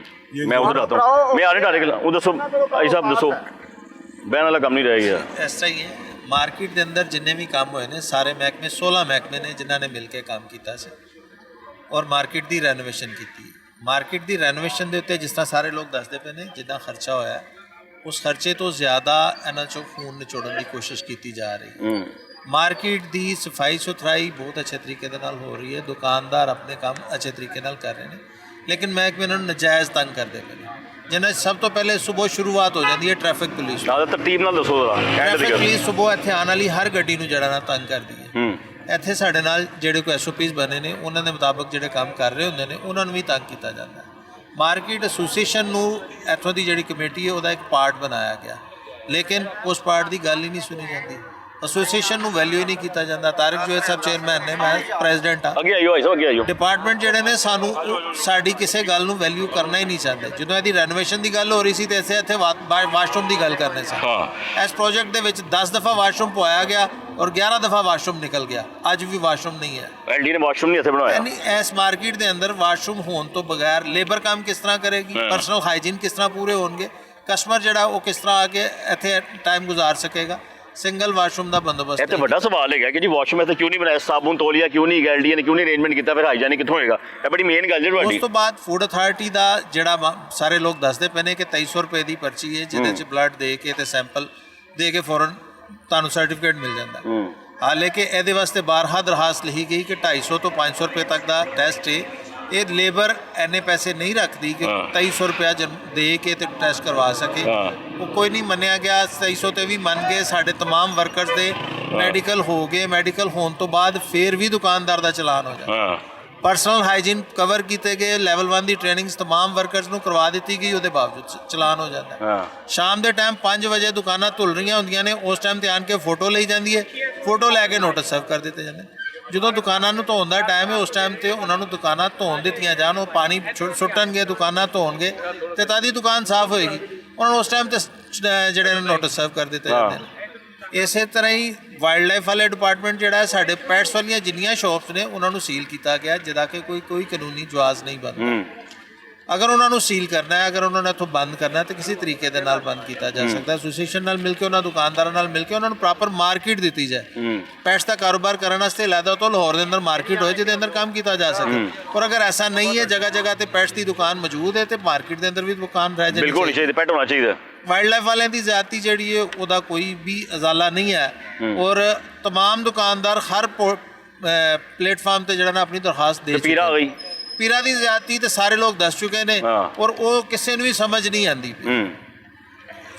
मैं उधर आता हूँ, मैं आ रही डायरेक्ट। वो दसो भाई साहब, दसो बहन वाला काम नहीं रह गया। ਇਸ ਤਰ੍ਹਾਂ ਹੀ ਹੈ, ਮਾਰਕੀਟ ਦੇ ਅੰਦਰ ਜਿੰਨੇ ਵੀ ਕੰਮ ਹੋਏ ਨੇ ਸਾਰੇ ਮਹਿਕਮੇ 16 ਮਹਿਕਮੇ ਨੇ ਜਿਨ੍ਹਾਂ ਨੇ ਮਿਲ ਕੇ ਕੰਮ ਕੀਤਾ ਸੀ ਔਰ ਮਾਰਕੀਟ ਦੀ ਰੈਨੋਵੇਸ਼ਨ ਕੀਤੀ। ਮਾਰਕੀਟ ਦੀ ਰੈਨੋਵੇਸ਼ਨ ਦੇ ਉੱਤੇ ਜਿਸ ਤਰ੍ਹਾਂ ਸਾਰੇ ਲੋਕ ਦੱਸਦੇ ਪਏ ਨੇ ਜਿੱਦਾਂ ਖਰਚਾ ਹੋਇਆ, ਉਸ ਖਰਚੇ ਤੋਂ ਜ਼ਿਆਦਾ ਇਹਨਾਂ 'ਚੋਂ ਖੂਨ ਨਿਚੋੜਨ ਦੀ ਕੋਸ਼ਿਸ਼ ਕੀਤੀ ਜਾ ਰਹੀ। ਮਾਰਕੀਟ ਦੀ ਸਫਾਈ ਸੁਥਰਾਈ ਬਹੁਤ ਅੱਛੇ ਤਰੀਕੇ ਦੇ ਨਾਲ ਹੋ ਰਹੀ ਹੈ, ਦੁਕਾਨਦਾਰ ਆਪਣੇ ਕੰਮ ਅੱਛੇ ਤਰੀਕੇ ਨਾਲ ਕਰ ਰਹੇ ਨੇ, ਲੇਕਿਨ ਮਹਿਕਮੇ ਇਹਨਾਂ ਨੂੰ ਨਜਾਇਜ਼ ਤੰਗ ਕਰਦੇ ਪਏ ਨੇ। ਜਿਨ੍ਹਾਂ ਸਭ ਤੋਂ ਪਹਿਲੇ ਸਵੇਰ ਸ਼ੁਰੂਆਤ ਹੋ ਜਾਂਦੀ ਹੈ ਟ੍ਰੈਫਿਕ ਪੁਲਿਸ। ਤਰਤੀਬ ਨਾਲ ਦੱਸੋ ਜ਼ਰਾ। ਟ੍ਰੈਫਿਕ ਪੁਲਿਸ ਸਵੇਰ ਇੱਥੇ ਆਉਣ ਵਾਲੀ ਹਰ ਗੱਡੀ ਨੂੰ ਜਿਹੜਾ ਨਾ ਤੰਗ ਕਰਦੀ ਹੈ। ਇੱਥੇ ਸਾਡੇ ਨਾਲ ਜਿਹੜੇ ਕੋਈ SOPs ਬਣੇ ਨੇ ਉਹਨਾਂ ਦੇ ਮੁਤਾਬਕ ਜਿਹੜੇ ਕੰਮ ਕਰ ਰਹੇ ਹੁੰਦੇ ਨੇ ਉਹਨਾਂ ਨੂੰ ਵੀ ਤੰਗ ਕੀਤਾ ਜਾਂਦਾ। ਮਾਰਕੀਟ ਐਸੋਸੀਏਸ਼ਨ ਨੂੰ ਇੱਥੋਂ ਦੀ ਜਿਹੜੀ ਕਮੇਟੀ ਹੈ ਉਹਦਾ ਇੱਕ ਪਾਰਟ ਬਣਾਇਆ ਗਿਆ, ਲੇਕਿਨ ਉਸ ਪਾਰਟ ਦੀ ਗੱਲ ਹੀ ਨਹੀਂ ਸੁਣੀ ਜਾਂਦੀ। ਐਸੋਸੀਏਸ਼ਨ ਨੂੰ ਵੈਲਿਊ ਹੀ ਨਹੀਂ ਕੀਤਾ ਜਾਂਦਾ। ਤਾਰਿਕ ਜੁਵੇਦ ਸਾਹਿਬ ਚੇਅਰਮੈਨ ਨੇ, ਮੈਂ ਪ੍ਰੈਜ਼ੀਡੈਂਟ ਹਾਂ। ਅੱਗੇ ਆਇਓ, ਅੱਗੇ ਆਇਓ। ਡਿਪਾਰਟਮੈਂਟ ਜਿਹੜੇ ਨੇ ਸਾਨੂੰ ਸਾਡੀ ਕਿਸੇ ਗੱਲ ਨੂੰ ਵੈਲਿਊ ਕਰਨਾ ਹੀ ਨਹੀਂ ਚਾਹੁੰਦੇ। ਜਦੋਂ ਇਹਦੀ ਰੈਨੋਵੇਸ਼ਨ ਦੀ ਗੱਲ ਹੋ ਰਹੀ ਸੀ ਤੇ ਇੱਥੇ ਵਾਸ਼ਰੂਮ ਦੀ ਗੱਲ ਕਰਨੇ ਸੀ। ਇਸ ਪ੍ਰੋਜੈਕਟ ਦੇ ਵਿੱਚ 10 ਦਫਾ ਵਾਸ਼ਰੂਮ ਪਵਾਇਆ ਗਿਆ ਔਰ 11 ਦਫਾ ਵਾਸ਼ਰੂਮ ਨਿਕਲ ਗਿਆ। ਅੱਜ ਵੀ ਵਾਸ਼ਰੂਮ ਨਹੀਂ ਹੈ। ਐਲਡੀ ਨੇ ਵਾਸ਼ਰੂਮ ਨਹੀਂ ਇੱਥੇ ਬਣਾਇਆ। ਯਾਨੀ ਇਸ ਮਾਰਕੀਟ ਦੇ ਅੰਦਰ ਵਾਸ਼ਰੂਮ ਹੋਣ ਤੋਂ ਬਗੈਰ ਲੇਬਰ ਕੰਮ ਕਿਸ ਤਰ੍ਹਾਂ ਕਰੇਗੀ, ਪਰਸਨਲ ਹਾਈਜੀਨ ਕਿਸ ਤਰ੍ਹਾਂ ਪੂਰੇ ਹੋਣਗੇ, ਕਸਟਮਰ ਜਿਹੜਾ ਉਹ ਕਿਸ ਤਰ੍ਹਾਂ ਆ ਕੇ ਇੱਥੇ ਟਾਈਮ ਗੁਜ਼ਾਰ ਸਕੇਗਾ। ਸਿੰਗਲ ਵਾਸ਼ਰੂਮ ਦਾ ਬੰਦੋਬਸਤ ਇਹ ਤਾਂ ਵੱਡਾ ਸਵਾਲ ਹੈਗਾ ਕਿ ਜੀ ਵਾਸ਼ਰੂਮ ਇੱਥੇ ਕਿਉਂ ਨਹੀਂ ਬਣਾਇਆ, ਸਾਬੁਨ ਤੋਲੀਆ ਕਿਉਂ ਨਹੀਂ, ਐਲਡੀ ਨੇ ਕਿਉਂ ਨਹੀਂ ਅਰੇਂਜਮੈਂਟ ਕੀਤਾ, ਫਿਰ ਹਾਈਜੀਨ ਕਿੱਥੋਂ ਹੋਏਗਾ? ਇਹ ਬੜੀ ਮੇਨ ਗੱਲ ਹੈ ਤੁਹਾਡੀ। ਉਸ ਤੋਂ ਬਾਅਦ ਫੂਡ ਅਥਾਰਟੀ ਦਾ ਜਿਹੜਾ ਸਾਰੇ ਲੋਕ ਦੱਸਦੇ ਪਏ ਨੇ ਕਿ 2300 ਰੁਪਏ ਦੀ ਪਰਚੀ ਹੈ ਜਿਹਦੇ 'ਚ ਬਲੱਡ ਦੇ ਕੇ ਤੇ ਸੈਂਪਲ ਦੇ ਕੇ ਫੌਰਨ ਤੁਹਾਨੂੰ ਸਰਟੀਫਿਕੇਟ ਮਿਲ ਜਾਂਦਾ। ਹਾਲਾਂਕਿ ਇਹਦੇ ਵਾਸਤੇ ਬਾਰਹਾ ਦਰਖਾਸਤ ਲਿਖੀ ਗਈ ਕਿ 250 ਤੋਂ 500 ਰੁਪਏ ਤੱਕ ਦਾ ਟੈਸਟ ਹੈ। ਇਹ ਲੇਬਰ ਇੰਨੇ ਪੈਸੇ ਨਹੀਂ ਰੱਖਦੀ ਕਿ 2300 ਰੁਪਇਆ ਦੇ ਕੇ ਤੇ ਟੈਸਟ ਕਰਵਾ ਸਕੇ। ਉਹ ਕੋਈ ਨਹੀਂ ਮੰਨਿਆ ਗਿਆ। 2300 ਤੇ ਵੀ ਮੰਨ ਗਏ। ਸਾਡੇ तमाम ਵਰਕਰਸ ਦੇ ਮੈਡੀਕਲ ਹੋ ਗਏ। ਮੈਡੀਕਲ ਹੋਣ ਤੋਂ ਬਾਅਦ ਫਿਰ ਵੀ ਦੁਕਾਨਦਾਰ ਦਾ ਚਲਾਨ ਹੋ ਜਾਂਦਾ। ਪਰਸਨਲ ਹਾਈਜੀਨ ਕਵਰ ਕੀਤੇ ਗਏ, ਲੈਵਲ 1 ਦੀ ਟ੍ਰੇਨਿੰਗਸ तमाम ਵਰਕਰਸ ਨੂੰ ਕਰਵਾ ਦਿੱਤੀ ਗਈ, ਉਹਦੇ ਬਾਵਜੂਦ ਚਲਾਨ ਹੋ ਜਾਂਦਾ। ਸ਼ਾਮ ਦੇ ਟਾਈਮ 5 ਵਜੇ ਦੁਕਾਨਾਂ ਧੁੱਲ ਰਹੀਆਂ ਹੁੰਦੀਆਂ ਨੇ, ਉਸ ਟਾਈਮ ਤੇ ਆਣ ਕੇ ਫੋਟੋ ਲਈ ਜਾਂਦੀ ਹੈ, ਫੋਟੋ ਲੈ ਕੇ ਨੋਟਿਸ ਸਰਵ ਕਰ ਦਿੱਤੇ ਜਾਂਦੇ। ਜਦੋਂ ਦੁਕਾਨਾਂ ਨੂੰ ਧੋਣ ਦਾ ਟਾਈਮ ਹੈ ਉਸ ਟਾਈਮ ਤੇ ਉਹਨਾਂ ਨੂੰ ਦੁਕਾਨਾਂ ਧੋਣ ਦਿੱਤੀਆਂ ਜਾਣ, ਉਹ ਪਾਣੀ ਸੁੱਟਣਗੇ, ਦੁਕਾਨਾਂ ਧੋਣਗੇ ਤੇ ਤਾਂ ਦੀ ਦੁਕਾਨ ਸਾਫ਼ ਹੋਏਗੀ। ਉਹਨਾਂ ਨੂੰ ਉਸ ਟਾਈਮ ਤੇ ਜਿਹੜੇ ਨੋਟਿਸ ਸਰਵ ਕਰ ਦਿੱਤੇ ਜਾਂਦੇ ਨੇ। ਇਸੇ ਤਰ੍ਹਾਂ ਹੀ ਵਾਈਲਡ ਲਾਈਫ ਵਾਲੇ ਡਿਪਾਰਟਮੈਂਟ ਜਿਹੜਾ ਸਾਡੇ ਪੈਟਸ ਵਾਲੀਆਂ ਜਿੰਨੀਆਂ ਸ਼ਾਪਸ ਨੇ ਉਹਨਾਂ ਨੂੰ ਸੀਲ ਕੀਤਾ ਗਿਆ, ਜਿਹਦਾ ਕਿ ਕੋਈ ਕਾਨੂੰਨੀ ਜਵਾਜ਼ ਨਹੀਂ ਬਣਦਾ। ਅਗਰ ਉਹਨਾਂ ਨੂੰ ਸੀਲ ਕਰਨਾ ਹੈ, ਅਗਰ ਉਹਨਾਂ ਨੇ ਇੱਥੋਂ ਬੰਦ ਕਰਨਾ ਹੈ ਤਾਂ ਕਿਸੇ ਤਰੀਕੇ ਦੇ ਨਾਲ ਬੰਦ ਕੀਤਾ ਜਾ ਸਕਦਾ। ਐਸੋਸੀਏਸ਼ਨ ਨਾਲ ਮਿਲ ਕੇ, ਉਹਨਾਂ ਦੁਕਾਨਦਾਰਾਂ ਨਾਲ ਮਿਲ ਕੇ ਉਹਨਾਂ ਨੂੰ ਪ੍ਰੋਪਰ ਮਾਰਕੀਟ ਦਿੱਤੀ ਜਾਏ। ਪੈਟਸ ਦਾ ਕਾਰੋਬਾਰ ਕਰਨ ਵਾਸਤੇ ਲੈਦਾ ਤੋਂ ਲਾਹੌਰ ਦੇ ਅੰਦਰ ਮਾਰਕੀਟ ਹੋਏ ਜਿਹਦੇ ਅੰਦਰ ਕੰਮ ਕੀਤਾ ਜਾ ਸਕੇ। ਪਰ ਅਗਰ ਐਸਾ ਨਹੀਂ ਹੈ, ਜਗ੍ਹਾ ਜਗ੍ਹਾ ਤੇ ਪੈਟਸ ਦੀ ਦੁਕਾਨ ਮੌਜੂਦ ਹੈ ਤੇ ਮਾਰਕੀਟ ਦੇ ਅੰਦਰ ਵੀ ਦੁਕਾਨ ਰਹਿ ਜਾਣੀ ਬਿਲਕੁਲ ਨਹੀਂ ਚਾਹੀਦਾ, ਪੈਟ ਹੋਣਾ ਚਾਹੀਦਾ। ਵਾਈਲਡ ਲਾਈਫ ਵਾਲਿਆਂ ਦੀ ਜ਼ਿਆਦਤੀ ਜਿਹੜੀ ਹੈ ਉਹਦਾ ਕੋਈ ਵੀ ਅਜ਼ਾਲਾ ਨਹੀਂ ਹੈ ਔਰ तमाम ਦੁਕਾਨਦਾਰ ਹਰ ਪਲੇਟਫਾਰਮ ਤੇ ਜਿਹੜਾ ਨਾ ਆਪਣੀ ਦਰਖਾਸਤ ਦੇ ਪੀਰਾ ਆ ਗਈ। ਪੀਰਾਂ ਦੀ ਜ਼ਿਆਦਤੀ ਤੇ ਸਾਰੇ ਲੋਕ ਦੱਸ ਚੁੱਕੇ ਨੇ ਔਰ ਉਹ ਕਿਸੇ ਨੂੰ ਵੀ ਸਮਝ ਨਹੀਂ ਆਉਂਦੀ।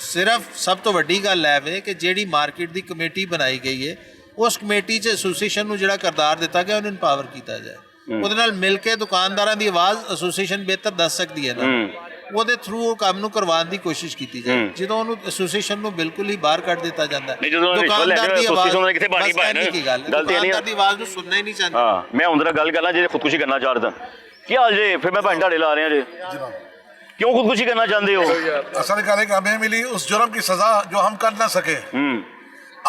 ਸਿਰਫ ਸਭ ਤੋਂ ਵੱਡੀ ਗੱਲ ਹੈ ਵੇ ਕਿ ਜਿਹੜੀ ਮਾਰਕੀਟ ਦੀ ਕਮੇਟੀ ਬਣਾਈ ਗਈ ਹੈ ਉਸ ਕਮੇਟੀ 'ਚ ਐਸੋਸੀਏਸ਼ਨ ਨੂੰ ਜਿਹੜਾ ਕਿਰਦਾਰ ਦਿੱਤਾ ਗਿਆ ਉਹਨੂੰ ਇੰਪਾਵਰ ਕੀਤਾ ਜਾਏ। ਉਹਦੇ ਨਾਲ ਮਿਲ ਕੇ ਦੁਕਾਨਦਾਰਾਂ ਦੀ ਆਵਾਜ਼ ਐਸੋਸੀਏਸ਼ਨ ਬਿਹਤਰ ਦੱਸ ਸਕਦੀ ਹੈ ਨਾ। ਉਹਦੇ ਥਰੂ ਉਹ ਕੰਮ ਨੂੰ ਕਰਵਾਉਣ ਦੀ ਕੋਸ਼ਿਸ਼ ਕੀਤੀ ਜਾਏ। ਜਦੋਂ ਉਹਨੂੰ ਐਸੋਸੀਏਸ਼ਨ ਨੂੰ ਬਿਲਕੁਲ ਹੀ ਬਾਹਰ ਕੱਢ ਦਿੱਤਾ ਜਾਂਦਾ ਨਹੀਂ, ਜਦੋਂ ਦੁਕਾਨਦਾਰ ਦੀ ਆਵਾਜ਼ ਉਹਨਾਂ ਨੇ ਕਿੱਥੇ ਬਾਣੀ ਪਾਇਆ ਨਾ, ਕੀ ਗੱਲ ਗੱਲ ਤੇ ਨਹੀਂ ਦੁਕਾਨਦਾਰ ਦੀ ਆਵਾਜ਼ ਨੂੰ ਸੁਣਨਾ ਹੀ ਨਹੀਂ ਚਾਹੁੰਦੇ। ਹਾਂ, ਮੈਂ ਹੁਣ ਜਰਾ ਗੱਲ ਕਰਨਾ ਜੇ ਖੁਦਕੁਸ਼ੀ ਕਰਨਾ ਚਾਹਦਾ ਕੀ ਹਾਲ ਜੇ, ਫਿਰ मैं ਤੁਹਾਡੇ ਲਾ ਰਿਹਾ ਜੇ क्यों खुदकुशी करना चाहते हो? असल गल है कि हमें मिली उस जुर्म की सजा जो हम कर ना सके।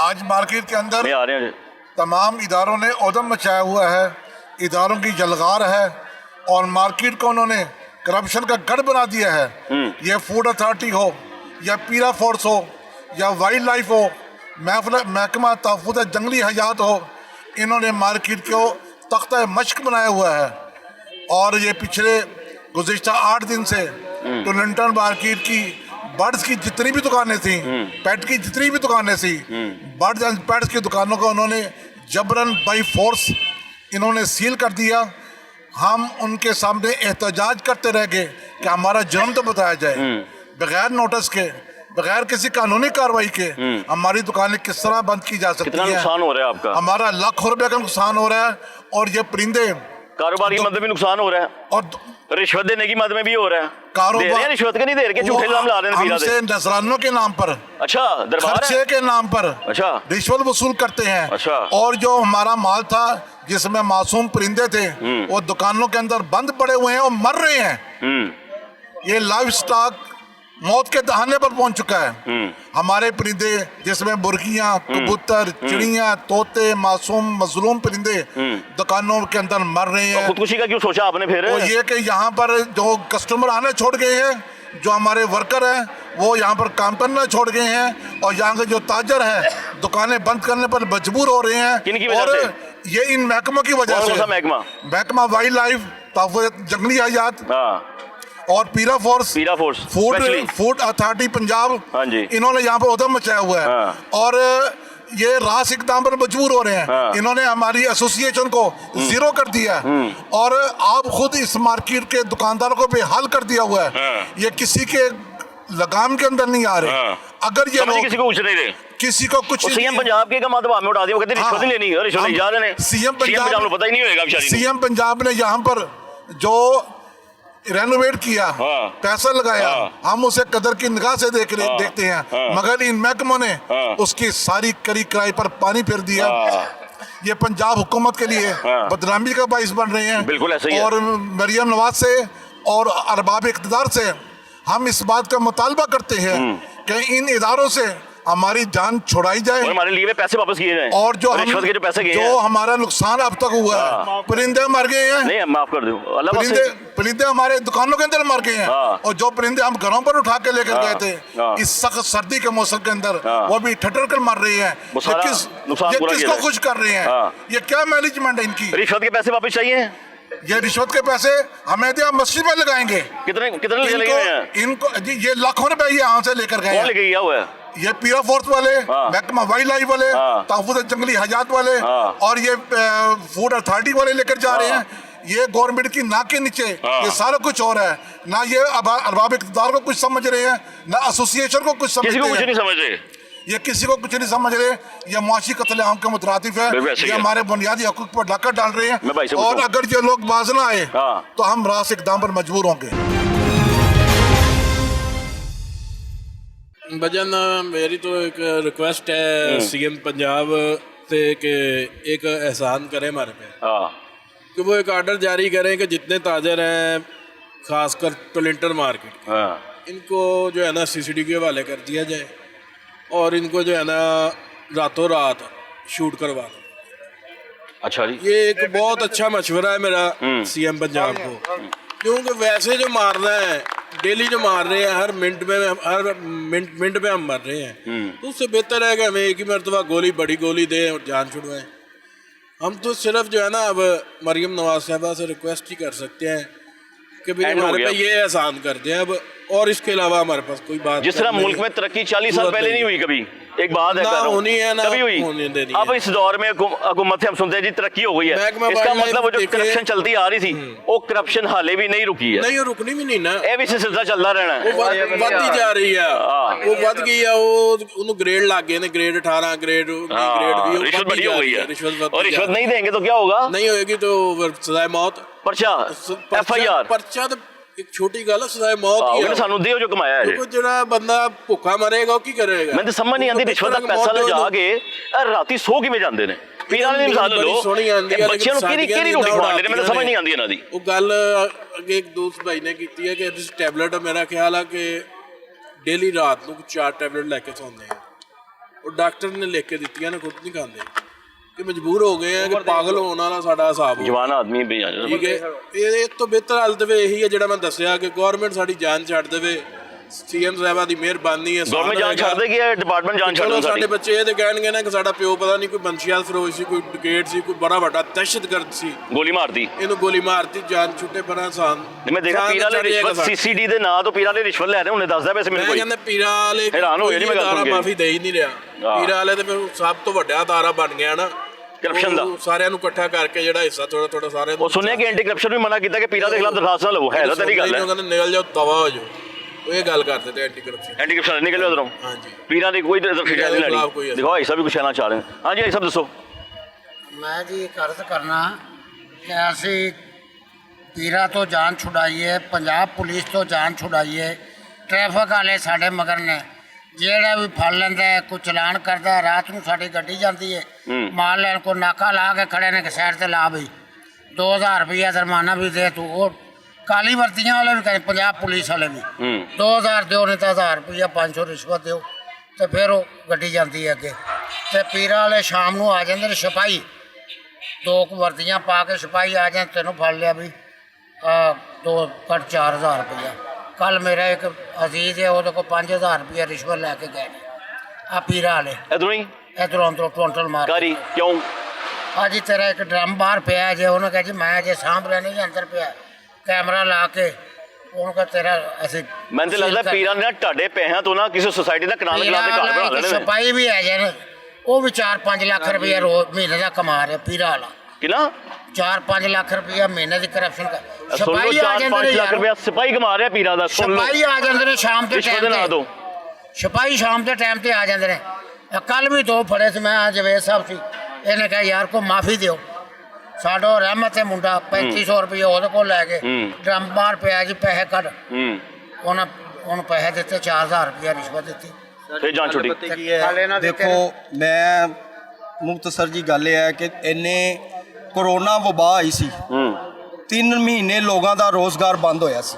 आज मार्केट के अंदर आ रहे हैं तमाम इदारों ने उधम मचाया हुआ है, इदारों की जलगार है और मार्केट को उन्होंने करप्शन का गढ़ बना दिया है। ये फूड अथॉरिटी हो या पीरा फोर्स हो या वाइल्ड लाइफ हो, महकमा तहफ़्फ़ुज़ जंगली हयात हो, इन्होंने मार्केट को तख्ता मश्क बनाया हुआ है। और ये पिछले गुज़िश्ता 8 दिन से टोरंटो मार्केट की बर्ड्स की जितनी भी दुकानें थी, पेट की जितनी भी दुकानें थी, बर्ड्स एंड पेट्स की दुकानों को उन्होंने जबरन बाई फोर्स इन्होंने सील कर दिया। हम उनके सामने एहतजाज करते रह गए कि हमारा जुर्म तो बताया जाए, बगैर नोटिस के, बगैर किसी कानूनी कार्रवाई के हमारी दुकानें किस तरह बंद की जा सकती है। कितना नुकसान हो रहा है आपका? हमारा लाखों रुपए का नुकसान हो रहा है। और ये परिंदे कारोबार की मद में भी नुकसान हो रहा है और रिश्वत देने की मद में भी हो रहा है। दे रहे हैं रिश्वत के नहीं दे रहे कि झूठे इल्जाम ला रहे हैं हमसे नजरानों के नाम पर, अच्छा दरबार खर्चे के नाम पर अच्छा रिश्वत वसूल करते हैं। अच्छा। और जो हमारा माल था जिसमें मासूम परिंदे थे वो दुकानों के अंदर बंद पड़े हुए हैं और मर रहे हैं। ये लाइव स्टॉक मौत के दहाने पर पहुंच चुका है। हमारे परिंदे जिसमें मुर्गियां, कबूतर, चिड़ियां, तोते, मासूम मजलूम परिंदे दुकानों के अंदर मर रहे हैं। खुदकुशी का क्यों सोचा आपने फिर? वो ये कि यहाँ पर जो कस्टमर आने छोड़ गए हैं, जो हमारे वर्कर हैं वो यहाँ पर काम करना छोड़ गए हैं और यहाँ के जो ताजर हैं दुकानें बंद करने पर मजबूर हो रहे हैं। किन की वजह और से? ये इन महकमों की वजह से। महकमा वाइल्ड लाइफ, तहफ़्फ़ुज़ जंगली हयात और पीरा फोर्स फूड अथॉरिटी पंजाब, हाँ जी, इन्होंने यहाँ पर उधम मचाया हुआ है। और ये रास इकदाम पर मजबूर हो रहे हैं। इन्होंने हमारी एसोसिएशन को जीरो कर दिया है और आप खुद इस मार्केट के दुकानदारों को बेहाल कर दिया हुआ है। ये किसी के लगाम के अंदर नहीं आ रहे। अगर ये किसी को पूछ नहीं रहे, किसी को कुछ सीएम पंजाब के का मातम में उठा दिया, वो कहते रिश्वत नहीं लेनी, रिश्वत नहीं जा रहे हैं। सीएम पंजाब को पता ही नहीं होगा। सीएम पंजाब ने यहाँ पर जो रेनोवेट किया, पैसा लगाया, हम उसे कदर की निगाह से देखते हैं, मगर इन महकमों ने उसकी सारी करी कराई पर पानी फेर दिया। ये पंजाब हुकूमत के लिए बदनामी का बाइस बन रहे हैं। बिल्कुल ऐसे ही है। और मरियम नवाज से और अरबाब इक़्तिदार से हम इस बात का मुतालबा करते हैं कि इन इदारों से हमारी जान छुड़ाई जाए और हमारे लिए पैसे वापस किए जाएं। और जो रिश्वत के जो पैसे गए जो हमारा नुकसान अब तक हुआ है, परिंदे मर गए हैं। नहीं, माफ कर दो, परिंदे हमारे दुकानों के अंदर मर गए हैं। और जो परिंदे हम घरों पर उठा के लेकर गए थे इस सख्त सर्दी के मौसम के अंदर, वो भी ठटर कर मर रहे हैं। ये किसको खुश कर रहे हैं? ये क्या मैनेजमेंट है इनकी? रिश्वत के पैसे वापस चाहिए। ये रिश्वत के पैसे हमें दिया मस्जिद में लगाएंगे। कितने इनको जी ये लाखों रुपए यहाँ से लेकर गए हैं। लेके गया हुआ है ये पीरा फोर्स वाले, महकमा वाइल्ड लाइफ वाले, तहफ़्फ़ुज़ जंगली हयात वाले और ये फूड अथॉरिटी वाले लेकर जा रहे हैं। ये गवर्नमेंट की नाक के नीचे ये सारा कुछ हो रहा है। ना ये अरबाब इक़्तिदार को कुछ समझ रहे हैं, ना एसोसिएशन को कुछ समझ रहे हैं। कुछ नहीं समझ रहे, ये किसी को कुछ नहीं समझ रहे। ये मुआशी कत्ल-ए-आम के मुतरादिफ है। ये हमारे बुनियादी हकूक़ पर डाका डाल रहे हैं। और अगर ये लोग बाज ना आए तो हम रास इक़दाम पर मजबूर होंगे। भजन मेरी तो एक रिक्वेस्ट है सीएम पंजाब से कि एक एहसान करें हमारे पे, कि वो एक ऑर्डर जारी करें कि जितने ताजर हैं खासकर टोरंटो मार्केट, इनको जो है ना सीसीडी के हवाले कर दिया जाए और इनको जो है ना रातों रात शूट करवा दो। अच्छा जी, ये एक बहुत अच्छा मशवरा है मेरा सीएम पंजाब को, क्योंकि वैसे जो मारना है डेली जो मार रहे हैं, हर मिनट में हम मर रहे हैं, तो उससे बेहतर है कि हमें एक ही मरतबा गोली, बड़ी गोली दें और जान छुड़वाएं। हम तो सिर्फ जो है ना अब मरियम नवाज साहबा से रिक्वेस्ट ही कर सकते हैं कि भाई हमारे पे ये एहसान कर दें अब, और इसके अलावा हमारे पास कोई बात। जिस तरह मुल्क में तरक्की 40 साल पहले नहीं हुई कभी, एक बात है होनी है ना कभी हुई। अब इस दौर में हुकूमत से हम सुनते हैं जी तरक्की हो गई है, इसका मतलब वो जो करप्शन चलती आ रही थी वो करप्शन हाले भी नहीं रुकी है। नहीं, रुकनी भी नहीं ना, ये भी सिलसिला चलता रहना है। वो बढ़ती जा रही है, वो बढ़ गई है। वो ग्रेड लग गए, ग्रेड 18 ग्रेड रिश्वत बड़ी हो गई है। और रिश्वत नहीं देंगे तो क्या होगा? नहीं होगी तो सजाए मौत, पर्चा, FIR, पर्चा तो ਇੱਕ ਛੋਟੀ ਗੱਲ ਸਜ਼ਾਏ ਮੌਤ ਹੀ ਹੈ। ਸਾਨੂੰ ਦਿਓ ਜੋ ਕਮਾਇਆ ਹੈ। ਕੋਈ ਜਿਹੜਾ ਬੰਦਾ ਭੁੱਖਾ ਮਰੇਗਾ ਉਹ ਕੀ ਕਰੇਗਾ? ਮੈਨੂੰ ਤਾਂ ਸਮਝ ਨਹੀਂ ਆਉਂਦੀ ਰਿਸ਼ਵਤ ਦਾ ਪੈਸਾ ਲਿਜਾ ਕੇ ਰਾਤੀ ਸੋ ਕਿਵੇਂ ਜਾਂਦੇ ਨੇ? ਪੀਰਾਂ ਦੀ ਮਿਸਾਲ ਲਓ, ਬੱਚਿਆਂ ਨੂੰ ਕਿਹੜੀ ਰੋਟੀ ਖਵਾਉਂਦੇ ਨੇ? ਮੈਨੂੰ ਸਮਝ ਨਹੀਂ ਆਉਂਦੀ ਇਹਨਾਂ ਦੀ। ਉਹ ਗੱਲ ਅੱਗੇ ਇੱਕ ਦੋਸਤ ਭਾਈ ਨੇ ਕੀਤੀ ਹੈ ਕਿ ਟੈਬਲੇਟ ਮੇਰਾ ਖਿਆਲ ਆ ਕਿ ਡੇਲੀ ਰਾਤ ਨੂੰ 4 ਟੈਬਲੇਟ ਲੈ ਕੇ ਸੌਂਦੇ ਆ। ਉਹ ਡਾਕਟਰ ਨੇ ਲਿਖ ਕੇ ਦਿੱਤੀਆਂ ਨੇ, ਖੁਦ ਨਹੀਂ ਖਾਂਦੇ ਕਿ ਮਜਬੂਰ ਹੋ ਗਏ ਆ ਕਿ ਪਾਗਲ ਹੋਣ ਵਾਲਾ ਸਾਡਾ ਹਿਸਾਬ ਹੋ। ਜਵਾਨ ਆਦਮੀ ਵੀ ਆ ਠੀਕ ਹੈ, ਇਹ ਤੋਂ ਬਿਹਤਰ ਹਾਲ ਤੇ ਇਹੀ ਹੈ ਜਿਹੜਾ ਮੈਂ ਦੱਸਿਆ ਕਿ ਗਵਰਨਮੈਂਟ ਸਾਡੀ ਜਾਨ ਛੱਡ ਦੇਵੇ। ਸੀਐਮ ਸਾਹਿਬਾਂ ਦੀ ਮਿਹਰਬਾਨੀ ਹੈ। ਗਵਰਨਮੈਂਟ ਜਾਨ ਛੱਡ ਦੇਗੀ, ਡਿਪਾਰਟਮੈਂਟ ਜਾਨ ਛੱਡ ਦੇਗੀ। ਸਾਡੇ ਬੱਚੇ ਇਹ ਤੇ ਕਹਿਣਗੇ ਨਾ ਕਿ ਸਾਡਾ ਪਿਓ ਪਤਾ ਨਹੀਂ ਕੋਈ ਬੰਸ਼ੀਆਤ ਫਰੋਜ਼ ਸੀ, ਕੋਈ ਡਿਕੇਟ ਸੀ, ਕੋਈ ਬੜਾ ਵੱਡਾ ਦਹਿਸ਼ਤਗਰਦ ਸੀ, ਗੋਲੀ ਮਾਰਦੀ, ਇਹਨੂੰ ਗੋਲੀ ਮਾਰਤੀ, ਜਾਨ ਛੁੱਟੇ ਪਰ ਇਨਸਾਨ। ਮੈਂ ਦੇਖਿਆ ਪੀਰਾਂ ਵਾਲੇ ਰਿਸ਼ਵਤ ਸੀਸੀਡੀ ਦੇ ਨਾਂ ਤੋਂ ਪੀਰਾਂ ਵਾਲੇ ਰਿਸ਼ਵਤ ਲੈ ਰਹੇ ਉਹਨੇ ਦੱਸਦਾ ਵੈਸੇ ਮੈਨੂੰ ਕੋਈ ਕਹਿੰਦੇ ਪੀਰਾਂ ਵਾਲੇ ਹੈਰਾਨ ਹੋ ਗਏ ਜੀ ਮੈਂ ਗੱਲ ਸੁਣ ਕੇ। ਮਾਫੀ ਦੇ ਹੀ ਨਹੀਂ ਰਿਹਾ। ਪੀਰਾਂ ਵਾਲੇ ਤੇ ਫਿਰ ਸਭ ਤੋਂ ਵੱਡਾ ਅਦਾਰਾ ਬਣ ਗਿਆ ਨਾ ਕਰਪਸ਼ਨ ਦਾ, ਸਾਰਿਆਂ ਨੂੰ ਇਕੱਠਾ ਕਰਕੇ ਜਿਹੜਾ ਹਿੱਸਾ ਥੋੜਾ ਥੋੜਾ ਸਾਰਿਆਂ ਉਹ ਸੁਣਿਆ ਕਿ ਐਂਟੀ ਕਰਪਸ਼ਨ ਵੀ ਮਨਾ ਕੀਤਾ ਕਿ ਪੀਰਾਂ ਦੇ ਖਿਲਾਫ ਦਰਖਾਸਤ ਨਾ ਲਵੋ। ਹੈ ਤਾਂ ਤੇਰੀ ਗੱਲ ਹੈ, ਕਹਿੰਦੇ ਨਿਕਲ ਜਾਓ ਤਵਾ ਹੋ ਜਾਓ। ਉਹ ਇਹ ਗੱਲ ਕਰਦੇ ਤੇ ਐਂਟੀ ਕਰਪਸ਼ਨ ਨਿਕਲ ਜਾਓ ਉਧਰੋਂ। ਹਾਂਜੀ, ਪੀਰਾਂ ਦੀ ਕੋਈ ਦਰਖਾਸਤ ਨਹੀਂ ਲੈਣੀ। ਦਿਖਾਓ ਇਹ ਸਭ ਵੀ ਕੁਛ ਕਹਿਣਾ ਚਾਹ ਰਹੇ ਨੇ। ਹਾਂਜੀ ਇਹ ਸਭ ਦੱਸੋ। ਮੈਂ ਜੀ ਇੱਕ ਅਰਜ਼ ਕਰਨਾ ਕਿ ਅਸੀਂ ਪੀਰਾਂ ਤੋਂ ਜਾਨ ਛੁਡਾਈਏ, ਪੰਜਾਬ ਪੁਲਿਸ ਤੋਂ ਜਾਨ ਛੁਡਾਈਏ। ਟ੍ਰੈਫਿਕ ਵਾਲੇ ਸਾਡੇ ਮਗਰ ਨੇ, ਜਿਹੜਾ ਵੀ ਫੜ ਲੈਂਦਾ ਹੈ, ਕੋਈ ਚਲਾਨ ਕਰਦਾ, ਰਾਤ ਨੂੰ ਸਾਡੀ ਗੱਡੀ ਜਾਂਦੀ ਹੈ, ਮਾਲ ਲੈਣ ਕੋ ਨਾਕਾ ਲਾ ਕੇ ਖੜੇ ਨੇ ਕਿ ਸਾਈਡ ਤੇ ਲਾ ਬਈ 2000 ਰੁਪਇਆ ਜੁਰਮਾਨਾ ਵੀ ਦੇ ਤੂੰ। ਉਹ ਕਾਲੀ ਵਰਦੀਆਂ ਵਾਲੇ ਵੀ ਕਹਿੰਦੇ, ਪੰਜਾਬ ਪੁਲਿਸ ਵਾਲੇ ਵੀ 2000 ਦਿਓ ਨਹੀਂ ਤਾਂ 1000 ਰੁਪਇਆ 500 ਰਿਸ਼ਵਤ ਦਿਓ, ਤੇ ਫਿਰ ਉਹ ਗੱਡੀ ਜਾਂਦੀ ਹੈ ਅੱਗੇ। ਤੇ ਪੀਰਾਂ ਵਾਲੇ ਸ਼ਾਮ ਨੂੰ ਆ ਜਾਂਦੇ ਨੇ, ਸਿਪਾਹੀ 2 ਵਰਦੀਆਂ ਪਾ ਕੇ ਸਿਪਾਹੀ ਆ ਜਾਂਦੇ, ਤੈਨੂੰ ਫੜ ਲਿਆ ਵੀ 4000 ਰੁਪਇਆ। ਕੱਲ ਮੇਰਾ ਇੱਕ ਅਜ਼ੀਜ਼ ਹੈ, ਉਹਦੇ ਕੋਲ 5000 ਰੁਪਇਆ ਰਿਸ਼ਵਤ ਲੈ ਕੇ ਗਏ ਆ ਪੀਰਾਂ ਵਾਲੇ। ਇੱਧਰੋਂ ਅੰਦਰੋਂ ਟੋਂਟਲ ਮਾਰ ਕਾਰੀ ਕਿਉਂ? ਅੱਜ ਤੇਰਾ ਇੱਕ ਡਰਮ ਬਾਹਰ ਪਿਆ ਜੇ, ਉਹਨੇ ਕਿਹਾ ਜੀ ਮੈਂ ਜੇ ਸਾਂਭ ਲੈਣੀ ਜੀ, ਅੰਦਰ ਪਿਆ ਕੈਮਰਾ ਲਾ ਕੇ ਉਹਨੂੰ ਕਹ ਤੇਰਾ ਅਸੀਂ। ਮੈਨੂੰ ਤਾਂ ਲੱਗਦਾ ਪੀਰਾਂ ਨੇ ਤੁਹਾਡੇ ਪੈਸਿਆਂ ਤੋਂ ਨਾ ਕਿਸੇ ਸੁਸਾਇਟੀ ਦਾ ਕਨਾਲ ਕਰਾ ਦੇ ਘਰ ਬਣਾ ਲੈਣੇ ਨੇ। ਸਿਪਾਹੀ ਵੀ ਹੈ ਜੇ, ਉਹ ਵੀ 4-5 ਲੱਖ ਰੁਪਇਆ ਰੋਜ਼ ਮਹੀਨੇ ਦਾ ਕਮਾ ਰਿਹਾ ਪੀਰਾਂ ਵਾਲਾ। ਕਿੰਨਾ? 4-5 ਲੱਖ ਰੁਪਇਆ ਮਹੀਨੇ ਦੀ ਕਰਪਸ਼ਨ ਕਰ। ਸਿਪਾਹੀ 4-5 ਲੱਖ ਰੁਪਇਆ ਸਿਪਾਹੀ ਕਮਾ ਰਿਹਾ ਪੀਰਾਂ ਦਾ। ਸਿਪਾਹੀ ਆ ਜਾਂਦੇ ਨੇ ਸ਼ਾਮ ਦੇ ਟਾਈਮ ਤੇ, ਸਿਪਾਹੀ ਸ਼ਾਮ ਦੇ ਟਾਈਮ ਤੇ ਆ ਜਾਂਦੇ ਨੇ। ਕੱਲ ਵੀ 2 ਫੜੇ ਸੀ ਮੈਂ, ਜਵੇਦ ਸਾਹਿਬ ਸੀ, ਇਹਨੇ ਕਿਹਾ ਯਾਰ ਕੋ ਮਾਫੀ ਦਿਓ। ਸਾਡਾ ਰਹਿਮਤ ਹੈ ਮੁੰਡਾ 3500 ਰੁਪਇਆ ਉਹਦੇ ਕੋਲ ਲੈ ਕੇ ਡਰਮ ਬਾਹਰ ਪਿਆ ਜੀ, ਪੈਸੇ ਕੱਢ। ਉਹਨੂੰ ਪੈਸੇ ਦਿੱਤੇ, 4000 ਰੁਪਇਆ ਰਿਸ਼ਵਤ ਦਿੱਤੀ, ਤੇ ਜਾਨ ਛੁੱਟੀ। ਦੇਖੋ ਮੈਂ ਮੁਖਤਸਰ ਜੀ ਗੱਲ ਇਹ ਹੈ ਕਿ ਇੰਨੇ ਕਰੋਨਾ ਵਬਾ ਆਈ ਸੀ, 3 ਮਹੀਨੇ ਲੋਕਾਂ ਦਾ ਰੋਜ਼ਗਾਰ ਬੰਦ ਹੋਇਆ ਸੀ।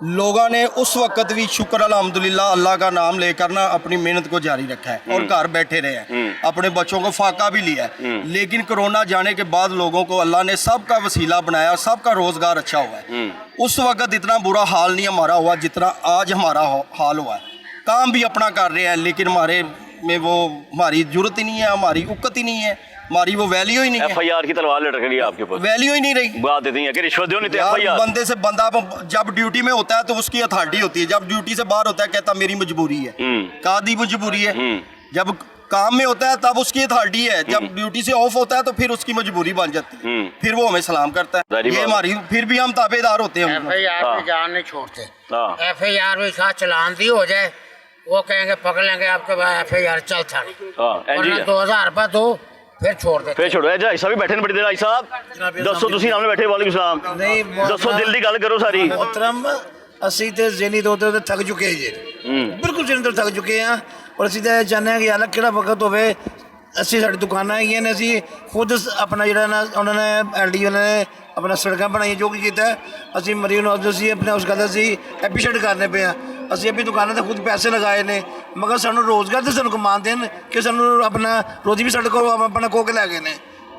लोगों ने उस वक्त भी शुक्र अल्हम्दुलिल्लाह अल्लाह का नाम लेकर ना अपनी मेहनत को जारी रखा है और घर बैठे रहे हैं, अपने बच्चों को फाका भी लिया है। लेकिन कोरोना जाने के बाद लोगों को अल्लाह ने सबका वसीला बनाया, सबका रोज़गार अच्छा हुआ है। उस वक्त इतना बुरा हाल नहीं हमारा हुआ जितना आज हमारा हाल हुआ है। काम भी अपना कर रहे हैं लेकिन हमारे में वो हमारी जरूरत ही नहीं है, हमारी उक्कत ही नहीं है, हमारी वो वैल्यू ही नहीं है। FIR की तलवार लटक रही है आपके ऊपर, वैल्यू ही नहीं रही। बात इतनी है कि रिश्वत दो नहीं तो FIR। बंदे से बंदा जब ड्यूटी में होता है तो उसकी अथॉरिटी होती है, जब ड्यूटी से बाहर होता है कहता मेरी मजबूरी है। कादी मजबूरी है। जब काम में होता है तब उसकी अथॉरिटी है, जब ड्यूटी से ऑफ होता है तो फिर उसकी मजबूरी बन जाती है, फिर वो हमें सलाम करता है। ये हमारी फिर भी हम ताबेदार होते हैं। FIR में जान नहीं छोड़ते। FIR में साथ चलान दी हो जाए, वो कहेंगे पकड़ लेंगे आपके पास FIR चल था, 2000 रुपये दो फिर छोड़ दे। फिर छोड़ो जी साहब भी बैठे ने बड़ी देर। आई साहब दसो तुसी सामने बैठे, वालेकुम सलाम। नहीं दसो दिल दी गल करो सारी। मोहतरम ਅਸੀਂ ਤੇ ਜ਼ਹਿਨੀ ਤੌਰ ਤੇ ਥੱਕ ਚੁੱਕੇ ਜੀ, ਬਿਲਕੁਲ ਜ਼ਹਿਨੀ ਤੌਰ ਥੱਕ ਚੁੱਕੇ ਹਾਂ। ਔਰ ਅਸੀਂ ਤਾਂ ਚਾਹੁੰਦੇ ਹਾਂ ਕਿ ਹਾਲਾਂਕਿ ਕਿਹੜਾ ਵਕਤ ਹੋਵੇ, ਅਸੀਂ ਸਾਡੀ ਦੁਕਾਨਾਂ ਹੈਗੀਆਂ ਨੇ, ਅਸੀਂ ਖੁਦ ਆਪਣਾ ਜਿਹੜਾ ਨਾ ਉਹਨਾਂ ਨੇ LD ਵਾਲਿਆਂ ਨੇ ਆਪਣਾ ਸੜਕਾਂ ਬਣਾਈਆਂ, ਜੋ ਕੁਝ ਕੀਤਾ ਅਸੀਂ ਮਰੀਜ਼ ਨੂੰ ਅਸੀਂ ਆਪਣੇ ਉਸ ਗੱਲ ਦਾ ਅਸੀਂ ਐਪਰੀਸ਼ੀਏਟ ਕਰਨੇ ਪਏ ਹਾਂ। ਅਸੀਂ ਆਪਣੀ ਦੁਕਾਨਾਂ 'ਤੇ ਖੁਦ ਪੈਸੇ ਲਗਾਏ ਨੇ, ਮਗਰ ਸਾਨੂੰ ਰੋਜ਼ਗਾਰ ਤਾਂ ਸਾਨੂੰ ਕਮਾਉਣ ਦੇਣ ਕਿ ਸਾਨੂੰ ਆਪਣਾ ਰੋਜ਼ੀ ਵੀ ਸਾਡੇ ਕੋਲ ਆਪਣਾ ਖੋ ਕੇ ਲੈ ਗਏ ਨੇ।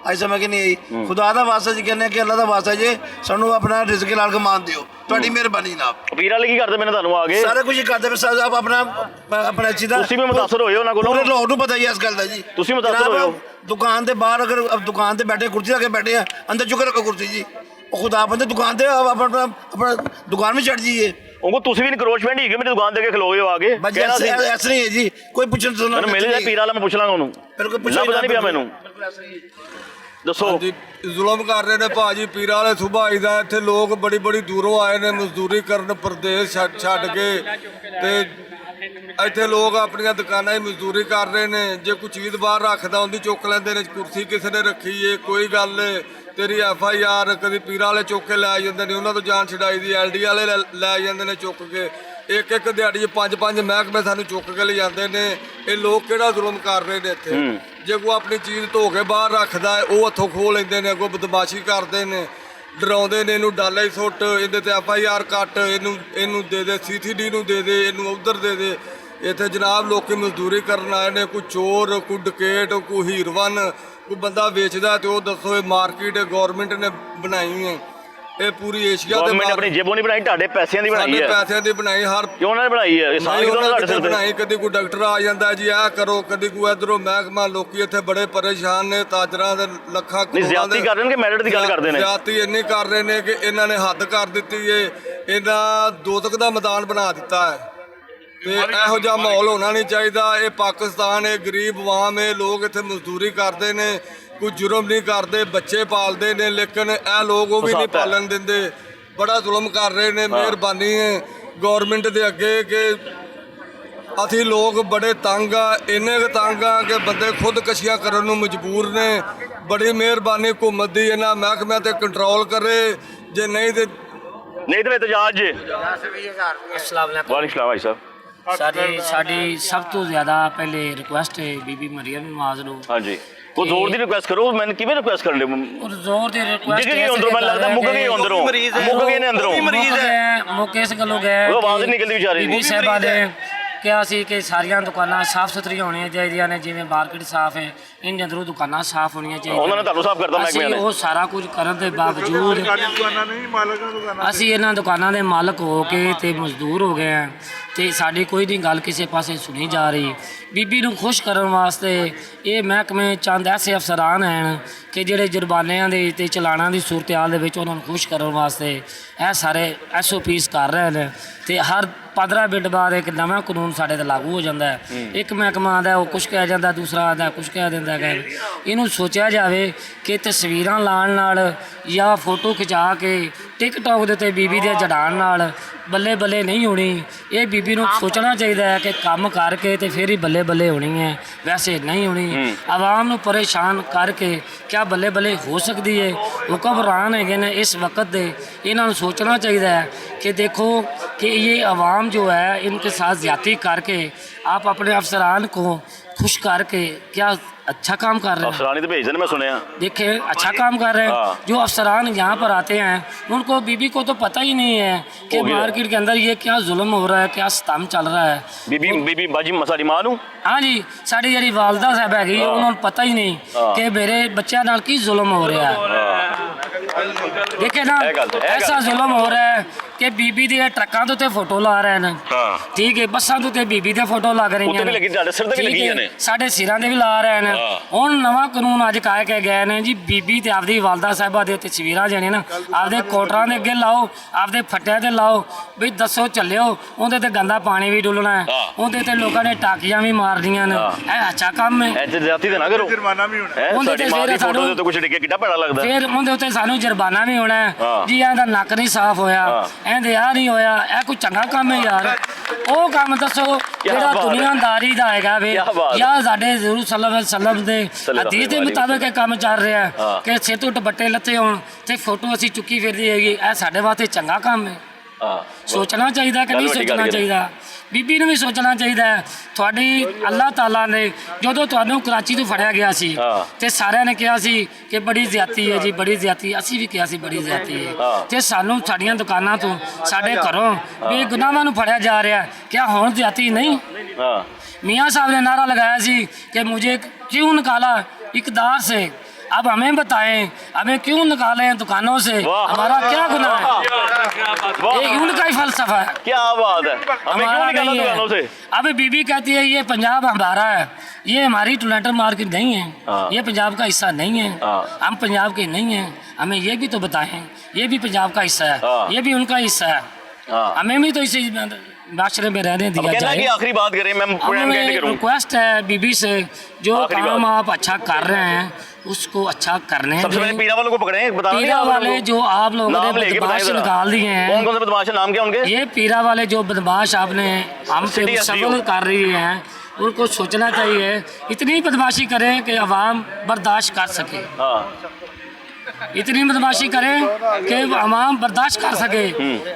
ਅੱਜ ਸਮਝ ਕੇ ਨਹੀਂ ਆਈ। ਖੁਦਾ ਦਾ ਵਾਸਤਾ ਜੀ ਕਹਿੰਦੇ ਕਿ ਅੱਲਾ ਦਾ ਵਾਸਤਾ ਜੇ ਸਾਨੂੰ ਆਪਣਾ ਰਿਜ਼ਕ ਨਾਲ ਕਮਾਉਣ ਦਿਓ, ਤੁਹਾਡੀ ਮਿਹਰਬਾਨੀ ਜਨਾਬ। ਪੀਰ ਵਾਲੇ ਕੀ ਕਰਦੇ ਮੈਨੂੰ ਤੁਹਾਨੂੰ ਆ ਗਏ ਸਾਰਾ ਕੁਝ ਕਰਦੇ ਪਏ ਸਾਹਿਬ, ਆਪਣਾ ਚੀਜ਼ ਦਾ ਤੁਸੀਂ ਵੀ ਮੁਤਾਸਰ ਹੋਏ ਹੋ ਉਹਨਾਂ ਕੋਲੋਂ, ਪੂਰੇ ਲੋਕ ਨੂੰ ਪਤਾ ਹੀ ਇਸ ਗੱਲ ਦਾ ਜੀ। ਤੁਸੀਂ ਮੁਤਾਸਰ ਹੋਏ ਹੋ। ਦੁਕਾਨ ਦੇ ਬਾਹਰ ਅਗਰ ਦੁਕਾਨ ਤੇ ਬੈਠੇ ਕੁਰਸੀ ਲਾ ਕੇ ਬੈਠੇ ਆ, ਅੰਦਰ ਚੁੱਕ ਰੱਖੋ ਕੁਰਸੀ ਜੀ, ਉਹ ਖੁਦਾ ਬੰਦੇ ਦੁਕਾਨ ਤੇ ਆਪਣਾ ਦੁਕਾਨ ਵਿੱਚ ਚੜ ਜਾਈਏ। ਉਹ ਤੁਸੀਂ ਵੀ ਇਨਕਰੋਚਮੈਂਟ ਹੀ ਕਿ ਮੇਰੀ ਦੁਕਾਨ ਦੇ ਕੇ ਖਲੋਏ ਹੋ ਆ ਕੇ। ਐਸਾ ਨਹੀਂ ਹੈ ਜੀ, ਕੋਈ ਪੁੱਛਣ ਤੋਂ ਮੈਨੂੰ ਮਿਲ ਜਾਏ ਪੀਰ ਵਾਲਾ, ਮੈਂ ਪੁੱਛ ਲਾਂਗਾ ਉਹਨੂੰ, ਲੱਭਦਾ ਨਹੀਂ ਪਿਆ ਮੈਨੂੰ। ਦੱਸੋ ਜੀ ਜ਼ੁਲਮ ਕਰ ਰਹੇ ਨੇ ਭਾਜੀ ਪੀਰਾਂ ਵਾਲੇ ਸੁਭਾ ਆਈਦਾ। ਇੱਥੇ ਲੋਕ ਬੜੀ ਬੜੀ ਦੂਰੋਂ ਆਏ ਨੇ ਮਜ਼ਦੂਰੀ ਕਰਨ, ਪ੍ਰਦੇਸ਼ ਛੱਡ ਕੇ, ਤੇ ਇੱਥੇ ਲੋਕ ਆਪਣੀਆਂ ਦੁਕਾਨਾਂ 'ਚ ਮਜ਼ਦੂਰੀ ਕਰ ਰਹੇ ਨੇ। ਜੇ ਕੋਈ ਚੀਜ਼ ਬਾਹਰ ਰੱਖਦਾ ਉਹਦੀ ਚੁੱਕ ਲੈਂਦੇ ਨੇ, ਕੁਰਸੀ ਕਿਸੇ ਨੇ ਰੱਖੀ ਏ ਕੋਈ ਗੱਲ, ਤੇਰੀ FIR ਕਦੀ ਪੀਰਾਂ ਵਾਲੇ ਚੁੱਕ ਕੇ ਲੈ ਜਾਂਦੇ ਨੇ, ਉਹਨਾਂ ਤੋਂ ਜਾਨ ਛਡਾਈ ਦੀ, LD ਵਾਲੇ ਲੈ ਜਾਂਦੇ ਨੇ ਚੁੱਕ ਕੇ, ਇੱਕ ਦਿਹਾੜੀ 5 ਮਹਿਕਮੇ ਸਾਨੂੰ ਚੁੱਕ ਕੇ ਲੈ ਜਾਂਦੇ ਨੇ। ਇਹ ਲੋਕ ਕਿਹੜਾ ਜ਼ੁਲਮ ਕਰ ਰਹੇ ਨੇ ਇੱਥੇ? ਜੇ ਕੋਈ ਆਪਣੀ ਚੀਜ਼ ਧੋ ਕੇ ਬਾਹਰ ਰੱਖਦਾ ਹੈ ਉਹ ਹੱਥੋਂ ਖੋਹ ਲੈਂਦੇ ਨੇ, ਅੱਗੋਂ ਬਦਮਾਸ਼ੀ ਕਰਦੇ ਨੇ, ਡਰਾਉਂਦੇ ਨੇ, ਇਹਨੂੰ ਡਾਲਾ ਹੀ ਸੁੱਟ, ਇਹਦੇ ਤੇ FIR ਕੱਟ, ਇਹਨੂੰ ਦੇ ਦੇ, CCD ਨੂੰ ਦੇ ਦੇ, ਇਹਨੂੰ ਉਧਰ ਦੇ ਦੇ। ਇੱਥੇ ਜਨਾਬ ਲੋਕੀ ਮਜ਼ਦੂਰੀ ਕਰਨ ਆਏ ਨੇ, ਕੋਈ ਚੋਰ, ਕੋਈ ਡਕੈਤ, ਕੋਈ ਹੀਰਵਨ, ਕੋਈ ਬੰਦਾ ਵੇਚਦਾ, ਤੇ ਉਹ ਦੱਸੋ ਇਹ ਮਾਰਕੀਟ ਗਵਰਨਮੈਂਟ ਨੇ ਬਣਾਈ ਹੈ, ਇਹ ਪੂਰੀ ਏਸ਼ੀਆ ਦੇ ਗਵਰਨਮੈਂਟ ਆਪਣੀ ਜੇਬੋਂ ਨਹੀਂ ਬਣਾਈ, ਤੁਹਾਡੇ ਪੈਸਿਆਂ ਦੀ ਬਣਾਈ ਹੈ। ਸਾਡੇ ਪੈਸਿਆਂ ਦੀ ਬਣਾਈ, ਹਰ ਕਿਉਂ ਉਹਨਾਂ ਨੇ ਬਣਾਈ ਹੈ? ਇਹ ਸਾਰੀ ਕਿਉਂ ਤੁਹਾਡੇ ਸਿਰ ਤੇ ਬਣਾਈ? ਕਦੀ ਕੋਈ ਡਾਕਟਰ ਆ ਜਾਂਦਾ ਜੀ ਆਹ ਕਰੋ, ਕਦੀ ਕੋਈ ਇਧਰੋਂ ਮਹਿਕਮਾ, ਲੋਕੀ ਇੱਥੇ ਬੜੇ ਪਰੇਸ਼ਾਨ ਨੇ, ਤਾਜਰਾਂ ਦੇ ਲੱਖਾਂ ਨਹੀਂ ਜ਼ਿਆਦਤੀ ਕਰ ਰਹੇ ਨੇ ਕਿ ਮੈਰਿਟ ਦੀ ਗੱਲ ਕਰਦੇ ਨੇ? ਜ਼ਿਆਦਤੀ ਇੰਨੀ ਕਰ ਰਹੇ ਨੇ ਕਿ ਇਹਨਾਂ ਨੇ ਹੱਦ ਕਰ ਦਿੱਤੀ ਏ, ਇਹਨਾਂ ਦੋਜ਼ਖ ਦਾ ਮੈਦਾਨ ਬਣਾ ਦਿੱਤਾ ਹੈ। ਤੇ ਇਹੋ ਜਿਹਾ ਮਾਹੌਲ ਹੋਣਾ ਨਹੀਂ ਚਾਹੀਦਾ। ਇਹ ਪਾਕਿਸਤਾਨ, ਇਹ ਗਰੀਬ ਆਵਾਮ, ਇਹ ਲੋਕ ਇੱਥੇ ਮਜ਼ਦੂਰੀ ਕਰਦੇ ਨੇ, ਕੋਈ ਜੁਰਮ ਨਹੀਂ ਕਰਦੇ, ਬੱਚੇ ਪਾਲਦੇ ਨੇ, ਲੇਕਿਨ ਇਹ ਲੋਕ ਉਹ ਵੀ ਨਹੀਂ ਪਾਲਣ ਦਿੰਦੇ, ਬੜਾ ਜ਼ੁਲਮ ਕਰ ਰਹੇ ਨੇ। ਮਿਹਰਬਾਨੀ ਹੈ ਗਵਰਨਮੈਂਟ ਦੇ ਅੱਗੇ ਕਿ ਅਸੀਂ ਲੋਕ ਬੜੇ ਤੰਗ ਆ, ਇੰਨੇ ਕੁ ਤੰਗ ਆ ਕਿ ਬੰਦੇ ਖੁਦਕਸ਼ੀਆਂ ਕਰਨ ਨੂੰ ਮਜਬੂਰ ਨੇ। ਬੜੀ ਮਿਹਰਬਾਨੀ ਹੁਕੂਮਤ ਦੀ ਇਹਨਾਂ ਮਹਿਕਮਿਆਂ ਤੇ ਕੰਟਰੋਲ ਕਰੇ, ਜੇ ਨਹੀਂ ਤੇ ਇਤਜਾਜ ਜੇ। अस्सलाम वालेकुम। ਵਾਲੇकुम ਭਾਈ ਸਾਹਿਬ। ਸਾਡੀ ਸਭ ਤੋਂ ਜ਼ਿਆਦਾ ਪਹਿਲੇ ਰਿਕੁਐਸਟ ਹੈ ਬੀਬੀ ਮਰੀਮ ਨਵਾਜ਼ ਨੂੰ। ਹਾਂਜੀ, ਕੋਈ ਜ਼ੋਰ ਦੀ ਰਿਕੁਐਸਟ ਕਰੋ। ਮੈਂ ਕਿਵੇਂ ਰਿਕੁਐਸਟ ਕਰ ਲਿਆ? ਔਰ ਜ਼ੋਰ ਦੀ ਰਿਕੁਐਸਟ ਜਿੱਗੇ ਅੰਦਰੋਂ ਮੈਨੂੰ ਲੱਗਦਾ ਮੁੱਕ ਗਏ ਅੰਦਰੋਂ, ਮੁੱਕ ਗਏ ਨੇ ਅੰਦਰੋਂ, ਮੁੱਕ ਇਸ ਗੱਲੋਂ ਗਏ, ਉਹ ਆਵਾਜ਼ ਨਹੀਂ ਨਿਕਲਦੀ ਵਿਚਾਰੀ ਦੀ। ਬੀਬੀ ਸਾਹਿਬਾ ਨੇ ਕਿਹਾ ਸੀ ਕਿ ਸਾਰੀਆਂ ਦੁਕਾਨਾਂ ਸਾਫ਼ ਸੁਥਰੀਆਂ ਹੋਣੀਆਂ ਚਾਹੀਦੀਆਂ ਨੇ, ਜਿਵੇਂ ਮਾਰਕੀਟ ਸਾਫ਼ ਹੈ ਇੰਜ ਅੰਦਰੋਂ ਦੁਕਾਨਾਂ ਸਾਫ਼ ਹੋਣੀਆਂ ਚਾਹੀਦੀਆਂ। ਉਹਨਾਂ ਨੇ ਤੁਹਾਨੂੰ ਸਾਫ਼ ਕਰਤਾ ਮਹਿਕਮੇ ਨੇ। ਉਹ ਸਾਰਾ ਕੁਝ ਕਰਨ ਦੇ ਬਾਵਜੂਦ ਅਸੀਂ ਇਹਨਾਂ ਦੁਕਾਨਾਂ ਦੇ ਮਾਲਕ ਹੋ ਕੇ ਤੇ ਮਜ਼ਦੂਰ ਹੋ ਗਏ ਹਾਂ, ਤੇ ਸਾਡੀ ਕੋਈ ਨਹੀਂ ਗੱਲ ਕਿਸੇ ਪਾਸੇ ਸੁਣੀ ਜਾ ਰਹੀ। ਬੀਬੀ ਨੂੰ ਖੁਸ਼ ਕਰਨ ਵਾਸਤੇ ਇਹ ਮਹਿਕਮੇ ਚੰਦ ਐਸੇ ਅਫਸਰਾਨ ਹਨ ਕਿ ਜਿਹੜੇ ਜੁਰਮਾਨਿਆਂ ਦੇ ਤੇ ਚਲਾਣਾਂ ਦੀ ਸੂਰਤ-ਹਾਲ ਦੇ ਵਿੱਚ ਉਹਨਾਂ ਨੂੰ ਖੁਸ਼ ਕਰਨ ਵਾਸਤੇ ਇਹ ਸਾਰੇ SOPs ਕਰ ਰਹੇ ਨੇ। ਤੇ ਹਰ 15 ਮਿੰਟ ਬਾਅਦ ਇੱਕ ਨਵਾਂ ਕਾਨੂੰਨ ਸਾਡੇ ਤੇ ਲਾਗੂ ਹੋ ਜਾਂਦਾ ਹੈ। ਇੱਕ ਮਹਿਕਮਾ ਆਉਂਦਾ ਉਹ ਕੁਛ ਕਹਿ ਜਾਂਦਾ, ਦੂਸਰਾ ਆਉਂਦਾ ਕੁਛ ਕਹਿ ਦਿੰਦਾ ਹੈ। ਇਹਨੂੰ ਸੋਚਿਆ ਜਾਵੇ ਕਿ ਤਸਵੀਰਾਂ ਲਾਉਣ ਨਾਲ ਜਾਂ ਫੋਟੋ ਖਿਚਾ ਕੇ ਟਿਕਟੌਕ ਦੇ ਉੱਤੇ ਬੀਬੀ ਦੇ ਜੜਾਉਣ ਨਾਲ ਬੱਲੇ ਬੱਲੇ ਨਹੀਂ ਹੋਣੀ। ਇਹ ਬੀਬੀ ਨੂੰ ਸੋਚਣਾ ਚਾਹੀਦਾ ਹੈ ਕਿ ਕੰਮ ਕਰਕੇ ਤੇ ਫਿਰ ਹੀ ਬੱਲੇ ਬੱਲੇ ਹੋਣੀ ਹੈ, ਵੈਸੇ ਨਹੀਂ ਹੋਣੀ। ਆਵਾਮ ਨੂੰ ਪਰੇਸ਼ਾਨ ਕਰਕੇ ਕਿਆ ਬੱਲੇ ਬੱਲੇ ਹੋ ਸਕਦੀ ਹੈ? ਹੁਕਮਰਾਨ ਹੈਗੇ ਨੇ ਇਸ ਵਕਤ ਦੇ, ਇਹਨਾਂ ਨੂੰ सोचना चाहिए कि देखो कि ये आवाम जो है इनके साथ ज्यादती करके आप अपने अफसरान को खुश करके क्या अच्छा काम कर रहे हैं। अफसरानी तो भेज देना, मैं सुने। देखिए अच्छा काम कर रहे हैं। जो अफसरान यहाँ पर आते हैं उनको बीबी को तो पता ही नहीं है कि मार्केट के अंदर ये क्या जुल्म हो रहा है, क्या सितम चल रहा है। बीबी बाजी साड़ी मां नूं, हाँ जी, साड़ी जी वालदा साहब हैगी, उन्होंने पता ही नहीं कि मेरे बच्चों नाल की जुल्म हो रहा है। देखे ना ऐसा जुल्म हो रहा है कि बीबी दे ट्रकों के उत्ते फोटो ला रहे हैं। ठीक है, बसां दे उत्ते बीबी दे फोटो लग रही हैं, साडे सिरां दे भी ला रहे हैं। हुण नवां कानून अज कह के गए ने जी, बीबी ते आपदी वालदा साहिबा दे तस्वीरां जेने ना आपदे कोटरां दे अगे लाओ, आपदे फट्टियां ते लाओ, भी दसो चलियो उहदे ते गंदा पानी भी डुलना है, उहदे ते लोकां ने टाकियां भी मारनियां ने। ऐ अच्छा काम है, ऐसे ज्यादती ते ना करो, जुर्माना भी होना है। साडी मां दी फोटो दे तो कुछ डिगे किड्डा भड़ा लगदा, फिर उहदे उत्ते सानू जुर्माना भी होना है जी। ਇਹਦਾ ਨੱਕ ਨਹੀਂ ਸਾਫ਼ ਹੋਇਆ, ਇਹਦੇ ਆ ਨਹੀਂ ਹੋਇਆ, ਇਹ ਕੋਈ ਚੰਗਾ ਕੰਮ ਹੈ ਯਾਰ? ਉਹ ਕੰਮ ਦੱਸੋ ਜਿਹੜਾ ਦੁਨੀਆਦਾਰੀ ਦਾ ਹੈਗਾ ਵੇ, ਜਾਂ ਸਾਡੇ ਜ਼ਰੂਰ ਸੱਲੱਲਾਹੁ ਅਲੈਹਿ ਵਸੱਲਮ ਦੇ ਹਦੀਸ ਦੇ ਮੁਤਾਬਕ ਇਹ ਕੰਮ ਚੱਲ ਰਿਹਾ ਕਿ ਸਿਰ ਤੋਂ ਦੁਪੱਟੇ ਲੱਥੇ ਹੋਣ ਤੇ ਫੋਟੋ ਅਸੀਂ ਚੁੱਕੀ ਫਿਰਦੀ ਹੈਗੀ, ਇਹ ਸਾਡੇ ਵਾਸਤੇ ਚੰਗਾ ਕੰਮ ਹੈ। सोचना चाहिए कि नहीं सोचना चाहिए? बीबी ने भी सोचना चाहिए। थोड़ी अल्लाह ताला ने जो तुहानू कराची तो फड़िया गया सी ते सारिਆਂ ने कहा सी कि बड़ी ज्यादती है जी, बड़ी ज्यादती, असी भी कहा सी बड़ी ज्यादती है ते सानू साड़ियां दुकानां तो साडे घरों बेगुनाहां नू फड़िया जा रहा, क्या हुण ज्यादती नहीं? मियाँ साहब ने नारा लगाया सी कि मुझे क्यों निकाला इकदार से, अब हमें बताएं हमें क्यों निकाले हैं दुकानों से, हमारा क्या गुनाह है? ये उनका ही फलसफा है। क्या बात है, हमें क्यों निकाला दुकानों से? अब बीबी कहती है ये पंजाब हमारा है, ये हमारी टोरंटो मार्केट नहीं है, ये पंजाब का हिस्सा नहीं है, हम पंजाब के नहीं हैं, हमें ये भी तो बताएं, ये भी पंजाब का हिस्सा है, ये भी उनका हिस्सा है, हमें भी तो इसी माशरे में रहने दिया जाए। आखिरी बात करें, मैं रिक्वेस्ट है बीबी से, जो काम आप अच्छा कर रहे हैं उसको अच्छा करने। सबसे पहले पीरा वालों को पकड़े, पीरा वाले जो आप लोगों ने बदमाश निकाल दिए हैं, कौन कौन से बदमाश, नाम क्या उनके? ये पीरा वाले जो बदमाश आपने हम पे मुस्तकिल कर रही हैं, उनको सोचना चाहिए इतनी बदमाशी करें कि अवाम बर्दाश्त कर सके। इतनी बदमाशी करें कि आवाम बर्दाश्त कर सके।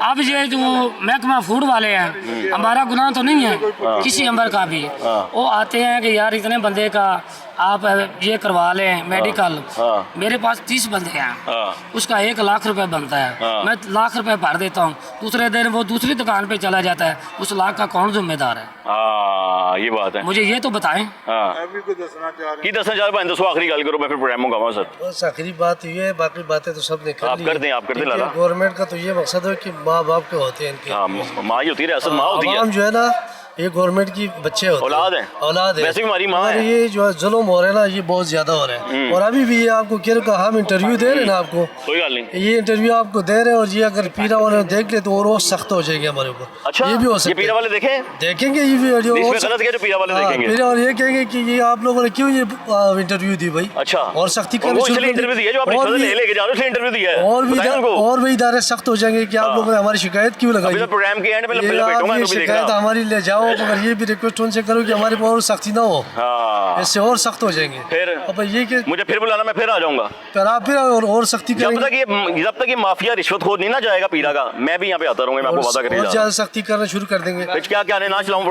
अब ये जो महकमा फूड वाले हैं, हमारा गुनाह तो नहीं है किसी अंबर का भी, वो आते हैं कि यार इतने बंदे का आप ये करवा लें मेडिकल। मेरे पास 30 बंदे हैं, उसका 1 लाख रुपए बनता है, मैं लाख रुपए भर देता हूँ, दूसरे दिन वो दूसरी दुकान पे चला जाता है, उस लाख का कौन जिम्मेदार है? ये बात है, मुझे ये तो बताएं। की दसना चाह रहे दसो आखिरी गल करो, मैं फिर प्रोग्राम गावा सर। बस आखिरी बात ये है, बाकी बातें तो सब निकल आप कर दें लाला। गवर्नमेंट का तो ये मकसद है कि माँ बाप के होते हैं इनके, माँ ही होती है, असल माँ होती है, जो है ना ये गवर्नमेंट की बच्चे होते हैं, औलाद है, वैसे भी हमारी माँ है। ये जो जुल्म हो रहा है ना ये बहुत ज्यादा हो रहा है। और अभी भी ये आपको क्या हम इंटरव्यू दे रहे हैं ना आपको, कोई गल नहीं, ये इंटरव्यू आपको दे रहे हैं, और ये अगर पीरा वाले देख ले तो और वो सख्त हो जाएंगे हमारे ऊपर। अच्छा, ये भी हो सकता है, पीरा वाले देखेंगे ये वीडियो, पीरा वाले देखेंगे और ये कहेंगे कि ये आप लोगों ने क्यों ये इंटरव्यू दी भाई। अच्छा, और सख्ती करनी इंटरव्यू दिया, जो आप लेके जा रहे हो इंटरव्यू दिया है, और भी इदारे सख्त हो जाएंगे कि आप लोगों ने हमारी शिकायत क्यों लगाई। प्रोग्राम के एंड में शिकायत हमारी ले जाओ, मगर ये भी रिक्वेस्ट उनसे करो कि हमारे पर और सख्ती ना हो, इससे और सख्त हो जाएंगे। फिर अब ये कि मुझे फिर बुलाना, मैं फिर आ जाऊंगा, फिर आप फिर और सख्ती करेंगे। जब तक ये माफिया रिश्वतखोर नहीं ना जाएगा पीरा का, मैं भी यहाँ पे आता रहूंगा, मैं आपको वादा करके और ज्यादा सख्ती करना शुरू कर देंगे। क्या ना चलाऊं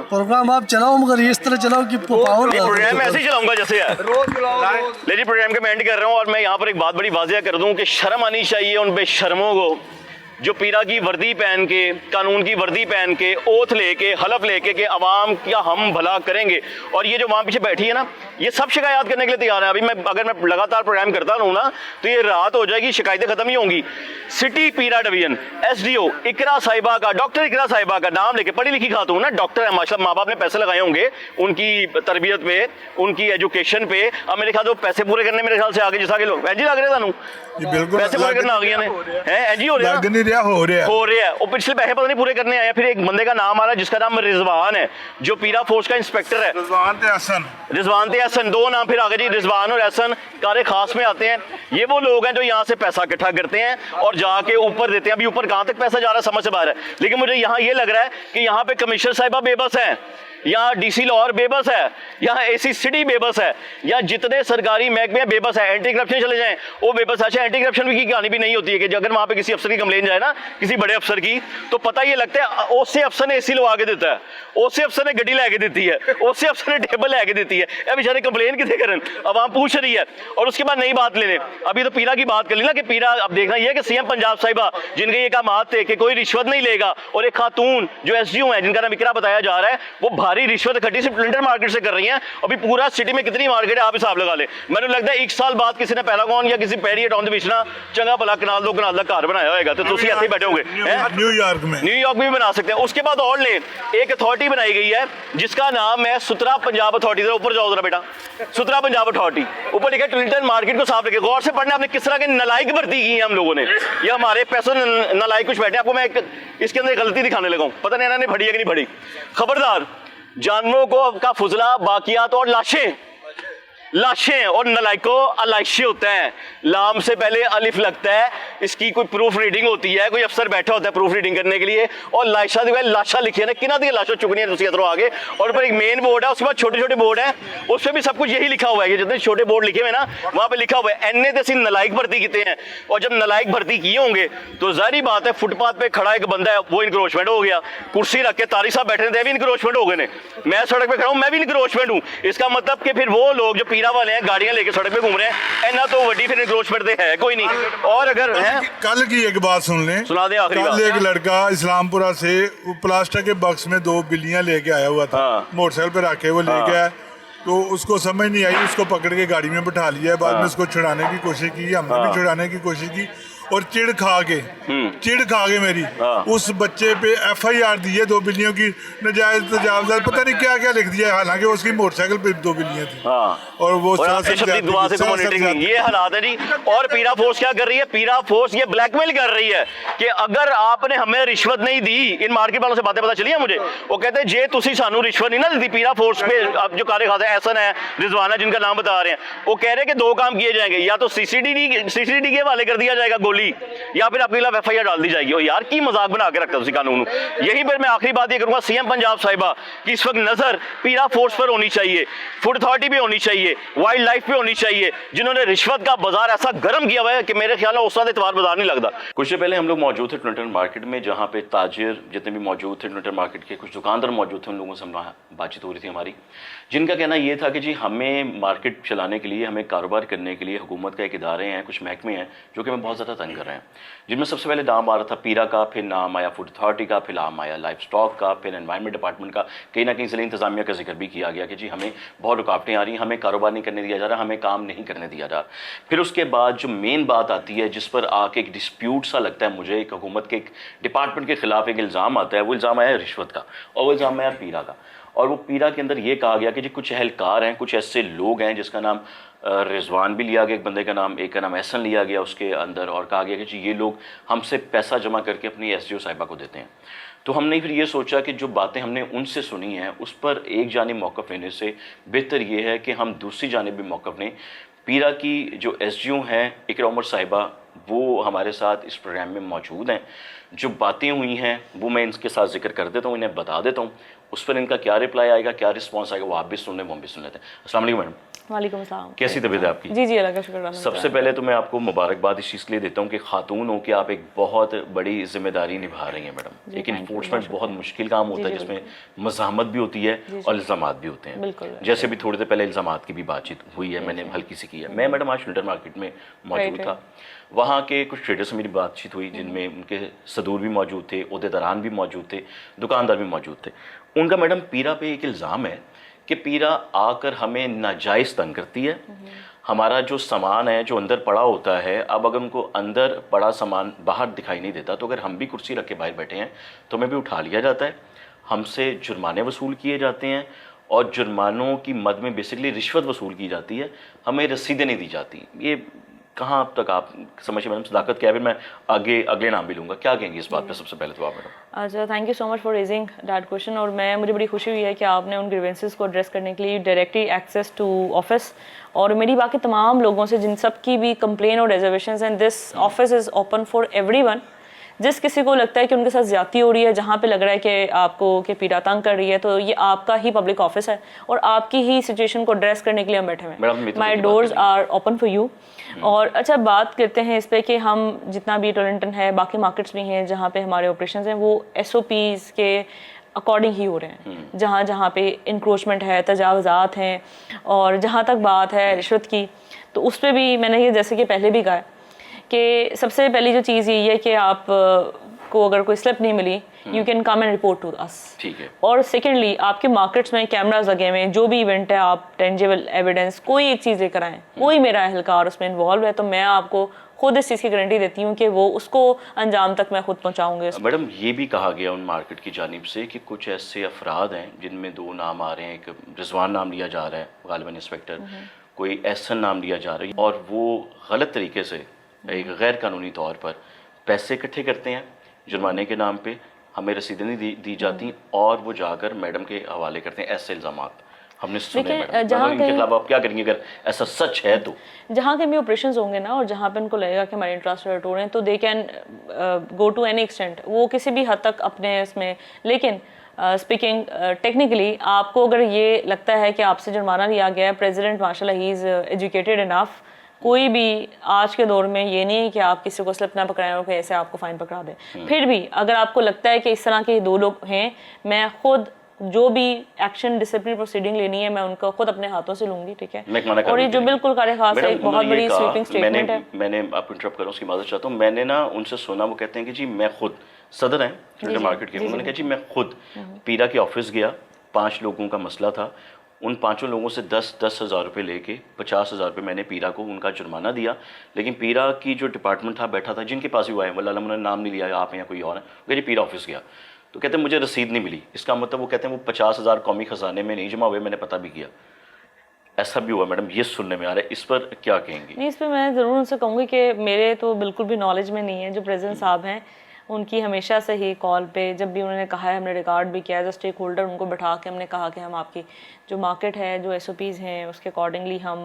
प्रोग्राम आप चलाओ, मगर इस तरह चलाओ कि पावर प्रोग्राम ऐसे ही चलाऊंगा जैसे है। लेकिन प्रोग्राम के मैं एंड कर रहा हूँ, और मैं यहाँ पर एक बात बड़ी वाज़ेह कर दूँ कि शर्म आनी चाहिए उन बेशर्मों को जो पीरा की वर्दी पहन के, कानून की वर्दी पहन के, ओथ लेके, हलफ लेके कि अवाम का हम भला करेंगे, और ये जो वहाँ पीछे बैठी है ना, ये सब शिकायत करने के लिए तैयार है। अभी अगर मैं लगातार प्रोग्राम करता रहूँ ना तो ये रात हो जाएगी, शिकायतें खत्म ही होंगी। सिटी पीरा डिवीजन SDO इकरा साहिबा का, डॉक्टर इकरा साहिबा का नाम लेके, पढ़ी लिखी खातून ना, डॉक्टर है माशाल्लाह, माँ बाप ने पैसे लगाए होंगे उनकी तरबियत पे, उनकी एजुकेशन पे। अब मेरे ख्याल से पैसे पूरे करने मेरे ख्याल से आगे जिस आगे लोग एनजी लग रहे हैं, पैसे पूरे करना आ गए हैं, एनजी हो रहा है, और पिछले पैसे पता नहीं पूरे करने आए। फिर एक बंदे का नाम आ रहा है जिसका नाम रिजवान है, जो पीरा फोर्स का इंस्पेक्टर है, रिजवान ते हसन, 2 नाम फिर आगे जी, रिजवान और हसन कारे खास में आते हैं। ये वो लोग हैं जो यहाँ से पैसा इकट्ठा करते हैं और जाके ऊपर देते हैं। अभी ऊपर कहाँ तक पैसा जा रहा है समझ से बाहर है, लेकिन मुझे यहाँ ये लग रहा है कि यहाँ पे कमिश्नर साहिबा बेबस है, यहाँ DC लाहौर बेबस है, यहाँ AC सिटी बेबस है, यहाँ जितने सरकारी महकमे बेबस है। एंटी करप्शन चले जाएं वो बेबस। अच्छा, एंटी करप्शन की कहानी भी नहीं होती है कि अगर वहाँ पे किसी अफसर की कंप्लेन जाए ना, किसी बड़े अफसर की, तो पता ये लगता है उससे अफसर ने AC लगा के देता है, उससे अफसर ने गड्डी लेके देती है, उससे अफसर ने टेबल लेके देती है। अब बेचारे कंप्लेन कितने करन, अवाम पूछ रही है। और उसके बाद नई बात ले लें, अभी तो पीरा की बात कर ली ना कि पीरा, अब देखना यह कि CM पंजाब साहिबा जिनके ये काम थे कि कोई रिश्वत नहीं लेगा, और एक खातून जो SDO है जिनका नाम इकरा बताया जा रहा है, वो भारी रिश्वत इकट्ठी क्लिंटन मार्केट से कर रही हैं। अभी पूरा सिटी में कितनी मार्केट है आप हिसाब लगा ले। मैंने लगता है 1 साल बाद किसी ने पैरागॉन या किसी पेरी टाउन के बीच ना चंगा भला कनाल दो कनाल का घर बनाया होगा, तो तुम ऐसे ही बैठे होंगे। न्यूयॉर्क में भी बना सकते हैं। उसके बाद और ले, एक अथॉरिटी बनाई गई है जिसका नाम है सुतरा पंजाब अथॉरिटी। ऊपर जाओ जरा बेटा, सुतरा पंजाब अथॉरिटी, ऊपर लिखा क्लिंटन मार्केट को साफ रखे। गौर से पढ़ना आपने किस तरह के नलायक भर्ती की है हम लोगों ने, ये हमारे पैसों नलायक कुछ बैठे। आपको मैं इसके अंदर गलती दिखाने लगा हूँ, पता नहीं इन्होंने भड़ी है कि नहीं भड़ी। खबरदार, जानवरों को का फुजला, बाकियात और लाशें और नलायकों अलाइशे होता है। लाम से पहले अलिफ लगता है, इसकी कोई प्रूफ रीडिंग होती है, कोई अफसर बैठा होता है प्रूफ रीडिंग करने के लिए, और लाशा दी लाशा लिखी है ना, किना दी लाशा चुकनी है दूसरी तरफ आगे, और ऊपर एक मेन बोर्ड है, उसके बाद छोटे छोटे बोर्ड है, उस पर भी सब कुछ यही लिखा हुआ है। ये जितने छोटे बोर्ड लिखे हुए ना वहाँ पे लिखा हुआ है एनए तहसील नलायक भर्ती किते हैं। और जब नलायक भर्ती किए होंगे तो जाहिर बात है फुटपाथ पे खड़ा एक बंदा है वो इनक्रोचमेंट हो गया, कुर्सी रख के तारी साहब बैठे थे भी इनक्रोचमेंट हो गए, मैं सड़क पे खड़ा हूँ मैं भी इनक्रोचमेंट हूँ। इसका मतलब कि फिर वो लोग जो पीरा वाले हैं गाड़ियां लेके सड़क पे घूम रहे हैं, ना तो वड्डी फिर इनक्रोचमेंट है कोई नहीं। और अगर है कल की एक बात सुन लें, सुना दे आखिरी बात। कल एक लड़का इस्लामपुरा से प्लास्टिक के बक्स में 2 बिल्लियां लेके आया हुआ था, मोटरसाइकिल पे रखे वो लेके आया, तो उसको समझ नहीं आई, उसको पकड़ के गाड़ी में बिठा लिया। बाद में उसको छुड़ाने की कोशिश की, हमने भी छुड़ाने की कोशिश की, और चिड़ खा के मेरी उस बच्चे पे FIR दी है 2 बिल्लियों की नजायज तजावजात, पता नहीं क्या क्या लिख दिया, हालांकि उसकी मोटरसाइकिल पे 2 बिल्लियां थी। और वो ये हालात है जी। और पीरा फोर्स क्या कर रही है, पीरा फोर्स ये ब्लैकमेल कर रही है कि अगर आपने हमें रिश्वत नहीं दी, इन मार्केट वालों से बातें पता चली है मुझे, वो कहते हैं जे तुसी सानू रिश्वत नहीं ना दी पीरा फोर्स पे, अब जो कार्य खाते ऐसा है रिजवाना जिनका नाम बता रहे हैं, वो कह रहे हैं कि 2 काम किए जाएंगे, या तो CCTV के हवाले कर दिया जाएगा गोली गोली या फिर आपके खिलाफ FIR डाल दी जाएगी। और यार की मजाक बना के रखता है उसी कानून। यही पर मैं आखिरी बात ये करूंगा CM पंजाब साहिबा कि इस वक्त नजर पीरा फोर्स पर होनी चाहिए, फूड अथॉरिटी भी होनी चाहिए, वाइल्ड लाइफ भी होनी चाहिए, जिन्होंने रिश्वत का बाजार ऐसा गर्म किया हुआ है कि मेरे ख्याल में उस वक्त इतवार बाजार नहीं लगता। कुछ देर पहले हम लोग मौजूद थे ट्विंटन मार्केट में, जहाँ पे ताजिर जितने भी मौजूद थे, ट्विंटन मार्केट के कुछ दुकानदार मौजूद थे, उन लोगों से हम बातचीत हो रही थी हमारी, जिनका कहना ये था कि जी हमें मार्केट चलाने के लिए, हमें कारोबार करने के लिए हुकूमत का एक इदारे हैं, कुछ महकमे हैं जो कि हमें बहुत ज़्यादा तंग कर रहे हैं, जिनमें सबसे पहले नाम आ रहा था पीरा का, फिर नाम आया फूड अथॉरिटी का, फिर नाम आया लाइफ स्टॉक का, फिर एनवायरनमेंट डिपार्टमेंट का, कहीं ना कहीं ज़िला इंतजामिया का जिक्र भी किया गया कि जी हमें बहुत रुकावटें आ रही हैं, हमें कारोबार नहीं करने दिया जा रहा, हमें काम नहीं करने दिया जा रहा। फिर उसके बाद जो मेन बात आती है जिस पर आके एक डिस्प्यूट सा लगता है मुझे, एक हुकूमत के एक डिपार्टमेंट के खिलाफ एक इल्ज़ाम आता है, वो इल्ज़ाम आया रिश्वत का और वो इल्ज़ाम आया पीरा का। और वो पीरा के अंदर ये कहा गया कि जी कुछ अहलकार हैं, कुछ ऐसे लोग हैं जिसका नाम रिजवान भी लिया गया, एक बंदे का नाम, एक का नाम एहसन लिया गया उसके अंदर, और कहा गया कि जी ये लोग हमसे पैसा जमा करके अपनी SGO साहिबा को देते हैं। तो हमने फिर ये सोचा कि जो बातें हमने उनसे सुनी हैं उस पर एक जानिब मौक़िफ़ लेने से बेहतर ये है कि हम दूसरी जानिब भी मौक़िफ़ लें। पीरा की जो SGO हैं इकरा उमर साहिबा, वो हमारे साथ इस प्रोग्राम में मौजूद हैं। जो बातें हुई हैं वो मैं इनके साथ जिक्र कर देता हूँ, इन्हें बता देता हूँ, उस पर इनका क्या रिप्लाई आएगा, क्या रिस्पॉन्स आएगा, वो आप भी सुन लें, वो हम भी सुन लेते हैं। अस्सलाम वालेकुम मैडम। वालेकुम सलाम। कैसी तबीयत है आपकी? जी जी अल्लाह का शुक्र। सबसे पहले तो मैं आपको मुबारकबाद इस चीज़ के लिए देता हूँ कि खातून हो कि आप एक बहुत बड़ी जिम्मेदारी निभा रही हैं मैडम। एक इन्फोर्समेंट बहुत मुश्किल काम होता है जिसमें मज़ाहमत भी होती है और इल्ज़ामात भी होते हैं। जैसे भी थोड़ी देर पहले इल्ज़ामात की भी बातचीत हुई है, मैंने हल्की सी की है। मैं मैडम आज ट्विंटन मार्केट में मौजूद था, वहाँ के कुछ ट्रेडर्स से मेरी बातचीत हुई जिनमें उनके सदूर भी मौजूद थे, ओहदेदारान भी मौजूद थे, दुकानदार भी मौजूद थे। उनका मैडम पीरा पे एक इल्ज़ाम है कि पीरा आकर हमें नाजायज़ तंग करती है। हमारा जो सामान है जो अंदर पड़ा होता है, अब अगर उनको अंदर पड़ा सामान बाहर दिखाई नहीं देता तो अगर हम भी कुर्सी रख के बाहर बैठे हैं तो हमें भी उठा लिया जाता है, हमसे जुर्माने वसूल किए जाते हैं और जुर्मानों की मद में बेसिकली रिश्वत वसूल की जाती है, हमें रसीदें नहीं दी जाती। ये कहाँ तक आप समझिए मैडम, सदाकत क्या है? फिर मैं आगे अगले नाम भी लूँगा, क्या कहेंगे इस बात पे सबसे पहले तो आप मैडम? अच्छा, thank you so much for raising that question. और मुझे बड़ी खुशी हुई है कि आपने उन ग्रीवेंसेस को एड्रेस करने के लिए डायरेक्टली एक्सेस टू ऑफिस, और मेरी बाकी तमाम लोगों से जिन सब की भी कंप्लेन और रिजर्वेशंस हैं, this office is open for everyone. जिस किसी को लगता है कि उनके साथ ज़्यादती हो रही है, जहाँ पे लग रहा है कि आपको कि पीरा तंग कर रही है, तो ये आपका ही पब्लिक ऑफिस है और आपकी ही सिचुएशन को एड्रेस करने के लिए हम बैठे हुए हैं। My doors are open for you. और अच्छा, बात करते हैं इस पर कि हम जितना भी टोरंटन है, बाकी मार्केट्स भी हैं जहाँ पे हमारे ऑपरेशंस हैं, वो SOPs के अकॉर्डिंग ही हो रहे हैं। जहाँ जहाँ पे इंक्रोचमेंट है, तजावज़ात हैं, और जहाँ तक बात है रिश्वत की, तो उस पर भी मैंने ये जैसे कि पहले भी कहा कि सबसे पहली जो चीज़ यही है कि आप को अगर कोई स्लिप नहीं मिली, you can come and report to us. ठीक है। और सेकेंडली आपके मार्केट्स में कैमराज लगे हुए हैं, जो भी इवेंट है आप टेंजिबल एविडेंस कोई एक चीज़ लेकर आएँ, कोई मेरा अहलकार उसमें इन्वॉल्व है, तो मैं आपको खुद इस चीज़ की गारंटी देती हूँ कि वो उसको अंजाम तक मैं खुद पहुँचाऊँगी। मैडम ये भी कहा गया उन मार्केट की जानिब से कि कुछ ऐसे अफराद हैं जिनमें 2 नाम आ रहे हैं, एक रिजवान नाम लिया जा रहा है गालिबन इंस्पेक्टर, कोई एहसन नाम लिया जा रहा है, और वो गलत तरीके से एक गैर कानूनी तौर पर पैसे इकट्ठे करते हैं जुर्माने के नाम पे, हमें रसीदें नहीं दी जाती और वो जाकर मैडम के हवाले करते हैं। ऐसे इल्ज़ामात हमने सुने मैडम, जहाँ इनके खिलाफ आप क्या करेंगे अगर ऐसा सच है तो? जहाँ के भी ऑपरेशंस होंगे ना, और जहाँ पे उनको लगेगा कि हमारे इंटरेस्ट हर्ट हो रहे हैं, तो they can go to any extent, वो किसी भी हद तक अपने इसमें। लेकिन स्पीकिंग टेक्निकली आपको अगर ये लगता है कि आपसे जुर्माना लिया गया है, प्रेसिडेंट माशाल्लाह ही इज़ एजुकेटेड इनफ, कोई भी आज के दौर में ये नहीं है कि आप किसी को स्लिप ना पकड़ाएं और कैसे आपको फाइन पकड़ा दें। फिर भी अगर आपको लगता है कि इस तरह के 2 लोग हैं, मैं खुद जो भी एक्शन डिसिप्लिन प्रोसीडिंग लेनी है मैं उनको खुद अपने हाथों से लूंगी, ठीक है? और ये जो बिल्कुल कार्य खास है, एक बहुत बड़ी स्वीपिंग स्टेटमेंट है। मैंने आपको इंटरप्ट कर रहा हूँ, उसकी माजरत चाहता हूँ। मैंने ना उनसे सुना, वो कहते हैं कि जी मैं खुद सदर हैं ट्विंटन मार्केट के, उन्होंने कहा जी मैं खुद पीरा के ऑफिस गया, 5 लोगों का मसला था, उन 5 लोगों से 10-10 हज़ार रुपये लेके 50 हज़ार रुपये मैंने पीरा को उनका जुर्माना दिया। लेकिन पीरा की जो डिपार्टमेंट था बैठा था, जिनके पास भी वो आए, वल्लाह उन्होंने नाम नहीं लिया आप या कोई और है, वो जी पीरा ऑफिस गया, तो कहते हैं मुझे रसीद नहीं मिली। इसका मतलब वो कहते हैं वो 50 हज़ार कौमी ख़जाने में नहीं जमा हुए, मैंने पता भी किया। ऐसा भी हुआ मैडम, ये सुनने में आ रहा है, इस पर क्या कहेंगी? नहीं, इस पर मैं ज़रूर उनसे कहूँगी कि मेरे तो बिल्कुल भी नॉलेज में नहीं है। जो प्रेसिडेंट साहब हैं उनकी हमेशा से ही कॉल पे जब भी उन्होंने कहा है, हमने रिकॉर्ड भी किया, एज अ स्टेक होल्डर उनको बैठा के हमने कहा कि हम आपकी जो मार्केट है, जो SOPs हैं, उसके अकॉर्डिंगली हम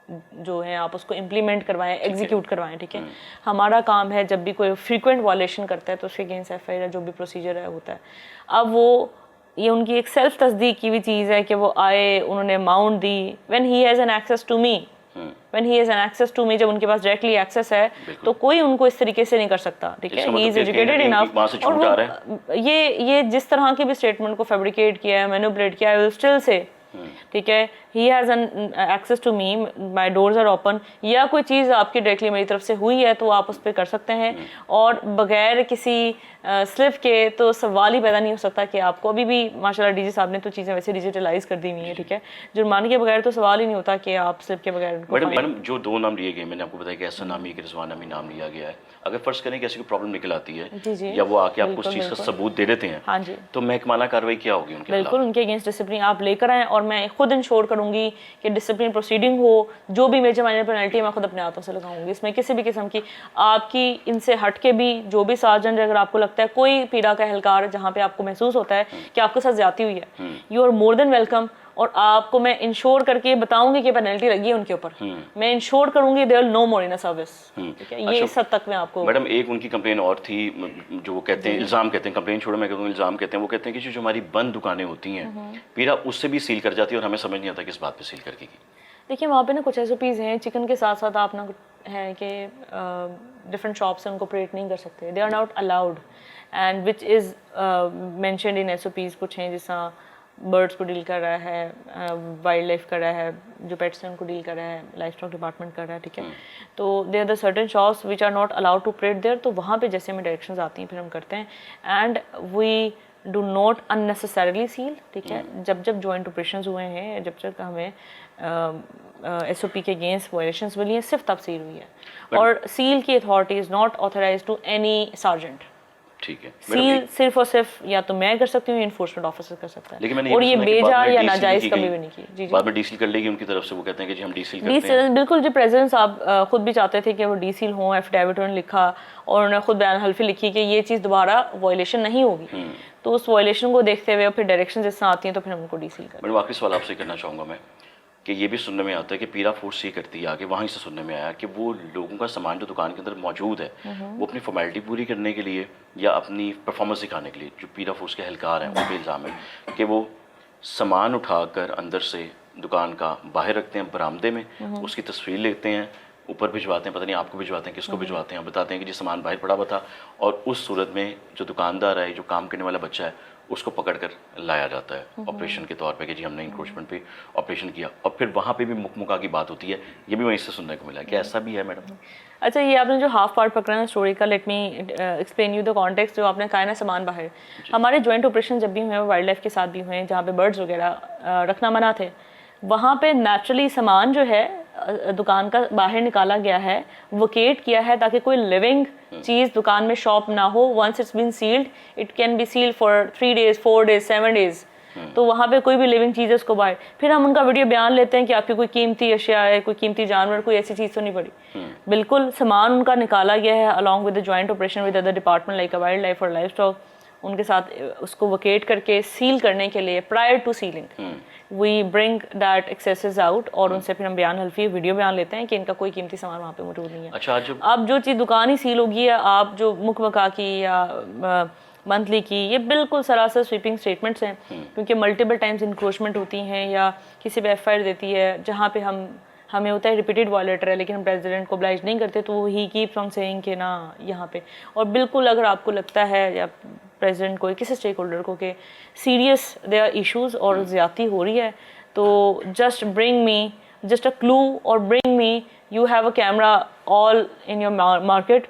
जो है आप उसको इम्प्लीमेंट करवाएं, एग्जीक्यूट करवाएं, ठीक है। हमारा काम है जब भी कोई फ्रीक्वेंट वायलेशन करता है तो उसके अगेंस्ट एफआईआर या जो भी प्रोसीजर है होता है। अब वो ये उनकी एक सेल्फ तस्दीक की भी चीज़ है कि वो आए, उन्होंने अमाउंट दी, when he has an access to me, when he has an access to me, जब उनके पास डायरेक्टली एक्सेस है तो कोई उनको इस तरीके से नहीं कर सकता, ठीक है। ही इज़ एजुकेटेड इनफ, और वो ये जिस तरह की भी स्टेटमेंट को फैब्रिकेट किया है, मैनिपुलेट किया है, विल स्टिल से, ठीक है, he has an access to me, my doors are open, या कोई चीज़ आपकी डायरेक्टली मेरी तरफ से हुई है तो आप उस पर कर सकते हैं, और बगैर किसी स्लिप के तो सवाल ही पैदा नहीं हो सकता कि आपको, अभी भी माशाल्लाह डीजी साहब ने तो चीज़ें वैसे डिजिटलाइज कर दी हुई हैं, ठीक है, जुर्माने के बगैर तो सवाल ही नहीं होता कि आप स्लिप के बगैर। मैडम जो 2 नाम लिए गए, मैंने आपको बताया कि ऐसा नाम, एक रिजवान नामी नाम लिया गया है, अगर फर्ज करें कि ऐसी कोई प्रॉब्लम निकल आती है या वो आके आपको उस चीज़ का सबूत दे देते हैं, हाँ जी, तो महकमाना कार्रवाई क्या होगी उनके? बिल्कुल, उनके अगेंस्ट डिसिप्लिन आप लेकर आएँ, और मैं खुद इंश्योर करूँगी कि डिसिप्लिन प्रोसीडिंग हो, जो भी मेजर माइनर पेनल्टी मैं खुद अपने हाथों से लगाऊंगी, इसमें किसी भी किस्म की आपकी इनसे हट के भी जो भी सार्जन, अगर आपको लगता है कोई पीड़ा का एहलकार जहाँ पे आपको महसूस होता है कि आपके साथ ज्यादती हुई है, you are more than welcome, और आपको मैं इंश्योर करके बताऊंगी कि पेनल्टी लगी है उनके ऊपर, मैं इंश्योर करूंगी they will no more in a service, ठीक है। ये इस हद तक मैं आपको। मैडम एक उनकी कंप्लेन और थी, जो वो कहते हैं, इल्ज़ाम कहते हैं, कंप्लेन छोड़ो मैं कहूँ इल्ज़ाम कहते हैं, वो कहते हैं कि जो हमारी बंद दुकानें होती हैं पीरा उससे भी सील कर जाती है, और हमें समझ नहीं आता किस बात पे सील करके की। देखिए वहाँ पे ना कुछ SOPs हैं, चिकन के साथ साथ आप ना है कि डिफरेंट शॉप से उनको ऑपरेट नहीं कर सकते, they are not allowed, and which is mentioned in SOPs। कुछ हैं जिस तरह बर्ड्स को डील कर रहा है, वाइल्ड लाइफ कर रहा है, जो पेट्स हैं उनको डील कर रहा है, लाइफ स्टॉक डिपार्टमेंट कर रहा है, ठीक है। तो there are the certain shops which are not allowed to operate there, तो वहाँ पे जैसे हमें डायरेक्शंस आती हैं फिर हम करते हैं, and we do not unnecessarily seal, ठीक है। जब जॉइंट ऑपरेशंस हुए हैं, जब हमें SOP के अगेंस्ट वायलेशंस मिली हैं, सिर्फ तब सील हुई है, और सील की authority is not authorise to any sergeant, ठीक है। सील सिर्फ और सिर्फ या तो मैं कर सकती हूँ, इन्फोर्समेंट ऑफिसर कर सकता है, और ये बेजार या नाजायज कभी भी नहीं की। जी, बाद में डीसील कर लेगी उनकी तरफ से, वो कहते हैं कि जी हम डीसील करते हैं। बिल्कुल जी, प्रेसिडेंट साहब खुद भी चाहते थे कि वो डीसील हों, एफिडेविट उन्होंने लिखा, और उन्होंने खुद बयान हल्फी लिखी कि ये चीज़ दोबारा वायलेशन नहीं होगी, तो उस वायलेशन को देखते हुए फिर डायरेक्शन जिस तरह आती हैं तो फिर हम उनको डीसील करें। मैडम आखिरी सवाल आपसे करना चाहूँगा मैं कि ये भी सुनने में आता है कि पीरा फोर्स ये करती है आगे, वहीं से सुनने में आया कि वो लोगों का सामान जो दुकान के अंदर मौजूद है वो अपनी फॉर्मेलिटी पूरी करने के लिए या अपनी परफॉर्मेंस दिखाने के लिए, जो पीरा फोर्स के एहलकार हैं उन पर इल्ज़ाम है कि वो सामान उठाकर अंदर से दुकान का बाहर रखते हैं बरामदे में, उसकी तस्वीर लेते हैं, ऊपर भिजवाते हैं, पता नहीं आपको भिजवाते हैं किसको भिजवाते हैं, बताते हैं कि जी सामान बाहर पड़ा हुआ था, और उस सूरत में जो दुकानदार है, जो काम करने वाला बच्चा है, उसको पकड़कर लाया जाता है ऑपरेशन के तौर पे कि जी हमने इंक्रोचमेंट पे ऑपरेशन किया, और फिर वहाँ पे भी मुकमुका की बात होती है। ये भी वहीं से सुनने को मिला, क्या ऐसा भी है मैडम? अच्छा, ये आपने जो हाफ पार्ट पकड़ा ना स्टोरी का, let me explain you the context. जो आपने कहा है ना सामान बाहर, हमारे जॉइंट ऑपरेशन जब भी हुए हैं वाइल्ड लाइफ के साथ भी हुए हैं, जहाँ पे बर्ड्स वगैरह रखना मना थे, वहाँ पे नेचुरली सामान जो है दुकान का बाहर निकाला गया है, वोकेट किया है, ताकि कोई लिविंग चीज़ दुकान में शॉप ना हो। Once it's been sealed, it can be sealed for 3 days 4 days 7 days, तो वहाँ पे कोई भी लिविंग चीज़ है उसको बाहर। फिर हम उनका वीडियो बयान लेते हैं कि आपकी कोई कीमती अशिया है, कोई कीमती जानवर, कोई ऐसी चीज़ तो नहीं पड़ी। बिल्कुल सामान उनका निकाला गया है along with the joint operation with other department like wildlife और लाइफ स्टॉक, उनके साथ उसको वोकेट करके सील करने के लिए prior to sealing we bring that excesses out, और उनसे फिर हम बयान हल्फी वीडियो बयान लेते हैं कि इनका कोई कीमती सामान वहाँ पे मौजूद नहीं है। अच्छा, अब जो चीज़ दुकान ही सील होगी, या आप जो मुकमका की या मंथली की, ये बिल्कुल सरासर स्वीपिंग स्टेटमेंट्स हैं, क्योंकि मल्टीपल टाइम्स इंक्रोचमेंट होती हैं या किसी पे FIR देती है जहाँ पे हमें होता है रिपीटेड वायलेटर है, लेकिन हम प्रेसिडेंट को ऑब्लाइज नहीं करते, तो ही कीप्स ऑन सेइंग कि ना यहाँ पे। और बिल्कुल अगर आपको लगता है या प्रेसिडेंट को, किसी स्टेक होल्डर को, कि सीरियस देयर इश्यूज और ज़्यादती हो रही है, तो just bring me just a clue, और bring me, you have a camera all in your market,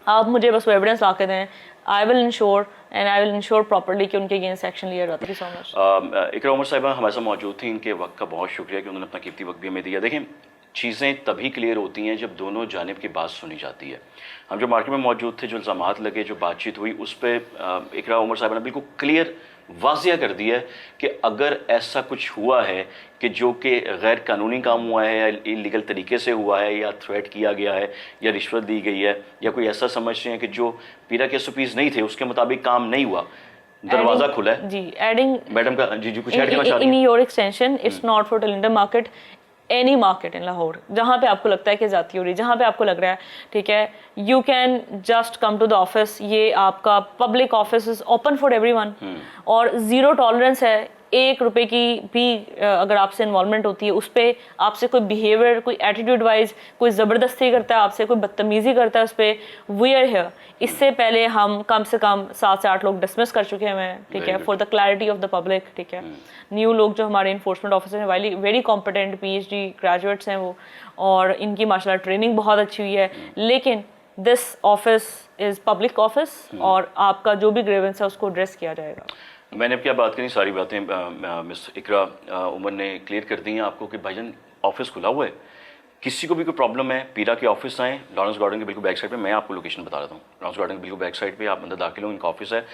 आप मुझे बस वो एविडेंस ला के दें, I will ensure and I will ensure properly कि उनके अगेंस्ट एक्शन लिया जाता है। So much. इकरा उमर साहिबा हमारे साथ मौजूद थी, इनके वक्त का बहुत शुक्रिया कि उन्होंने अपना कीमती वक्त भी हमें दिया। देखें, चीज़ें तभी क्लियर होती हैं जब दोनों जानिब की बात सुनी जाती है। हम जो मार्केट में मौजूद थे, जो इल्ज़ामात लगे, जो बातचीत हुई, उस पर इकरा उमर साहिबा ने बिल्कुल क्लियर वाज़िया कर दिया है कि अगर ऐसा कुछ हुआ है कि जो कि गैर कानूनी काम हुआ है या इलीगल तरीके से हुआ है या थ्रेट किया गया है या रिश्वत दी गई है या कोई ऐसा समझते हैं कि जो पीरा के SOPs नहीं थे उसके मुताबिक काम नहीं हुआ, दरवाज़ा खुला है। जी, एडिंग मैडम का जी कुछ ऐड करना चाह रही हैं? In your extension, it's not for tailender market, any market in Lahore, जहाँ पे आपको लगता है कि ज़्यादती हो रही है, जहाँ पे आपको लग रहा है ठीक है, you can just come to the office. ये आपका public office is open for everyone और ज़ीरो टॉलरेंस है। 1 रुपए की भी अगर आपसे इन्वॉल्वमेंट होती है उस पर आपसे कोई बिहेवियर, कोई एटीट्यूड वाइज कोई ज़बरदस्ती करता है, आपसे कोई बदतमीज़ी करता है, उस पर वी आर हियर। इससे पहले हम कम से कम 7 से 8 लोग डिसमिस कर चुके हैं, ठीक है, for the clarity of the public, ठीक है। न्यू लोग जो हमारे इन्फोर्समेंट ऑफिसर हैं वेरी कॉम्पिटेंट PhD ग्रेजुएट्स हैं वो, और इनकी माशाल्लाह ट्रेनिंग बहुत अच्छी हुई है। लेकिन this office is public office और आपका जो भी ग्रीवेंस है उसको एड्रेस किया जाएगा। मैंने अब क्या बात करी, सारी बातें मिस इकरा उमर ने क्लियर कर दी हैं आपको कि भाईजान ऑफिस खुला हुआ है, किसी को भी कोई प्रॉब्लम है पीरा के ऑफिस आएँ, लॉरेंस गार्डन के बिल्कुल बैक साइड पे। मैं आपको लोकेशन बता रहा हूँ, लॉरेंस गार्डन के बिल्कुल बैक साइड पे आप अंदर दाखिल हो, इनका ऑफिस है।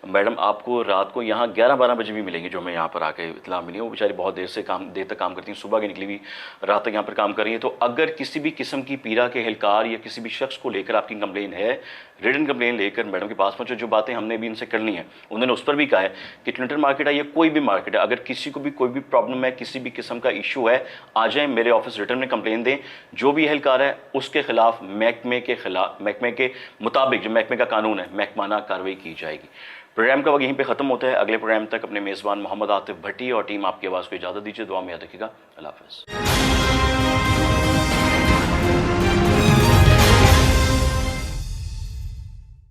मैडम आपको रात को यहाँ 11-12 बजे भी मिलेंगे, जो मैं यहाँ पर आके इतला मिली हूँ। वो बेचारी बहुत देर तक काम करती हैं, सुबह की निकली हुई रात तक यहाँ पर काम कर रही है। तो अगर किसी भी किस्म की पीरा के एहलकार या किसी भी शख्स को लेकर आपकी कंप्लेन है, रिटन कंप्लेन लेकर मैडम के पास पहुँचो। जो बातें हमने भी इनसे करनी है उन्होंने उस पर भी कहा है कि क्लिंटन मार्केट है या कोई भी मार्केट है, अगर किसी को भी कोई भी प्रॉब्लम है, किसी भी किस्म का इशू है, आ जाएं मेरे ऑफिस, रिटर्न में कंप्लेन दें। जो भी एहलकार है उसके खिलाफ महकमे के मुताबिक जो महकमे का कानून है महकमाना कार्रवाई की जाएगी। प्रोग्राम का वक्त यहीं पे ख़त्म होता है। अगले प्रोग्राम तक अपने मेज़बान मोहम्मद आतिफ भट्टी और टीम आपकी आवाज़ को इजाज़त दीजिए। दुआ में याद रखिएगा। अल्लाह हाफ़िज़।